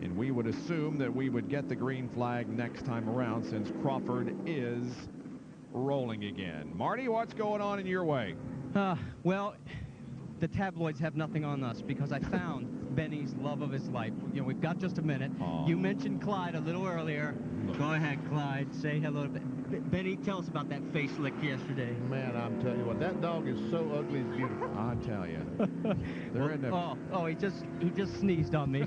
And we would assume that we would get the green flag next time around, since Crawford is rolling again. Marty, what's going on in your way? Well, the tabloids have nothing on us, because I found Benny's love of his life. You know, we've got just a minute. You mentioned Clyde a little earlier. Go ahead, Clyde. Say hello to Benny, tell us about that face lick yesterday. Man, I'm telling you what, that dog is so ugly, it's beautiful. I tell you. They're in the... he just sneezed on me.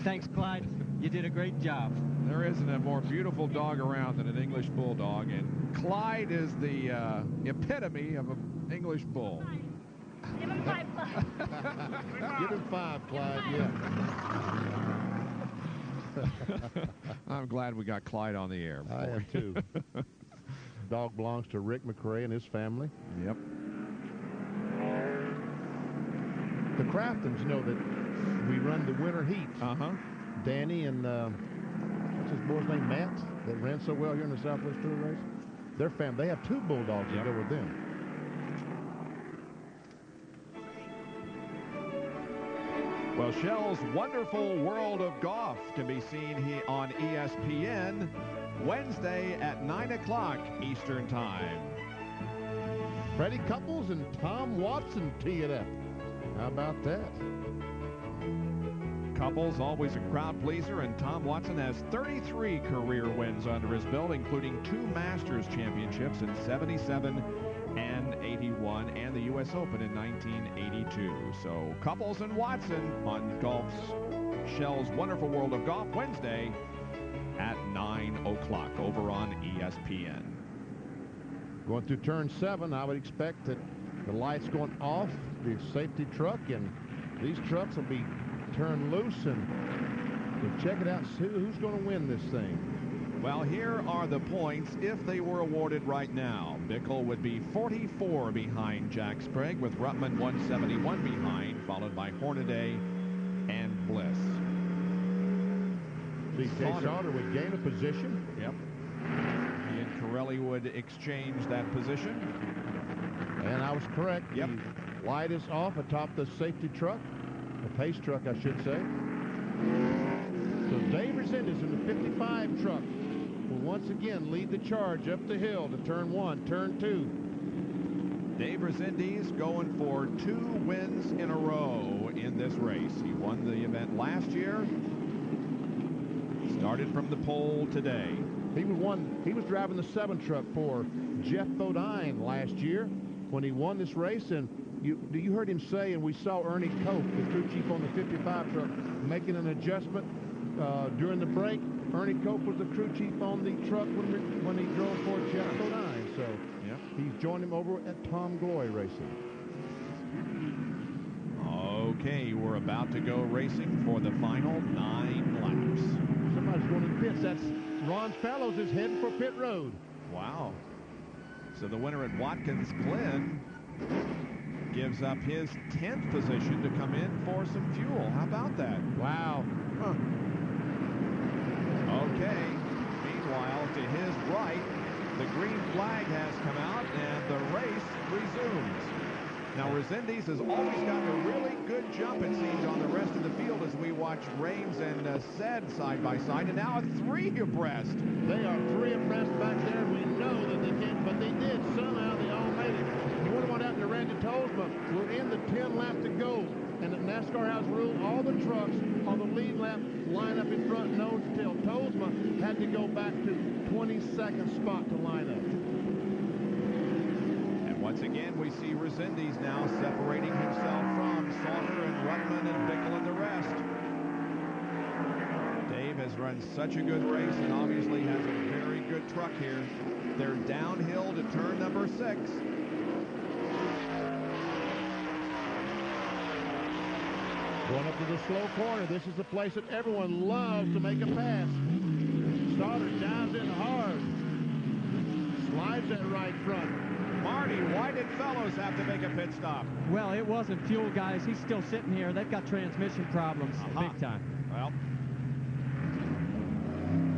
Thanks, Clyde. You did a great job. There isn't a more beautiful dog around than an English Bulldog, and Clyde is the epitome of an English Bull. Give him 5 bucks. Give him 5, Clyde, yeah. I'm glad we got Clyde on the air. I am too. Dog belongs to Rick McRae and his family. Yep. The Craftons know that we run the winter heat. Uh-huh. Danny and, what's his boy's name, Matt, that ran so well here in the Southwest Tour race. Their family, they have 2 Bulldogs that go with them. Well, Shell's Wonderful World of Golf can be seen here on ESPN Wednesday at 9 o'clock Eastern Time. Freddie Couples and Tom Watson tee it up. How about that? Couples, always a crowd pleaser, and Tom Watson has 33 career wins under his belt, including 2 Masters championships in 77 and 81, and the U.S. Open in 1982. So Couples and Watson on Golf's Shell's Wonderful World of Golf Wednesday at 9 o'clock over on ESPN. Going through turn 7, I would expect that the lights going off, the safety truck, and these trucks will be turned loose, and we'll check it out, see who's going to win this thing. Well, here are the points if they were awarded right now. Bickle would be 44 behind Jack Sprague, with Ruttman 171 behind, followed by Hornaday and Bliss. B.J. Sauter would gain a position. Yep. He and Corelli would exchange that position. And I was correct. Yep. The light is off atop the safety truck, the pace truck, I should say. So Dave Resendez in the 55 truck will once again lead the charge up the hill to turn 1, turn 2. Dave Resendez going for 2 wins in a row in this race. He won the event last year. Started from the pole today. He was driving the 7 truck for Jeff Bodine last year when he won this race, and you heard him say, and we saw Ernie Cope, the crew chief on the 55 truck, making an adjustment during the break. Ernie Cope was the crew chief on the truck when he drove for Jeff Bodine, so he's joined him over at Tom Gloy Racing. Okay, we're about to go racing for the final 9 laps. Somebody's going to the pits. That's Ron Fallows is heading for pit road. Wow. So the winner at Watkins Glen gives up his 10th position to come in for some fuel. How about that? Wow. Huh. Okay. Meanwhile, to his right, the green flag has come out and the race resumes. Now, Resendez has always gotten a really good jump, it seems, on the rest of the field as we watch Rames and Sed side by side, and now 3 abreast. They are 3 abreast back there. We know that they can't, but they did. Somehow they all made it. You wonder what happened to Randy Tolsma? We're in the 10 lap to go, and the NASCAR house rule, all the trucks on the lead lap line up in front, nose to tail. Tolsma had to go back to 22nd spot to line up. Once again, we see Resendez now separating himself from Sauter and Ruttman and Bickle and the rest. Dave has run such a good race and obviously has a very good truck here. They're downhill to turn number 6. Going up to the slow corner. This is the place that everyone loves to make a pass. Sauter dives in hard. Slides that right front. Marty, why did Fellows have to make a pit stop? Well, it wasn't fuel, guys. He's still sitting here. They've got transmission problems big time. Well,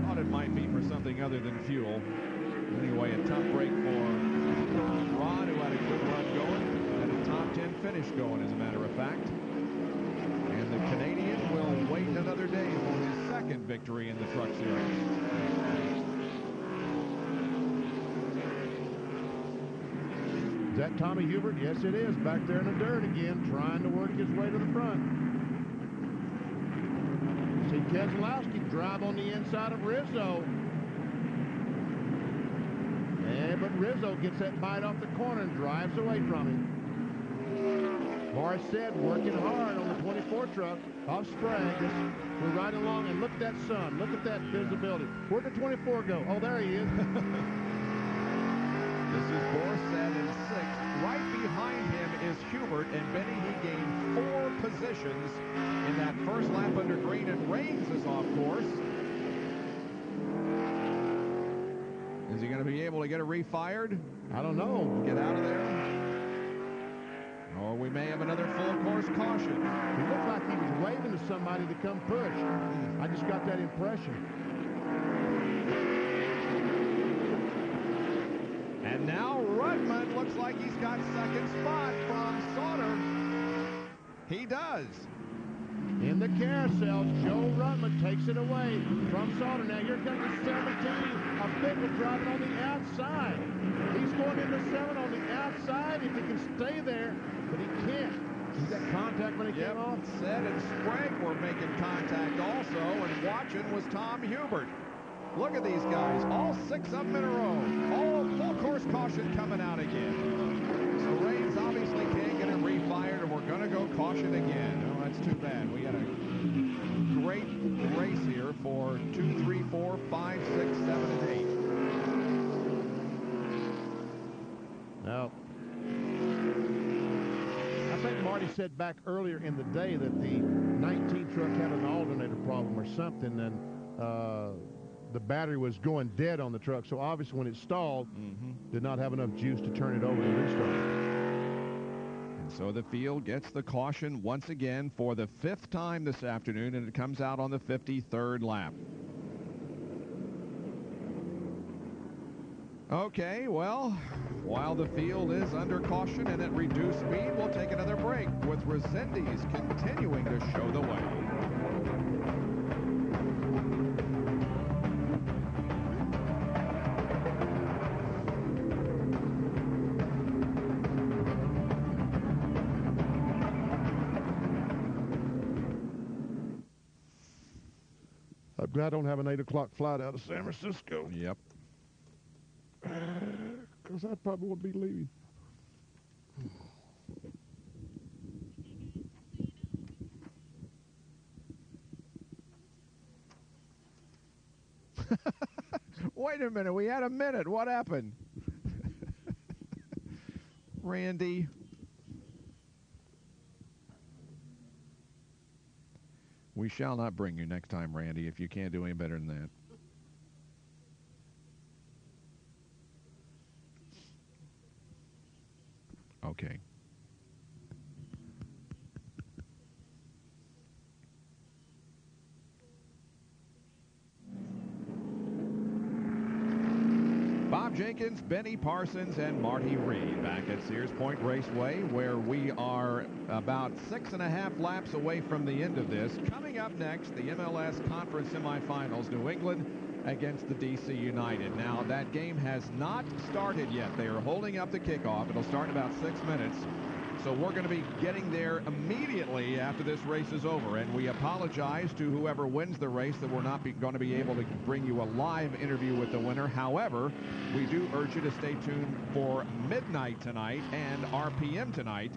thought it might be for something other than fuel. Anyway, a tough break for Ron, who had a good run going, and a top 10 finish going, as a matter of fact. And the Canadian will wait another day for his 2nd victory in the Truck Series. Is that Tommy Hubert? Yes, it is. Back there in the dirt again, trying to work his way to the front. See Keselowski drive on the inside of Rizzo. Rizzo gets that bite off the corner and drives away from him. Morissette working hard on the 24 truck off Sprague. We're riding along, and look at that sun. Look at that visibility. Where'd the 24 go? Oh, there he is. This is Morissette in 6th. Right behind him is Hubert, and Benny, he gained 4 positions in that first lap under green, and Raines is off course. Is he going to be able to get it refired? I don't know. Get out of there? Or we may have another full course caution. He looked like he was waving to somebody to come push. I just got that impression. And now Rudman looks like he's got second spot from Sauter. He does. In the carousel, Joe Rudman takes it away from Sauter. Now here comes the 17. A Bickle driving on the outside. He's going into 7 on the outside if he can stay there, but he can't. See that contact when he came off? Said and Sprague were making contact also, and watching was Tom Hubert. Look at these guys, all 6 of them in a row. All full course caution coming out again. So Raines obviously can't get it refired, and we're going to go caution again. Oh, that's too bad. We had a great race here for 2, 3, 4, 5, 6, 7, and 8. Now, I think Marty said back earlier in the day that the 19 truck had an alternator problem or something, and the battery was going dead on the truck. So obviously when it stalled, did not have enough juice to turn it over and restart it. And so the field gets the caution once again for the 5th time this afternoon, and it comes out on the 53rd lap. Okay, well, while the field is under caution and at reduced speed, we'll take another break with Resendiz continuing to show the way. I'm glad I don't have an 8 o'clock flight out of San Francisco. Yep. Because I probably won't be leaving. Wait a minute, we had a minute. What happened? Randy. We shall not bring you next time, Randy, if you can't do any better than that. Okay. Bob Jenkins, Benny Parsons, and Marty Reed back at Sears Point Raceway, where we are about 6.5 laps away from the end of this. Coming up next, the MLS Conference semifinals, New England against the DC United. Now, that game has not started yet. They are holding up the kickoff. It'll start in about 6 minutes. So we're going to be getting there immediately after this race is over. And we apologize to whoever wins the race that we're not going to be able to bring you a live interview with the winner. However, we do urge you to stay tuned for midnight tonight and RPM tonight,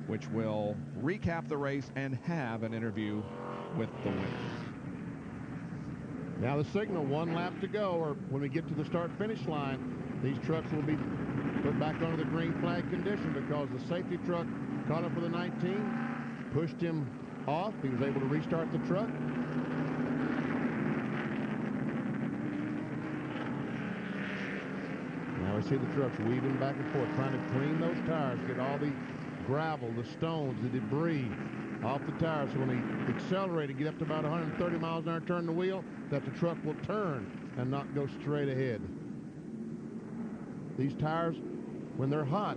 which will recap the race and have an interview with the winner. Now the signal, 1 lap to go, or when we get to the start-finish line, these trucks will be put back under the green flag condition because the safety truck caught up with the 19, pushed him off. He was able to restart the truck. Now we see the trucks weaving back and forth, trying to clean those tires, get all the gravel, the stones, the debris off the tires. So when they accelerate and get up to about 130 miles an hour, turn the wheel, that the truck will turn and not go straight ahead. These tires, when they're hot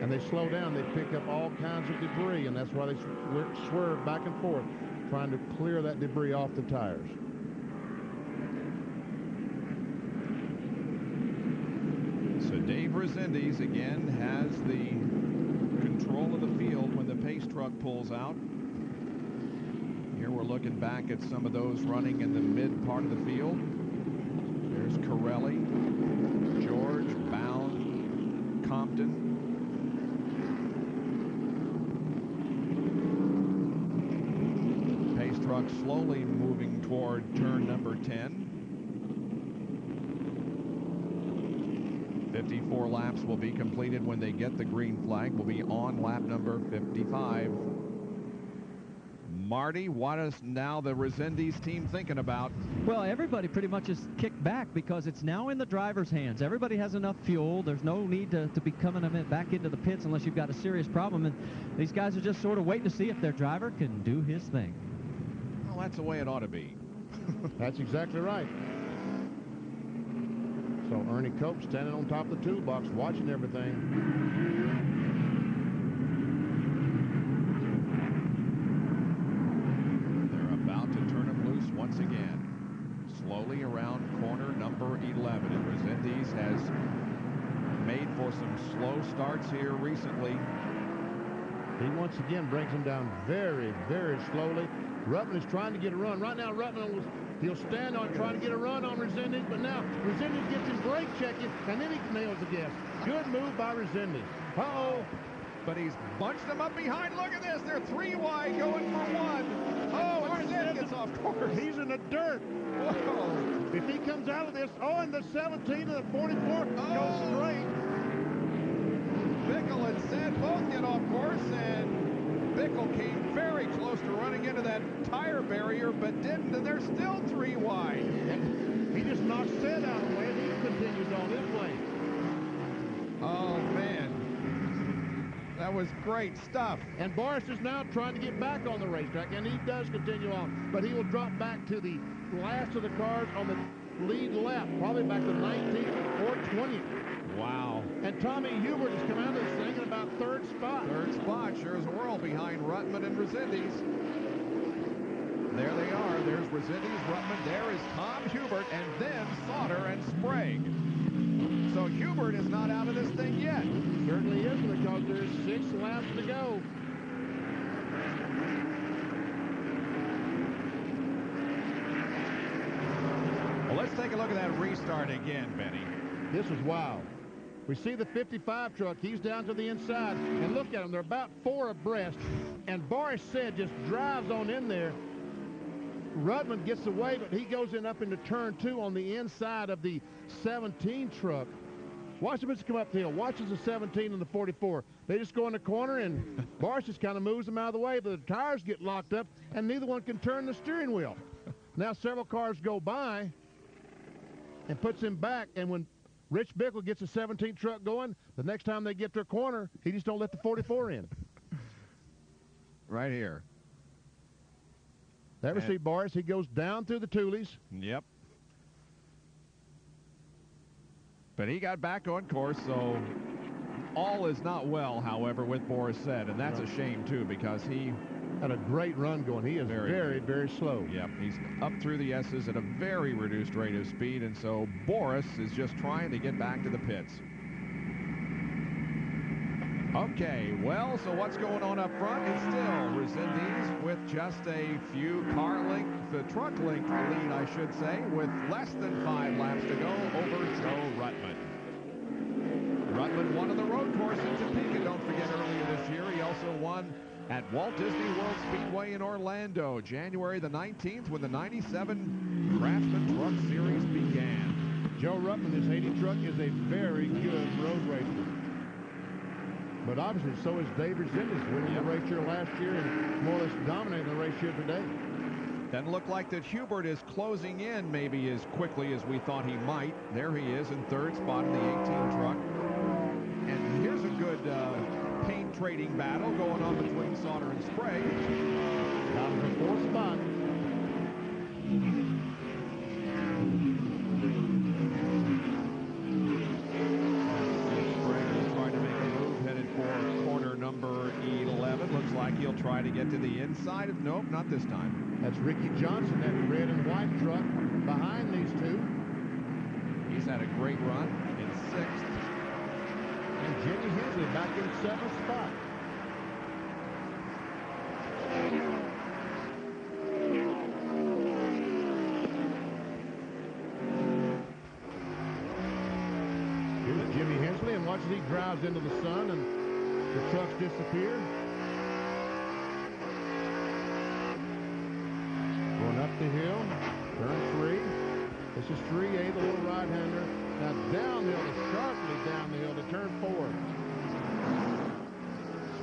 and they slow down, they pick up all kinds of debris, and that's why they swerve back and forth, trying to clear that debris off the tires. So Dave Resendiz again has the control of the field when the pace truck pulls out. Here we're looking back at some of those running in the mid part of the field. There's Corelli, George, Bounds, truck slowly moving toward turn number 10. 54 laps will be completed when they get the green flag. Will be on lap number 55. Marty, what is now the Resendiz team thinking about? Well, everybody pretty much is kicked back because it's now in the driver's hands. Everybody has enough fuel. There's no need to be coming back into the pits unless you've got a serious problem. And these guys are just sort of waiting to see if their driver can do his thing. Well, that's the way it ought to be. That's exactly right. So Ernie Cope standing on top of the toolbox watching everything. They're about to turn him loose once again. Slowly around corner number 11. And Resendiz has made for some slow starts here recently. He once again brings him down very, very slowly. Ruttman is trying to get a run. Right now, he'll stand on trying to get a run on Resendiz, but now Resendiz gets his brake checking, and then he nails the gas. Good move by Resendiz. Uh-oh. But he's bunched him up behind. Look at this. They're 3 wide going for 1. Oh, and Sid gets off course. He's in the dirt. Whoa. If he comes out of this, and the 17 and the 44 go straight. Bickle and Sid both get off course, and Bickle came very close to running into that tire barrier, but didn't, and they're still 3 wide. And he just knocks Sid out of the way, and he continues on his way. Oh, man. That was great stuff. And Boris is now trying to get back on the racetrack, and he does continue on, but he will drop back to the last of the cars on the lead lap, probably back to 19th or 20th. Wow. And Tommy Hubert has come out of this thing in about 3rd spot. 3rd spot, sure as a world behind Ruttman and Resendiz. There they are. There's Resendiz, Ruttman. There is Tom Hubert, and then Sauter and Sprague. So Hubert is not out of this thing yet. Certainly isn't, because there's 6 laps to go. Well, let's take a look at that restart again, Benny. This is wild. We see the 55 truck. He's down to the inside. And look at them. They're about 4 abreast. And Boris Said just drives on in there. Ruttman gets away, but he goes in up into turn 2 on the inside of the 17 truck. Watch him come up the hill. Watches the 17 and the 44. They just go in the corner, and Boris just kind of moves them out of the way, but the tires get locked up, and neither one can turn the steering wheel. Now several cars go by and puts him back, and when Rich Bickle gets a 17 truck going, the next time they get to a corner, he just don't let the 44 in. Right here. Ever see Boris? He goes down through the Toolies. Yep. But he got back on course, so all is not well, however, with Boris Said, and that's a shame, too, because he had a great run going. He is very, very slow. Yep, he's up through the S's at a very reduced rate of speed, and so Boris is just trying to get back to the pits. Okay, well, so what's going on up front? It's still Resendiz with just a few truck length lead, I should say, with less than 5 laps to go over Joe Ruttman. Ruttman won on the road course in Topeka, don't forget, earlier this year. He also won at Walt Disney World Speedway in Orlando, January the 19th, when the 97 Craftsman Truck Series began. Joe Ruttman, his 80 truck, is a very good road racer. But obviously, so is Dave Resendiz, winning the race here last year and more or less dominating the race here today. Doesn't look like that Hubert is closing in maybe as quickly as we thought he might. There he is in 3rd spot in the 18 truck. And here's a good paint trading battle going on between Sauter and Sprague. Down to the 4th spot. Number 11. Looks like he'll try to get to the inside of... Nope, not this time. That's Ricky Johnson, that red and white truck behind these two. He's had a great run in 6th. And Jimmy Hensley back in 7th spot. Here's Jimmy Hensley, and watch as he drives into the sun and the trucks disappear. Going up the hill, turn 3. This is 3A, the little right-hander. Now downhill, sharply down the hill to turn 4.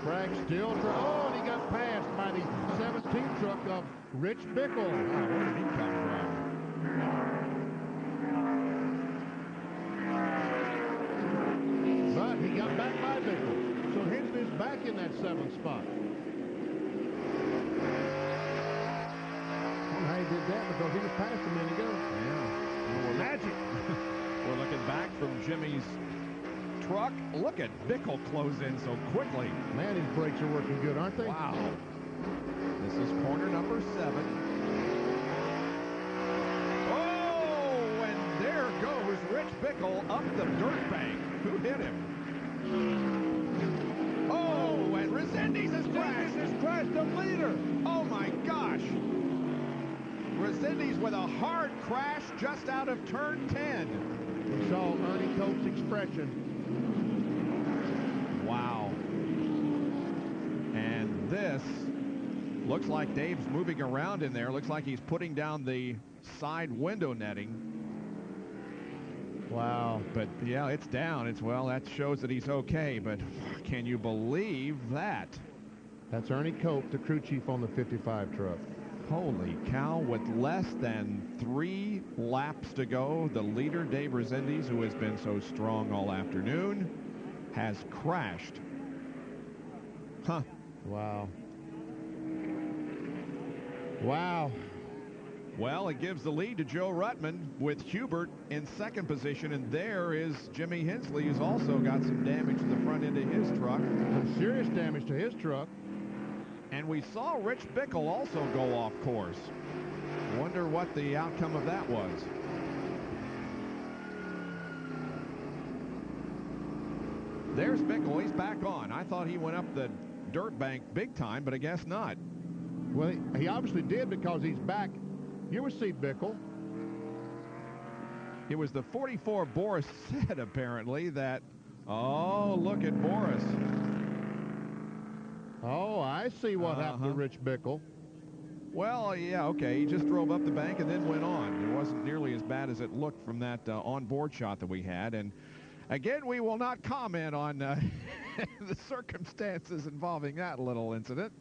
Sprague still, oh, and he got passed by the 17 truck of Rich Bickle. Wow, where did he come from? But he got back by Bickle. So Hensley's back in that 7th spot. I don't know how he did that because he was passed a minute ago. Yeah. Well, magic. We're looking back from Jimmy's truck. Look at Bickle close in so quickly. Man, his brakes are working good, aren't they? Wow. This is corner number 7. Oh, and there goes Rich Bickle up the dirt bank. Who hit him? Oh, and Resendiz has crashed. The leader. Oh, my gosh. Resendiz with a hard crash just out of turn 10. We saw Ernie Coates' expression. Wow. And this looks like Dave's moving around in there. Looks like he's putting down the side window netting. Wow. But yeah, it's down. Well, that shows that he's okay, but can you believe that? That's Ernie Cope, the crew chief on the 55 truck. Holy cow, with less than 3 laps to go, the leader, Dave Resendiz, who has been so strong all afternoon, has crashed. Huh. Wow. Wow. Well, it gives the lead to Joe Ruttman with Hubert in 2nd position, and there is Jimmy Hensley, who's also got some damage to the front end of his truck. Some serious damage to his truck. And we saw Rich Bickle also go off course. Wonder what the outcome of that was. There's Bickle. He's back on. I thought he went up the dirt bank big time, but I guess not. Well, he obviously did because he's back. You ever see Bickle? It was the 44 Boris said, apparently, that, oh, look at Boris. Oh, I see what happened to Rich Bickle. Well, yeah, okay. He just drove up the bank and then went on. It wasn't nearly as bad as it looked from that on-board shot that we had. And again, we will not comment on the circumstances involving that little incident.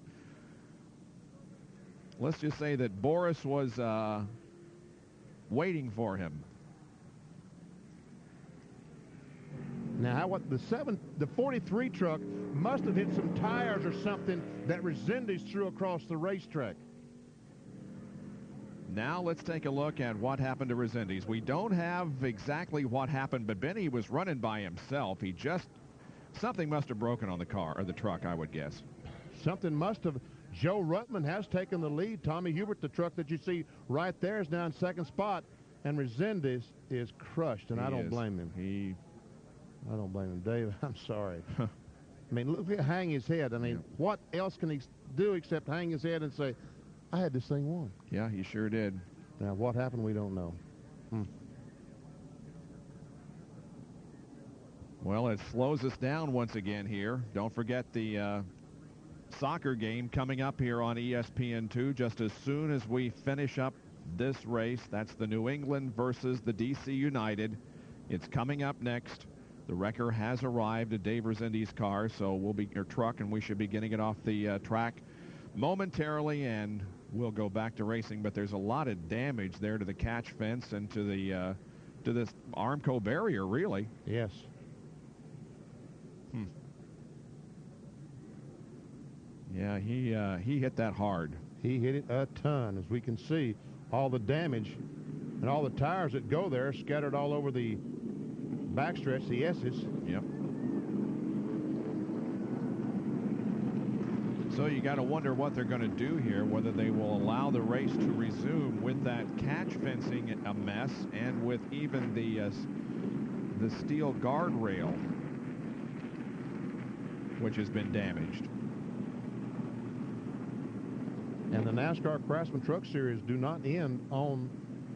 Let's just say that Boris was waiting for him. Now, what the 43 truck must have hit some tires or something that Resendiz threw across the racetrack. Now let's take a look at what happened to Resendiz. We don't have exactly what happened, but Benny was running by himself. Something must have broken on the car, or the truck, I would guess. Something must have. Joe Ruttman has taken the lead. Tommy Hubert, the truck that you see right there, is now in 2nd spot, and Resendiz is crushed, and I don't blame him. I don't blame him. Dave, I'm sorry. I mean, look at hang his head. I mean, what else can he do except hang his head and say, I had this thing won? Yeah, he sure did. Now, what happened, we don't know. Well, it slows us down once again here. Don't forget the soccer game coming up here on ESPN2 just as soon as we finish up this race. That's the New England versus the DC United. It's coming up next. The wrecker has arrived at Dave Resendiz's car, so truck, and we should be getting it off the track momentarily, and we'll go back to racing. But there's a lot of damage there to the catch fence and to the to this Armco barrier, really. Yes. Yeah, he hit that hard. He hit it a ton, as we can see. All the damage and all the tires that go there scattered all over the backstretch, the S's. Yep. So you got to wonder what they're going to do here, whether they will allow the race to resume with that catch fencing a mess and with even the steel guardrail, which has been damaged. And the NASCAR Craftsman Truck Series do not end on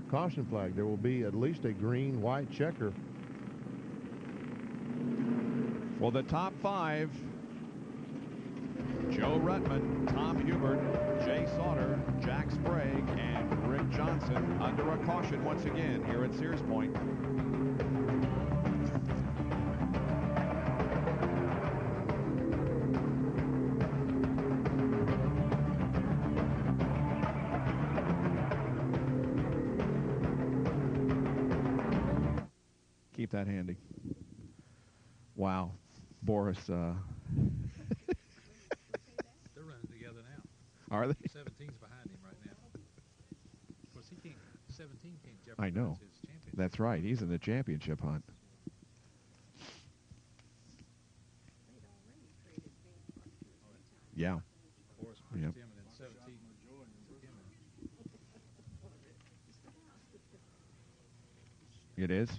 caution flag. There will be at least a green-white checker. For the top 5, Joe Ruttman, Tom Hubert, Jay Sauter, Jack Sprague, and Rick Johnson under a caution once again here at Sears Point. Keep that handy. Wow. Boris. They're running together now. Are they? 17's behind him right now. Of course, 17 can't jeopardize I know. his championship. That's right. He's in the championship hunt. Yeah. Boris pushed Yep. him, and then 17 took him in. It is.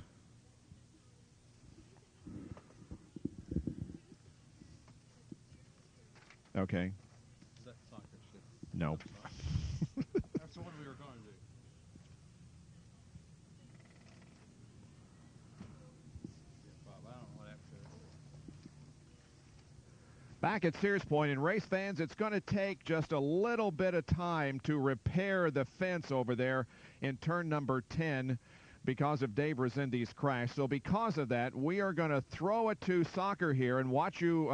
Okay. Is that soccer shit? No. That's the one we were going to do. Yeah, Bob, I don't know what happened to it. Back at Sears Point, and race fans, it's going to take just a little bit of time to repair the fence over there in turn number 10 because of Dave Resendi's crash. So because of that, we are going to throw it to soccer here and let you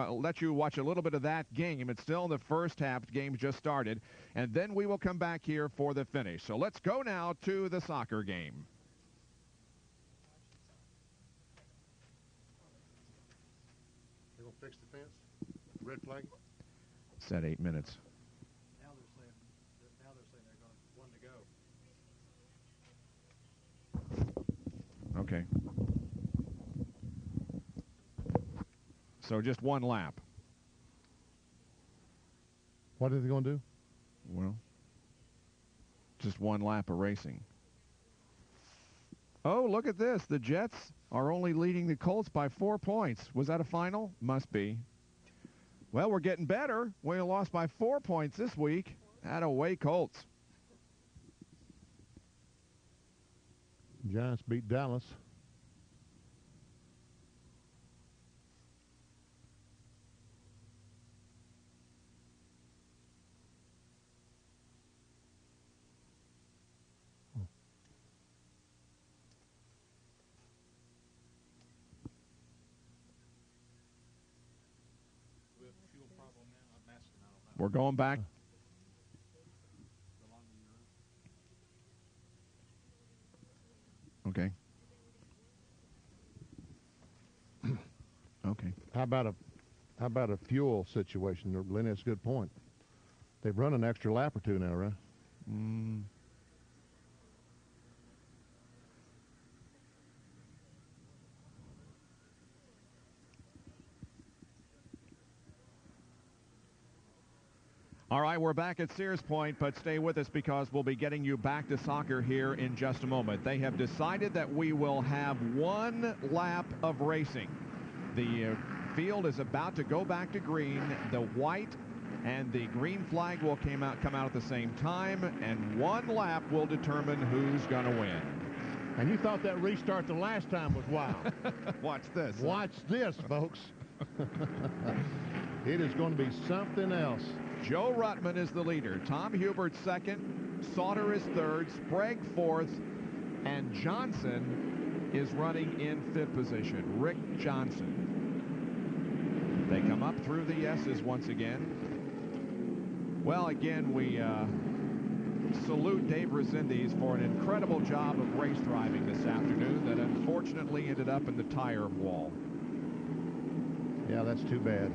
watch a little bit of that game. It's still in the first half. The game just started. And then we will come back here for the finish. So let's go now to the soccer game. They're going to fix the fence? Red flag? Set 8 minutes. Now they're saying they're going to one to go. Okay. So just one lap. What are they going to do? Well, just one lap of racing. Oh, look at this. The Jets are only leading the Colts by 4 points. Was that a final? Must be. Well, we're getting better. We lost by 4 points this week. Attaway Colts. Giants beat Dallas. We have a fuel problem now. I'm asking, I don't know. We're going back. The longer you run. Okay. Okay. How about a fuel situation? Lenny, that's a good point. They've run an extra lap or two now, right? All right, we're back at Sears Point, but stay with us because we'll be getting you back to soccer here in just a moment. They have decided that we will have one lap of racing. The field is about to go back to green. The white and the green flag will come out at the same time, and one lap will determine who's going to win. And you thought that restart the last time was wild. Watch this. Watch this, folks. It is going to be something else. Joe Ruttman is the leader. Tom Hubert second. Sauter is third. Sprague fourth. And Johnson is running in fifth position. Rick Johnson. They come up through the S's once again. Well, again, we salute Dave Resendiz for an incredible job of race driving this afternoon that unfortunately ended up in the tire wall. Yeah, that's too bad.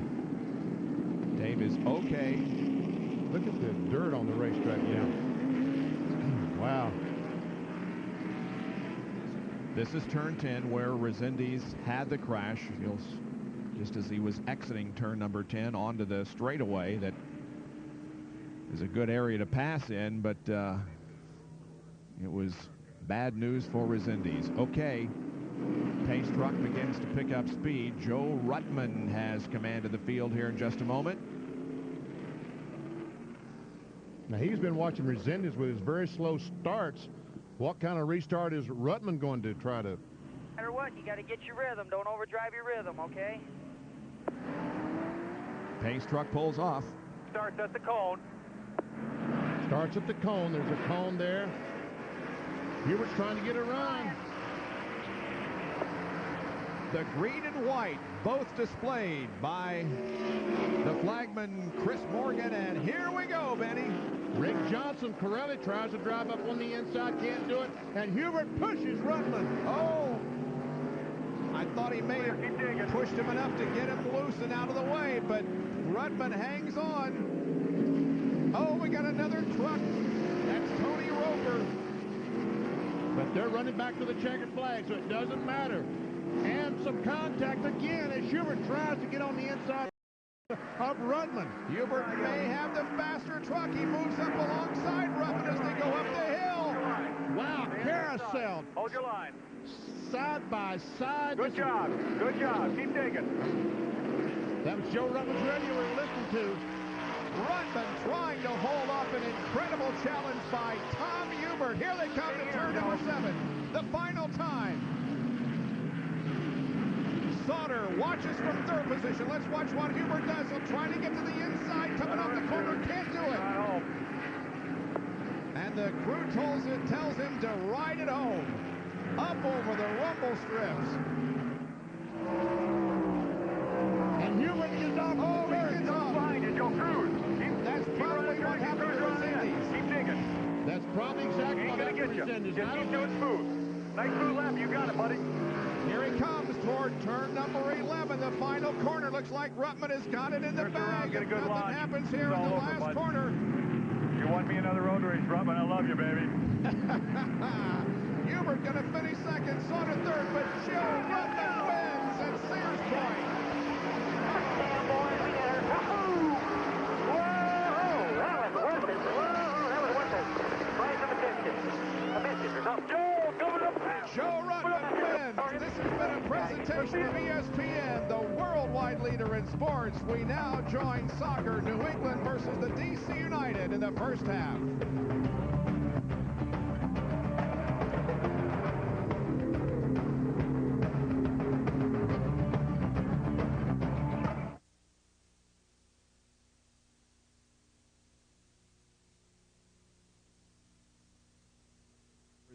Dave is okay. Look at the dirt on the racetrack. Yeah. Wow. This is turn 10 where Resendiz had the crash. Just as he was exiting turn number 10 onto the straightaway that is a good area to pass in, but it was bad news for Resendiz. Okay. Pace truck begins to pick up speed. Joe Ruttman has command of the field here in just a moment. Now, he's been watching Resendiz with his very slow starts. What kind of restart is Ruttman going to try to? No matter what, you got to get your rhythm. Don't overdrive your rhythm, okay? Pace truck pulls off. Starts at the cone. Starts at the cone. There's a cone there. Hubert's trying to get a run. The green and white, both displayed by the flagman Chris Morgan, and here we go, Benny. Rick Johnson, Corelli tries to drive up on the inside, can't do it, and Hubert pushes Rutman. Oh! I thought he may have pushed him enough to get him loose and out of the way, but Rutman hangs on. Oh, we got another truck. That's Tony Roper. But they're running back to the checkered flag, so it doesn't matter. And some contact again as Hubert tries to get on the inside of Rutman. Hubert may have the faster truck. He moves up alongside Rutman as they go up the hill. Wow, carousel. Hold your line. Side by side. Good job. Good job. Keep digging. That was Joe Rutman's radio we were listening to. Rutman trying to hold off an incredible challenge by Tom Hubert. Here they come to turn number 7. The final time. Sauter watches from 3rd position. Let's watch what Hubert does. He'll try to get to the inside. Coming off the corner. Can't do it. And the crew tells him to ride it home. Up over the rumble strips. And Hubert is off. Oh, he gets off. Behind you, Joe Cruz. That's probably what happened to Resendiz. Keep digging. That's probably exactly what happened to Resendiz. Resendiz. Just keep doing smooth. Nice smooth lap. You got it, buddy. Here he comes toward turn number 11. The final corner. Looks like Rutman has got it in the bag. If nothing happens here in the last corner. You want me another road race, Rutman? I love you, baby. Hubert going to finish 2nd, Sauter 3rd, but Joe Rutman wins at Sears Point. Damn, boys, we got her. Woohoo! Whoa! That was worth it. Whoa, that was worth it. Price of a biscuit or something. Joe, coming up. Joe Rutman wins. This has been a presentation of ESPN, the worldwide leader in sports. We now join soccer, New England versus the DC United in the first half.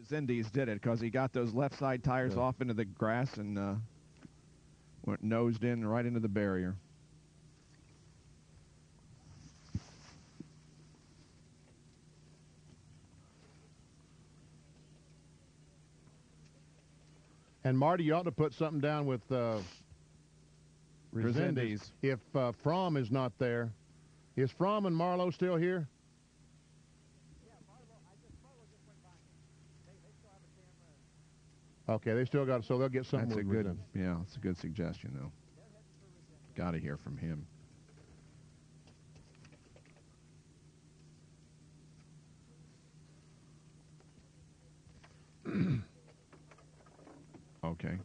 Resendiz did it because he got those left side tires off into the grass and went nosed in right into the barrier. And Marty, you ought to put something down with Resendiz. If Fromm is not there. Is Fromm and Marlowe still here? Okay, they still got it, so they'll get something. That's a good, yeah, that's a good suggestion, though. Got to hear from him. Okay.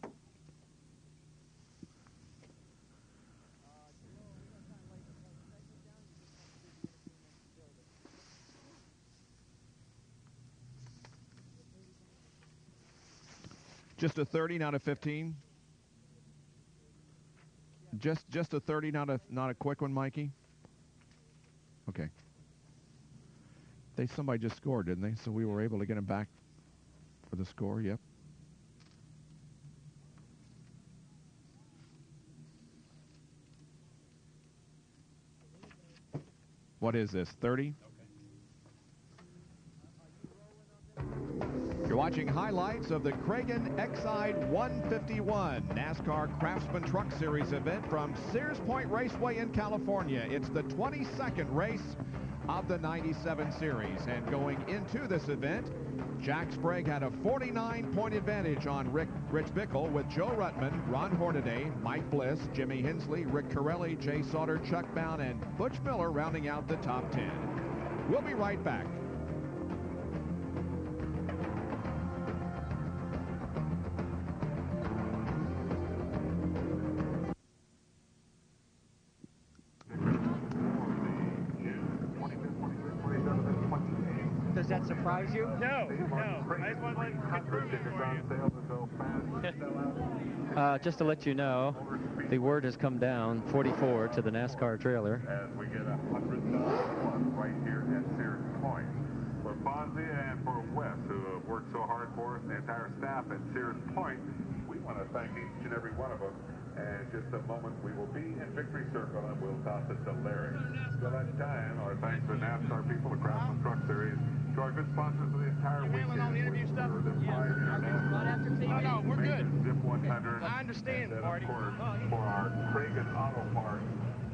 Just a 30, not a 15. Just a 30, not a quick one, Mikey. Okay. Somebody just scored, didn't they? So we were able to get him back for the score. Yep. What is this? 30? You're watching highlights of the Kragen Exide 151 NASCAR Craftsman Truck Series event from Sears Point Raceway in California. It's the 22nd race of the 97 series. And going into this event, Jack Sprague had a 49-point advantage on Rich Bickle with Joe Rutman, Ron Hornaday, Mike Bliss, Jimmy Hensley, Rick Corelli, Jay Sauter, Chuck Bound, and Butch Miller rounding out the top 10. We'll be right back. Does that surprise you? No. I just want to confirm it for you. Just to let you know, the word has come down 44 to the NASCAR trailer. As we get $100,000 right here at Sears Point. Fonzie and for Wes, who have worked so hard for us, and the entire staff at Sears Point. We want to thank each and every one of them. And just a moment, we will be in Victory Circle, and we'll toss it to Larry. So that time, our thanks to the NASCAR people, the Craftsman Truck Series, to our good sponsors for the entire weekend. On the interview stuff? No, we're good. Zip 100. I understand, and then, Marty. of course, for our Kragen Auto Parts,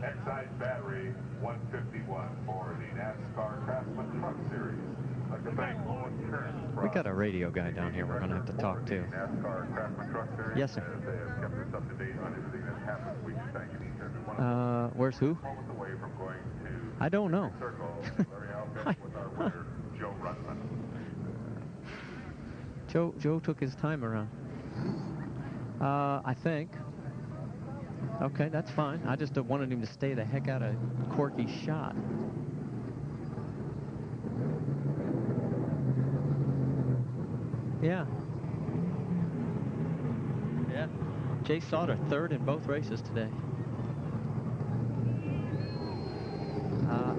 Exide Battery 151 for the NASCAR Craftsman Truck Series. I'd like to thank Owen Kern. We got a radio guy down here we're going to have to talk to. NASCAR Craftsman Truck Series. Yes, sir. They have kept us up to date on everything that's happened. We can thank each and every one of them. Where's who? Moments away from going to I don't know. Circle. Larry Alpin with our winner, Joe Ruttman. Joe took his time around. I think. Okay, that's fine. I just wanted him to stay the heck out of Corky's shot. Yeah. Yeah. Jay Sauter, third in both races today.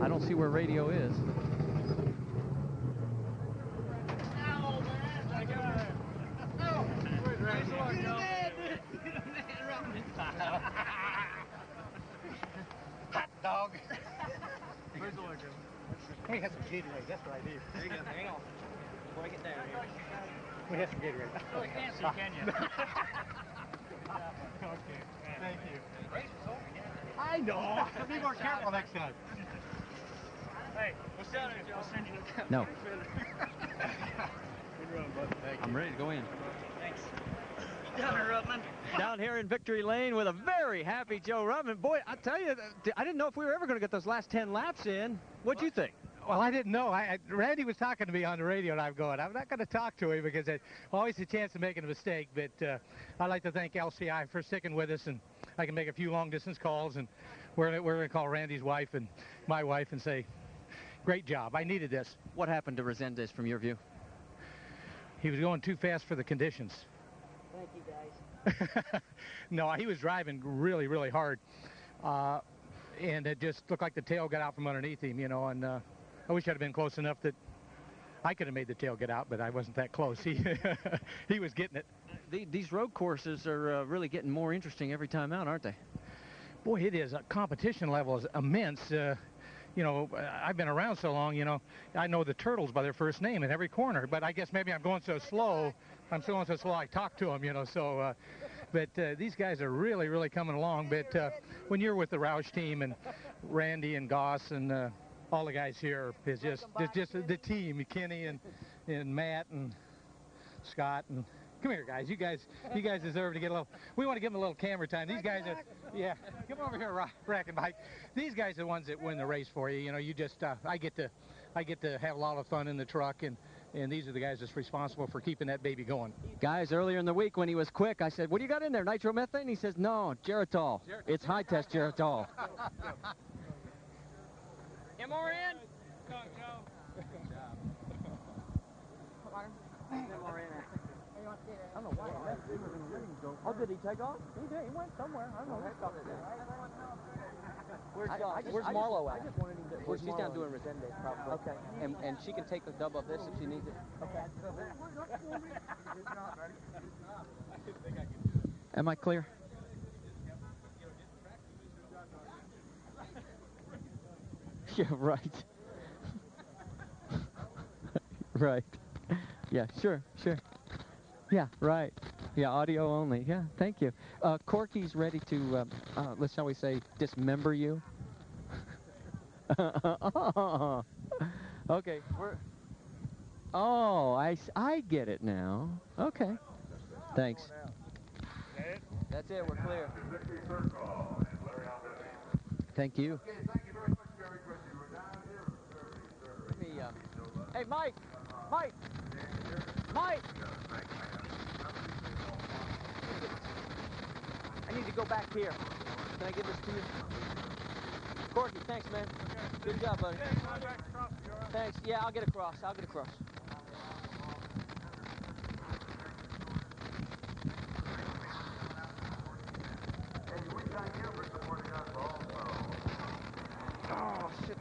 I don't see where radio is. Hot dog. Where's the water? He has some Gatorade. That's what I need. There you go. Hang on. Before I get down here. We have some Gatorade. Oh, you can't see, can you? Okay. Thank you. I know. Be more careful next time. Hey, we'll send you. No. Good run, bud. Thank I'm ready to go in. Thanks. Down here, Rutman. Down here in Victory Lane with a very happy Joe Rutman. Boy, I tell you, I didn't know if we were ever going to get those last 10 laps in. What'd you think? Well, I didn't know. Randy was talking to me on the radio, and I'm not going to talk to him because there's always a chance of making a mistake. But I'd like to thank LCI for sticking with us, and I can make a few long-distance calls, and we're going to call Randy's wife and my wife and say, great job. I needed this. What happened to Resendez from your view? He was going too fast for the conditions. Thank you, guys. No, he was driving really, really hard. And it just looked like the tail got out from underneath him, you know, and I wish I'd have been close enough that I could have made the tail get out, but I wasn't that close. He was getting it. These road courses are really getting more interesting every time out, aren't they? Boy, it is. Competition level is immense. You know, I've been around so long, you know, I know the turtles by their first name in every corner, but I guess maybe I'm going so slow. I'm going so slow I talk to them, you know, so, but these guys are really, really coming along. But when you're with the Roush team and Randy and Goss and all the guys here, it's just the team, Kenny and Matt and Scott and come here, guys. You guys deserve to get a little. We want to give them a little camera time. These guys are, yeah. Come over here, Rack and Mike. These guys are the ones that win the race for you. You know, you just I get to have a lot of fun in the truck, and these are the guys that's responsible for keeping that baby going. Guys, earlier in the week when he was quick, I said, "What do you got in there? Nitromethane?" He says, "No, Geritol. It's high-test Geritol." MRN. Go. MRN. I don't know why. Oh, did he take off? He did. He went somewhere. I don't know. Where's Marlo at? I just wanted him to. Well, she's down doing Resendez, probably. Okay. And she can take the dub of this if she needs it. Okay. Am I clear? Yeah, right. Right. Yeah, sure. Yeah, right. Yeah, audio only. Yeah, thank you. Corky's ready to, shall we say, dismember you. Okay, oh, I get it now. Okay. Thanks. That's it. We're clear. Thank you. Let me, hey, Mike. I need to go back here. Can I give this to you? Corky, thanks, man. Good job, buddy. Thanks. Yeah, I'll get across. Oh, shit.